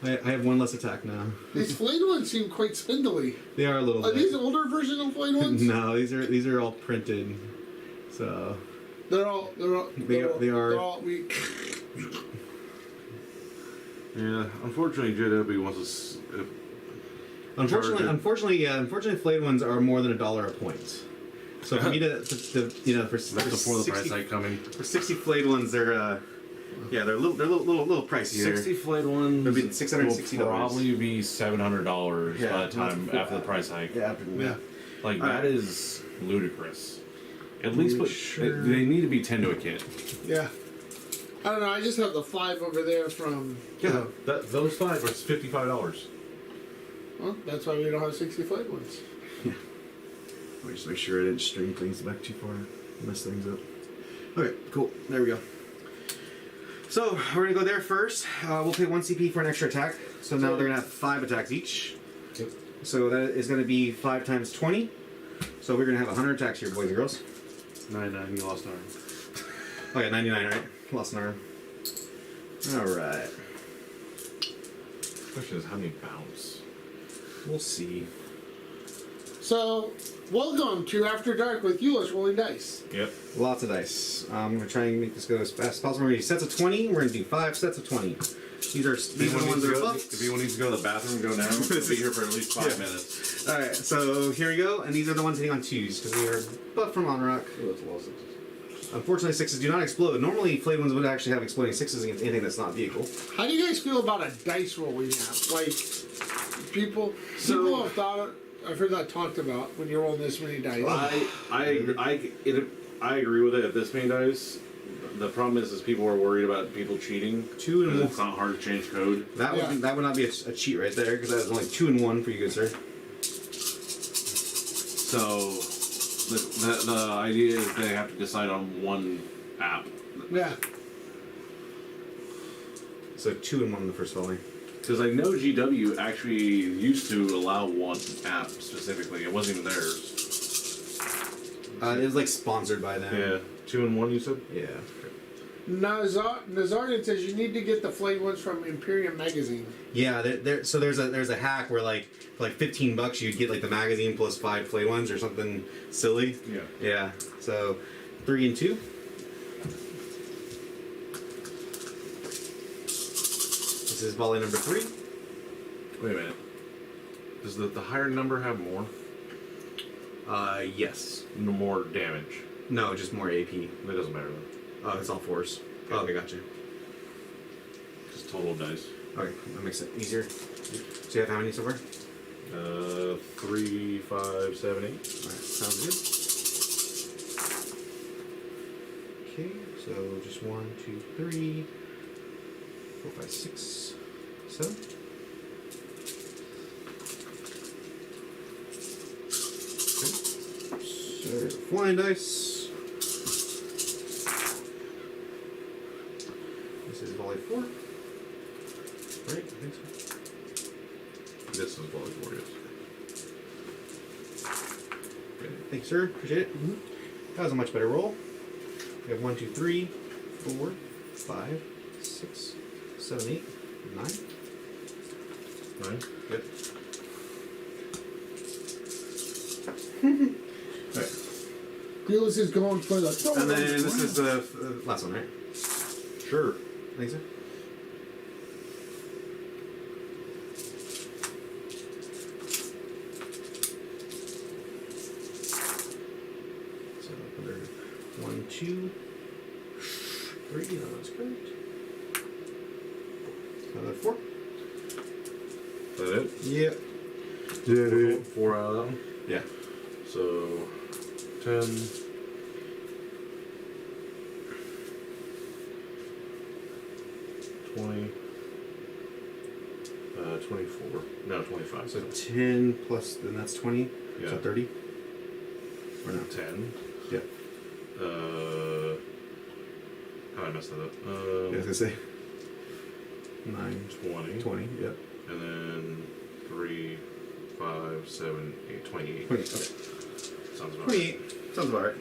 I have 1 less attack now. These Flayed ones seem quite spindly. They are a little Are bit. these older version of Flayed ones? No, these are all printed. So They're all. They are- They're all. yeah. Unfortunately, JW wants us. unfortunately, Flayed ones are more than $1 a point. So for me to for That's before the price hike coming. for 60 Flayed ones, they're Yeah, they're little pricey. 60 flayed ones. It'd be $660. Will probably be $700 Yeah, by the time after the price hike. Yeah, after, Yeah. Like that Alright. is ludicrous. At least, but Sure. they need to be 10 to a kid. Yeah. I don't know. I just have the 5 over there from. Yeah, those 5 are $55. Well, that's why we don't have 60 flight ones. Let me just make sure I didn't string things back too far, mess things up. Okay, cool. There we go. So we're gonna go there first. We'll pay 1 CP for an extra attack. So now they're gonna have 5 attacks each. Yep. So that is gonna be 5 times 20. So we're gonna have 100 attacks here, boys and girls. 99, you lost an arm. Okay, 99, right? Lost an arm. Alright. Question is, how many bounce? We'll see. So, welcome to After Dark with Eulis rolling dice. Yep. Lots of dice. I'm gonna try and make this go as fast as possible. We're gonna do sets of 20. We're gonna do 5 sets of 20. These are the ones that are buffed. If anyone needs to go to the bathroom, go now. We'll be here for at least 5 minutes. Alright, so here we go. And these are the ones hitting on 2s because we are buffed from Monrock. Oh, that's a lot of 6s. Unfortunately, 6s do not explode. Normally, flayed ones would actually have exploding 6s against anything that's not vehicle. How do you guys feel about a dice rolling app? Like, people have thought. I've heard that talked about when you're rolling this many dice. I agree with it at this many dice. The problem is people are worried about people cheating. 2 and 1. It's not hard to change code. That would Yeah. that would not be a cheat right there because that is only 2 and 1 for you, good sir. So the idea is they have to decide on one app. Yeah. So 2 and 1 in the first volley. Because I know GW actually used to allow one app specifically. It wasn't even theirs. It was like sponsored by them. Yeah. 2 and 1, you said? Yeah. Nazardian says you need to get the flayed ones from Imperial magazine. Yeah, so there's a hack where like for like $15 you'd get like the magazine plus 5 flayed ones or something silly. Yeah. Yeah. So 3 and 2. This is volley number 3. Wait a minute. Does the higher number have more? Yes. No more damage? No, just more AP. That doesn't matter then. Oh, it's all 4s. Oh, okay, gotcha. Just total dice. Okay, that makes it easier. So you have how many so far? 3, 5, 7, 8. Alright, sounds good. Okay, so just 1, 2, 3, 4, 5, 6, 7. Okay. So flying dice. This is volley 4. Right, I think so. This is volley 4, yes. Thanks, sir. Appreciate it. That was a much better roll. We have 1, 2, 3, 4, 5, 6, 7, 8, 9. 9? Good. Alright. Eulis is going for the. And then this is the last one, right? Sure. Thanks, sir. So under 1, 2, 3. That's correct. Another 4. Is that it? Yep. 4 out of that one? Yeah. So, 10. 20. 24. No, 25. So 10 plus, then that's 20. Yeah. So 30. Or no? 10. Yeah. How did I mess that up? Yeah, I was gonna say 9, 20. 20. Yep. And then 3, 5, 7, 8, 28. 20. Okay. Sounds about 28. Sounds about right.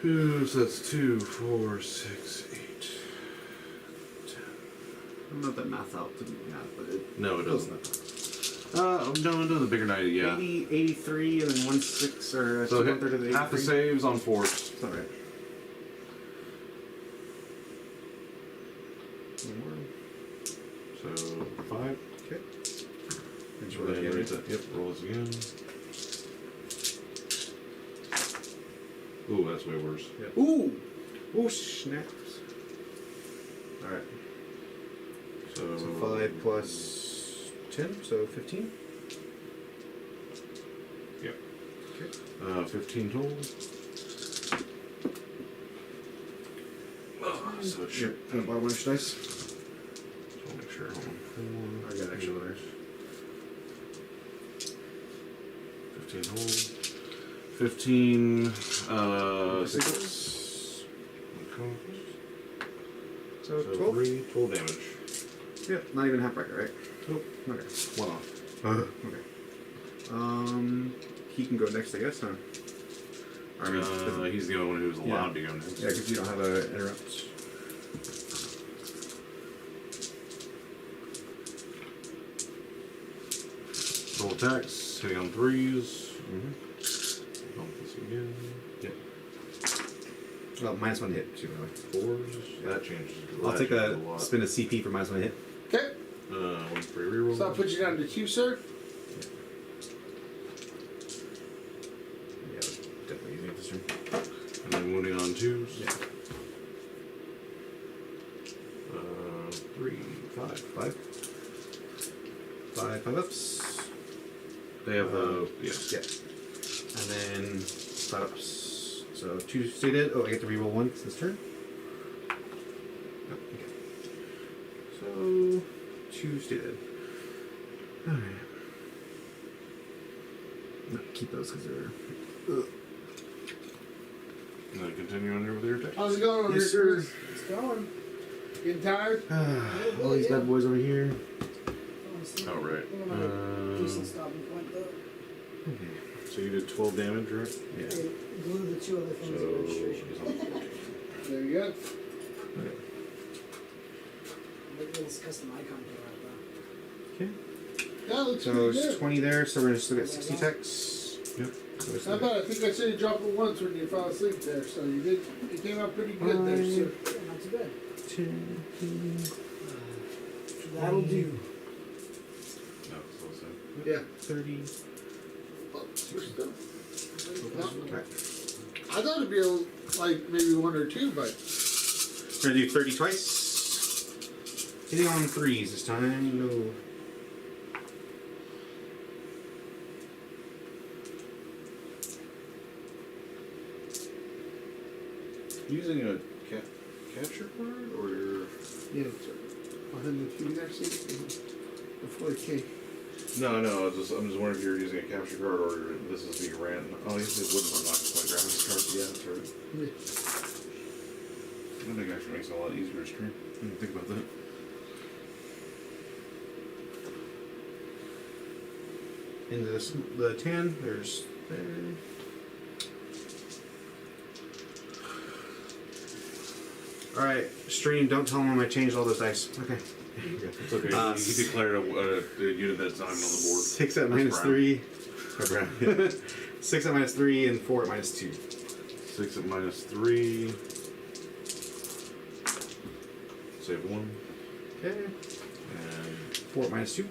right. So that's 2, 4, 6, 8, 10. I don't know if that math out to math, but it. No, it close doesn't. enough. No, I'm doing the bigger 90, yeah. 80, 83, and then 1, 6, or So 1/3 of the 83. half the saves on force. It's not right. One more. So 5. Okay. And Roll again, right? Yep, roll this again. Ooh, that's way worse. Ooh! Ooh, snaps. So, So 5 plus 10, so 15. Yep. Okay. 15 total. So it should. Yep. Buy one extra dice. I'll make sure. Hold on. I got extra letters. 15 hold. 15. 6. So So 12. 3. 12 damage. Yep. Not even half bracket, right? Nope. Okay. 1 off. Okay. He can go next, I guess, huh? I mean, He's the only one who's allowed to go next. yeah, because you don't have a interrupt. Roll attacks, hitting on 3s. Mm-hmm. Bump this again. Yep. Well, minus 1 hit, too, by the way. 4s. That changes. I'll that take changes a lot. spin of CP for minus 1 hit. Okay, 1 free reroll. so I'll put you down to 2, sir. Yeah, definitely using it this turn. And then wounding on 2s. Yeah. 3, 5. 5. 5 ups. They have yes. Yeah. And then 5 ups. So 2 stay dead. Oh, I get to reroll 1 this turn. Oh, okay. So 2 stay dead. Alright. No, keep those because they're. And then continue on with your attack. How's it going over Yes, here? sir. It's going. Getting tired? All these bad boys over here. Oh, right. Decent stopping point though. So you did 12 damage, right? Yeah. They glue the 2 other things in So registration. he's on 14. There you go. Okay. Look at this custom icon for that Okay. That looks So pretty it's good. 20 there, so we're gonna still get 60 techs. Yep. So it's Not bad. I think I said you dropped it once when you fell asleep there, so you did. It came out pretty good there, sir. though. Yeah, not too bad. 10, That'll do. No, so it's Yeah. 30. Oh, we're still. Okay. I thought it'd be like maybe 1 or 2, but We're gonna do 30 twice. Hitting on 3s this time. No. using a capture card or your. yeah, sir. Behind the TV there, see? The 40k. No, I'm just wondering if you're using a capture card or this is the random. Oh, it wouldn't unlock my graphics card. Yeah, that's right. Yeah. I think it actually makes it a lot easier to stream. I didn't think about that. Into the 10, there's there. Alright, stream, don't tell them I changed all those dice. Okay. It's okay. He declared a unit that's not even on the board. 6 at That's minus brown. 3. Or brown. 6 at minus 3 and 4 at minus 2. 6 at minus 3. Save 1. Okay. And 4 at minus 2.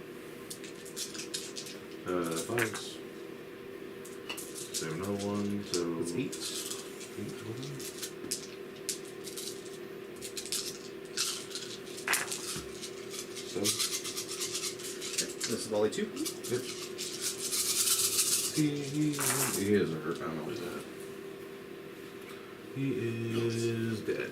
5s. Save another 1. So That's 8. 8 total. So, This is volley 2. yep. He is hurt. I don't know he's dead. He is dead.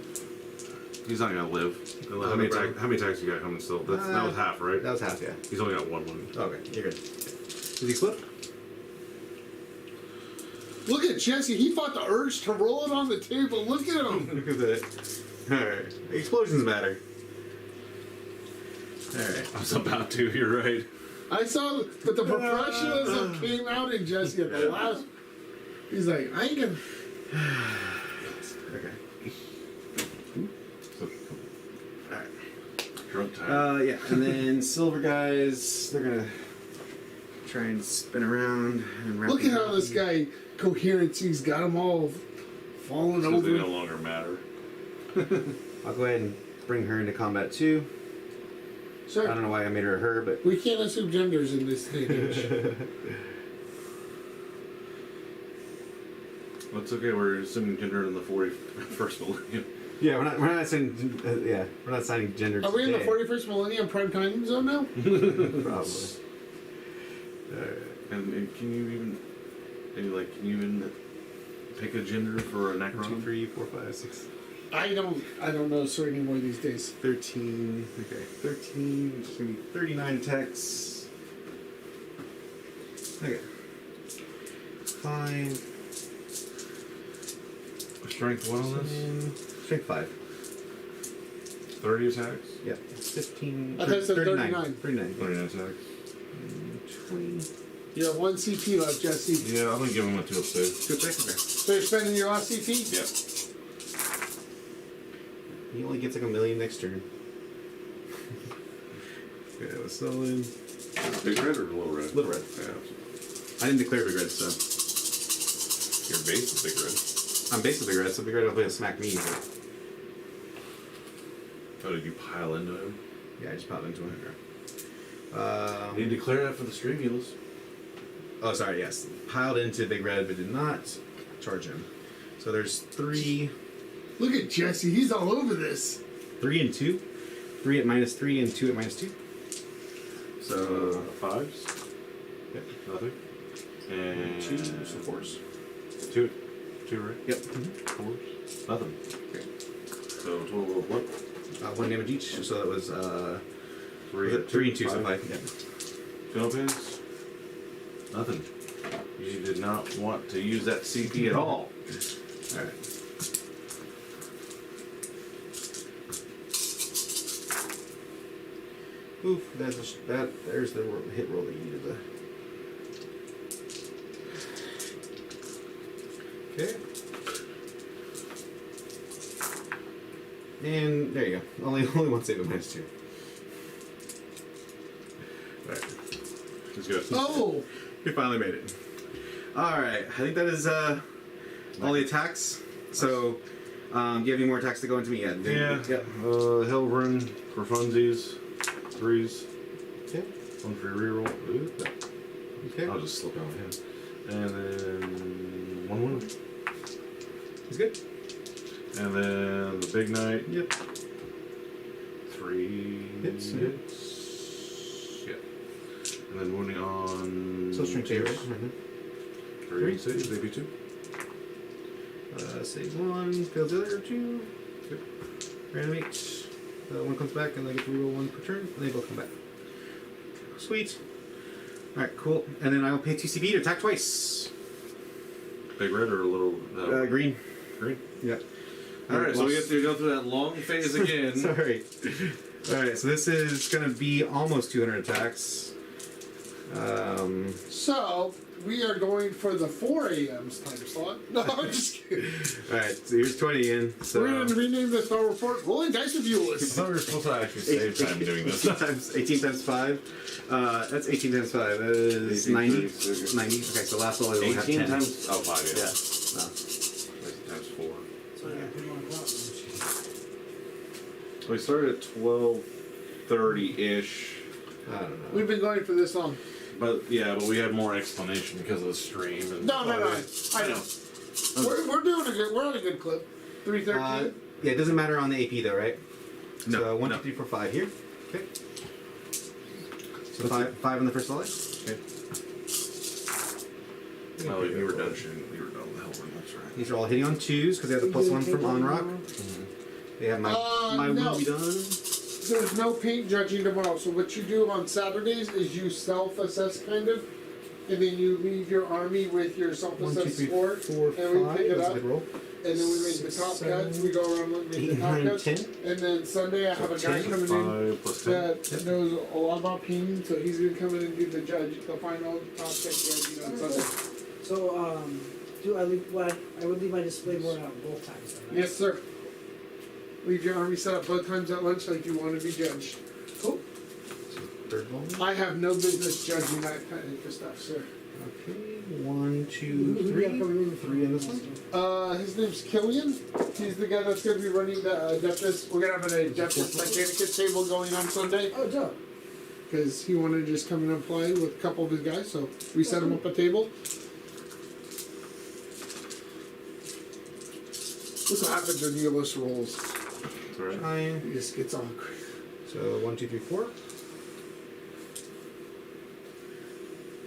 He's not gonna live. How many attacks you got coming still? That was half, right? That was half, yeah. He's only got 1 wound. Okay, you're good. Does he flip? Look at Jesse. He fought the urge to roll it on the table. Look at him. Look at that. Alright. Explosions matter. Alright. I was about to. You're right. I saw, but the professionalism came out in Jesse at the last. He's like, I ain't gonna. Okay. So, Alright. drunk time. Yeah, and then silver guys, they're gonna try and spin around and wrap Look at them how up. this guy coherency's got them all falling Since they no over. longer matter. I'll go ahead and bring her into combat too. I don't Sir, know why I made her a her, but we can't assume genders in this day and age. Well, it's okay. We're assuming gender in the 41st millennium. Yeah, we're not signing. We're not signing gender. Are we in the today. 41st millennium prime time zone now? Probably. And can you even, maybe like, can you even pick a gender for a 1, Necron? 2, 3, 4, 5, 6, I don't know so anymore these days. 13. Okay, 13. It's gonna be 39 attacks. Okay. 5. Strength what on this? Strength 5. 30 attacks? Yeah. 15. I thought it said 39. 39. 39 attacks. 20. You have 1 CP left, Jesse. Yeah, I'm gonna give him a 2 save. Good attack. Okay. So you're spending your last CP? Yep. He only gets like a million next turn. Okay, that was solid. Big red or little red? Little red. Yeah. I didn't declare big red, so Your base is big red. I'm basically big red, so big red will smack me. But Oh, did you pile into him? yeah, I just popped into it. You need to declare that for the stream, Eulis. Oh, sorry, yes. Piled into big red, but did not charge him. So there's 3 Look at Jesse. He's all over this. and 2. 3 at -3 and 2 at -2. So 5s? yep. Nothing. And 2, so 4s. 2, right? Yep. 4s? Nothing. Okay. So total of what? 1 damage each. So that was 3 3 and 2, so 5. Yep. Philippines? Nothing. You did not want to use that CP at all. All right. Oof, there's the hit roll that you needed. Okay. And there you go. Only one save at -2. Alright. It's good. Oh! We finally made it. Alright, I think that is all the attacks. So, do you have any more attacks to go into me yet? Yeah. Yep. Hellburn for funsies. 3s. Okay. 1 for your reroll. Ooh. Okay. I'll just slip out of him. And then 1 He's good. And then the big knight. Yep. 3 Hits. Yep. And then wounding on. So strength 2, right? 3 saves, maybe 2. Saves 1, fails the other 2. Yep. Reanimate. 1 comes back, and they get to reroll 1 per turn, and they both come back. Sweet. Alright, cool. And then I will pay 2 CP to attack twice. Big red or a little. Green. Green? Yep. Alright, so we have to go through that long phase again. Sorry. Alright, so this is going to be almost 200 attacks. So, we are going for the 4 a.m.'s time slot. No, I'm just kidding. Alright, so here's 20 in. So We're going to rename this Star Report Rolling Dice with I Eulis. thought we were supposed to actually save time doing this. 18 times 5. That's 18 times 5. That is 18 90. times- 90. Okay, so last roll I only have 18 10. times. Oh, 5, yeah. Yeah. No. Times 4. So yeah, put 'em on top. We started at 12:30-ish. I don't know. We've been going for this long. But we had more explanation because of the stream. And No. I know. We're doing a good. We're on a good clip. 313. Yeah, it doesn't matter on the AP though, right? No, So 1, no. 2, 3, 4, 5 here. Okay. So 5 on the first volley. Okay. Oh, you were done shooting. You were done with Hellburn, that's right. These are all hitting on 2s because they have the +1 from on rock. They have my no. will be done. There's no paint judging tomorrow. So what you do on Saturdays is you self-assess kind of, and then you leave your army with your 1, 2, self-assessed 3, score, 4, 5. and we pick it That's a up. good roll. And then we make the top 7, cuts. We go around and make 8, the top 9, cuts. 10. And then Sunday I have a guy 10, coming in 5 plus 10. that knows a lot about painting, so he's gonna come in and do the judge, the final top check judging on Sunday. So, I would leave my display board out both times. Then, right? Yes, sir. Leave your army set up both times at lunch like you want to be judged. Cool. Third volley. I have no business judging that kind of stuff, sir. Okay. 1, 2, Who do we 3. have coming in? 3 in this one. His name's Killian. He's the guy that's going to be running the Adeptus. We're going to have an Adeptus Mechanicus table going on Sunday Oh, dope. because he wanted to just come in and play with a couple of his guys. So we set him up a table. Look what happens when Eulis rolls. That's all right. Try. He just gets all crazy. So 1, 2, 3, 4.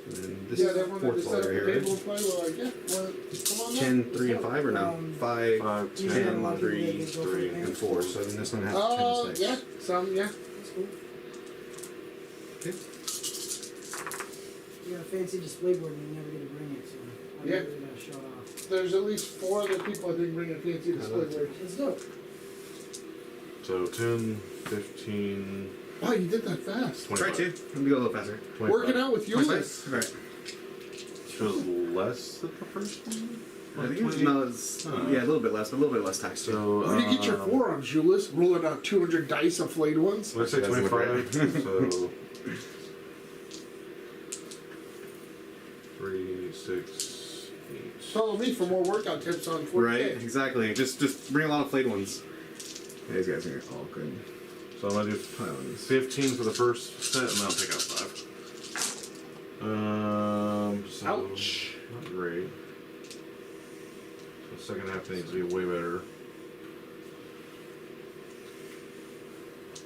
And then this Yeah, is they wanted to fourth set up player a here, table right? and play. We're like, yeah, well, come on 10, up. 3, and 5 or no? 5, 5, usually a 10, lot of people 3, they go for 3, the and 4. So then this one has 10 and 6. Yeah, some, yeah. That's cool. Okay. You got a fancy display board and you never get to bring it, so I Yeah. really gotta show it off. There's at least 4 other people I think bring a fancy display board. Let's do it. So 10, 15, Wow, you did that fast. 25. Try 2. Let me go a little faster. 25. Working out with Eulis. Alright. Shows less than the first one? I think it's, no, it's, yeah, a little bit less, but a little bit less tax too. So, Where do you get your forearms, Eulis? Rolling out 200 dice of flayed ones? let's say Doesn't look 25. So 3, 6, 8. Follow me for more workout tips on 40K. Right, exactly. Just bring a lot of flayed ones. Yeah, these guys are all good. So I'm gonna do 15 for the first set, and then I'll take out 5. So Ouch. not great. The second half needs to be way better.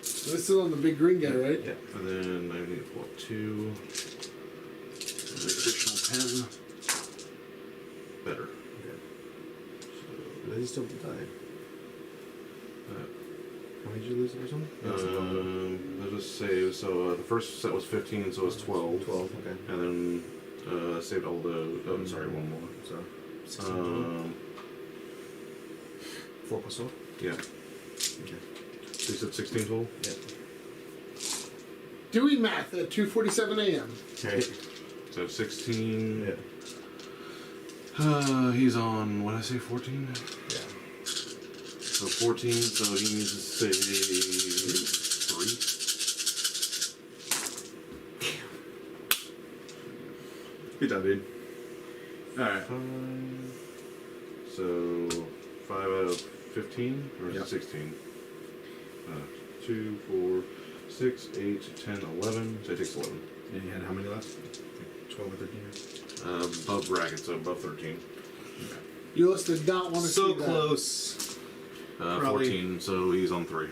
This is on the big green guy, right? Yeah. And then I need what 2. An additional 10. Better. Does he still die? How many did you lose the first one? Let's just save. So the first set was 15, so it's 12. 12, okay. And then saved all the. Oh, sorry, one more. So, 16 total. 4 plus 12? Yeah. Okay. So you said 16 total? Yeah. Doing math at 2:47 a.m. Right. So 16. Yeah. He's on, what did I say, 14? Yeah. So 14, so he needs to save 3. Good job, dude. Alright. 5. So 5 out of 15? Or is Yep. it 16? 2, 4, 6, 8, 10, 11. So it takes 11. And you had how many left? 12 or 13? Above bracket, so above 13. Eulis did not want to So see that. close. Probably. 14, so he's on 3.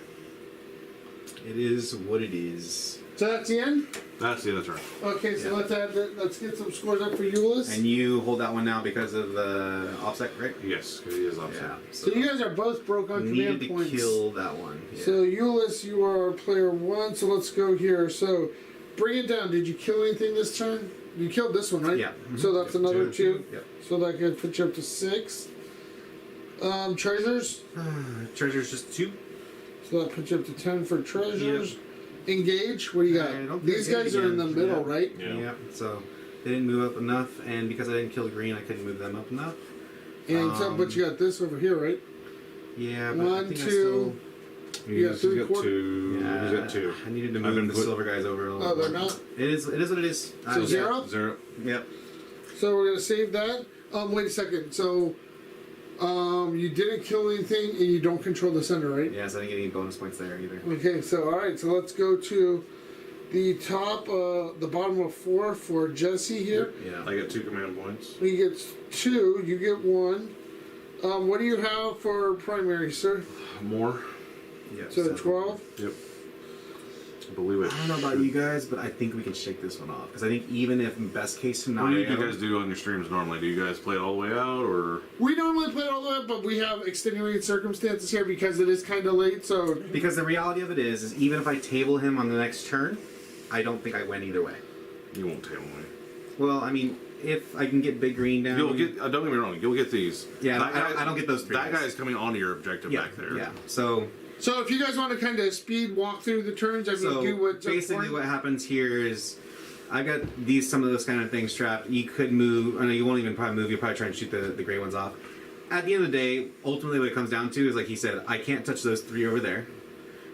It is what it is. So that's the end? That's the other turn. Okay, so Yeah. let's get some scores up for Eulis. And you hold that one now because of the offset, right? Yes, because he is upset. Yeah. So you guys are both broke on needed command to points. kill that one. Yeah. So Eulis, you are player 1, so let's go here. So bring it down. Did you kill anything this turn? You killed this one, right? Yeah. So that's another 2. Yep. So that could put you up to 6. Treasures. Treasure's just 2. So that puts you up to 10 for treasures. Engage. What do you got? I don't think These I did guys are in the again. middle, Yeah. right? Yeah. So they didn't move up enough, and because I didn't kill the green, I couldn't move them up enough. And so, but you got this over here, right? Yeah, but I 1, think 2. He's Yeah, 3 got quarter- 2. Yeah, He's got 2. I needed to I've been move the put- silver guys over a little. Oh, they're more. not. It is what it is. So 0? 0. Yep. So we're gonna save that. Wait a second. So, you didn't kill anything, and you don't control the center, right? Yeah, so I didn't get any bonus points there either. Okay. So all right. So let's go to the top, the bottom of 4 for Jesse here. Yeah. I got 2 command points. He gets 2. You get 1. What do you have for primary, sir? More. Yeah. So 12. Yep. I believe it. I don't know about you guys, but I think we can shake this one off. Because I think even if best case What do scenario, you guys do on your streams normally? Do you guys play it all the way out, or We normally play all the way, but we have extenuating circumstances here because it is kind of late. So because the reality of it is even if I table him on the next turn, I don't think I win either way. you won't table me? Well, I mean, if I can get big green down, You'll get. Don't get me wrong. You'll get these. Yeah, That I don't get those 3 That guys. guy is coming onto your objective yeah, back there. Yeah. So if you guys want to kind of speed walk through the turns, I mean, So do what basically, what happens here is, I got some of those kind of things trapped. You could move. I know you won't even probably move. You'll probably try and shoot the gray ones off. At the end of the day, ultimately, what it comes down to is, like he said, I can't touch those 3 over there.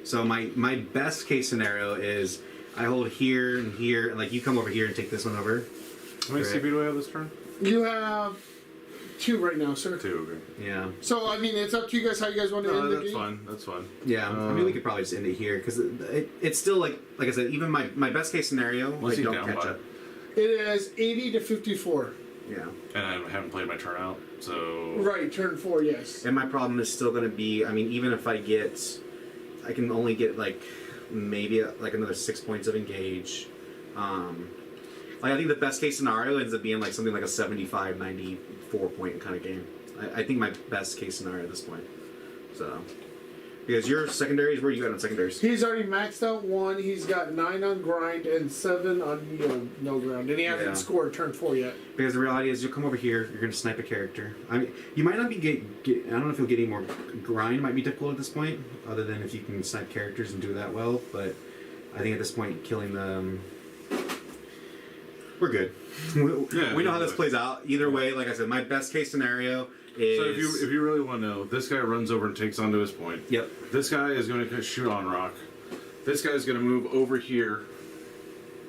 So my best case scenario is I hold here and here, and like you come over here and take this one over. How many Right. CP do I have this turn? You have 2 right now, sir. 2. Okay. Yeah. So I mean, it's up to you guys how you guys want to No, end the that's game. fine. That's fine. Yeah. I mean, we could probably just end it here because it's still like I said, even my best case scenario, What's I he don't down catch by? up. It is 80 to 54. Yeah. And I haven't played my turn out, so Right, turn 4, yes. And my problem is still going to be, I mean, even if I can only get like maybe like another 6 points of engage. Like I think the best case scenario ends up being like something like a 75, 94 point kind of game. I think my best case scenario at this point. So, because your secondaries, where you got on secondaries? He's already maxed out 1. He's got 9 on grind and 7 on no ground, and he hasn't Yeah. scored turn 4 yet. Because the reality is, you'll come over here, you're going to snipe a character. I mean, you might not be get I don't know if you'll get any more grind. Might be difficult at this point, other than if you can snipe characters and do that well. But I think at this point, killing them, we're good. We know how this plays out. Either way, like I said, my best case scenario is. So if you really want to know, this guy runs over and takes onto his point. Yep. This guy is going to shoot on rock. This guy is going to move over here.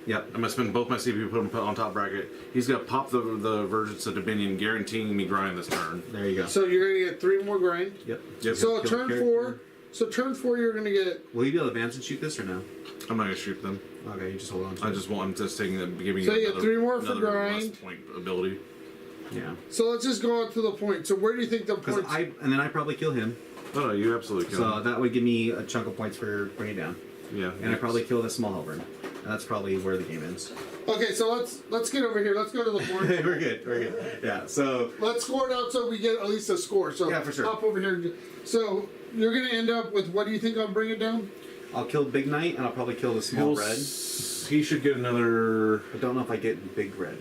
Yep. I'm going to spend both my CPU, put him on top bracket. He's going to pop the Vergence of Dominion, guaranteeing me grind this turn. There you go. So you're going to get 3 more grind. Yep. So Kill turn the 4. character. So turn 4, you're going to get. Will you be able to advance and shoot this or no? I'm not going to shoot them. Okay, you just hold on. To I'm it. just taking them, giving So you you get another, 3 more for another grind. less point ability. Yeah. So let's just go out to the point. So where do you think the Because points? and then I probably kill him. Oh no, you absolutely kill So him. that would give me a chunk of points for bringing it down. Yeah. And I probably kill the small halberd. And that's probably where the game ends. Okay, so let's get over here. Let's go to the point. We're good. We're good. Yeah. So Let's score it out so we get at least a score. So Yeah, for sure. hop over here. So you're going to end up with what do you think I'll bring it down? I'll kill Big Knight and I'll probably kill the small red. He should get another. I don't know if I get Big Red.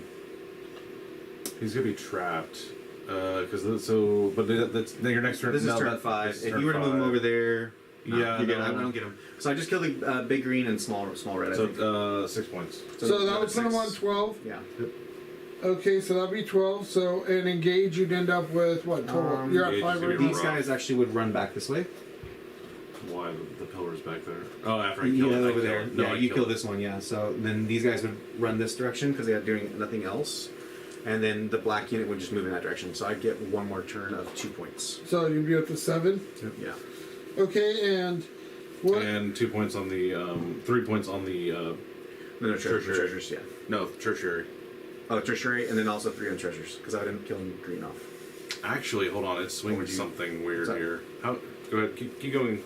He's gonna be trapped. But that's then your next turn. This is no, turn that- 5. this is If turn you were to move him 5. over there, no, Yeah, you're good. no. I don't get him. So I just killed the Big Green and small red. I think. So 6 points. So that would put him on 6. 12. Yeah. Okay, so that'd be 12. So and engage, you'd end up with what total? You're at Engage 5 is right gonna be now. These guys actually would run back this way. Why the pillar's back there? Oh, after I You kill it, I over kill there. it. No, Yeah, I you kill it. this one. Yeah. So then these guys would run this direction because they are doing nothing else, and then the black unit would just move in that direction. So I'd get one more turn of 2 points. So you'd be at the 7. Yeah. Okay, and what? And 2 points on the 3 points on the No, Tertiary. treasures. Yeah. no tertiary. Oh, tertiary, and then also 3 on treasures because I would end up killing green off. Actually, hold on, it's swinging would you- something weird What's up? here. How? Go ahead, keep going.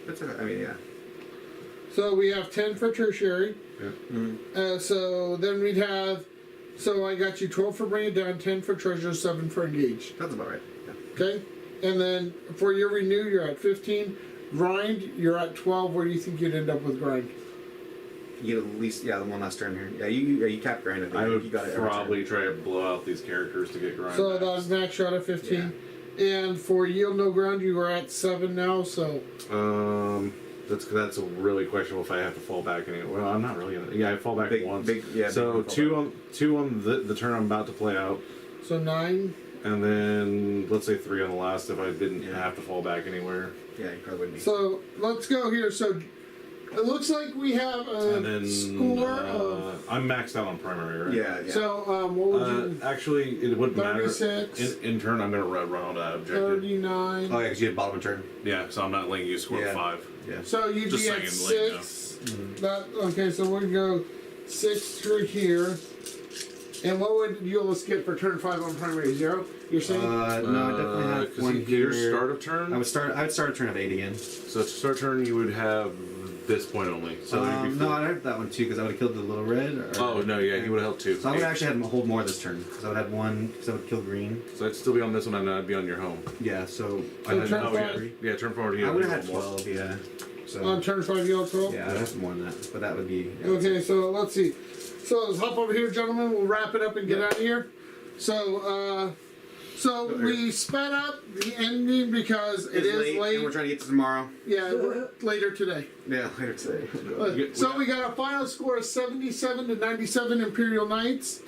That's okay. I mean, yeah. So we have 10 for tertiary. Yeah. So then we'd have. So I got you 12 for bring it down, 10 for treasure, 7 for engage. That's about right. Yeah. Okay? And then for your renew, you're at 15. Grind, you're at 12. Where do you think you'd end up with grind? You get at least the one last turn here. Yeah, you cap grind. I would you got it every probably try to blow out these characters to get grind. So back. that was max shot at 15. And for yield no ground, you are at 7 now. So That's really questionable if I have to fall back anyway. Well, I'm not really gonna. Yeah, I fall back Big- once. big- yeah, So big fall two on the turn I'm about to play out, so 9. and then let's say 3 on the last if I didn't Yeah. have to fall back anywhere. Yeah, you probably wouldn't be. So let's go here. So it looks like we have And a then score of. I'm maxed out on primary, right? yeah. So what would you? Actually, it wouldn't matter. 36. In turn, I'm gonna run on that objective. 39. Oh yeah, because you had bottom of turn. Yeah, so I'm not letting you score Yeah. 5. Yeah. So you'd Just be at saying, like, 6. That okay? So we'd go 6 through here. And what would Eulis get for turn 5 on primary? 0? You're saying? No, I definitely have 'cause one here. Your start of turn. I would start a turn of 8 again. So to start turn, you would have this point only. So you'd be No, I'd have that one too because I would have killed the little red. Or, Oh no, yeah, you would have held 2. So I would actually have him hold more this turn because I would have one because I would kill green. So I'd still be on this one, and I'd be on your home. Yeah. So So I'd turn have five. Yeah, turn forward. I would have had 12. Yeah. So On turn 5, you have 12? yeah, I'd have more than that, but that would be. Yeah, Okay, so let's see. So let's hop over here, gentlemen. We'll wrap it up and get out of here. So, we sped up the ending because it is late. and we're trying to get to tomorrow. Yeah, later today. Yeah, later today. So we got a final score of 77 to 97 Imperial Knights.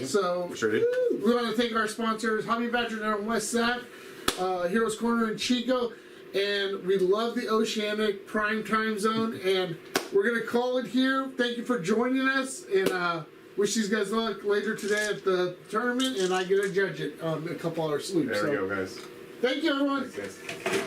So Sure did. we want to thank our sponsors, Hobby Badger down in West Sac, Heroes Corner in Chico, and we love the Oceanic Prime Time Zone. And we're gonna call it here. Thank you for joining us, and wish these guys luck later today at the tournament. And I get to judge it a couple hours sleep. There we go, guys. Thank you, everyone. Thanks, guys.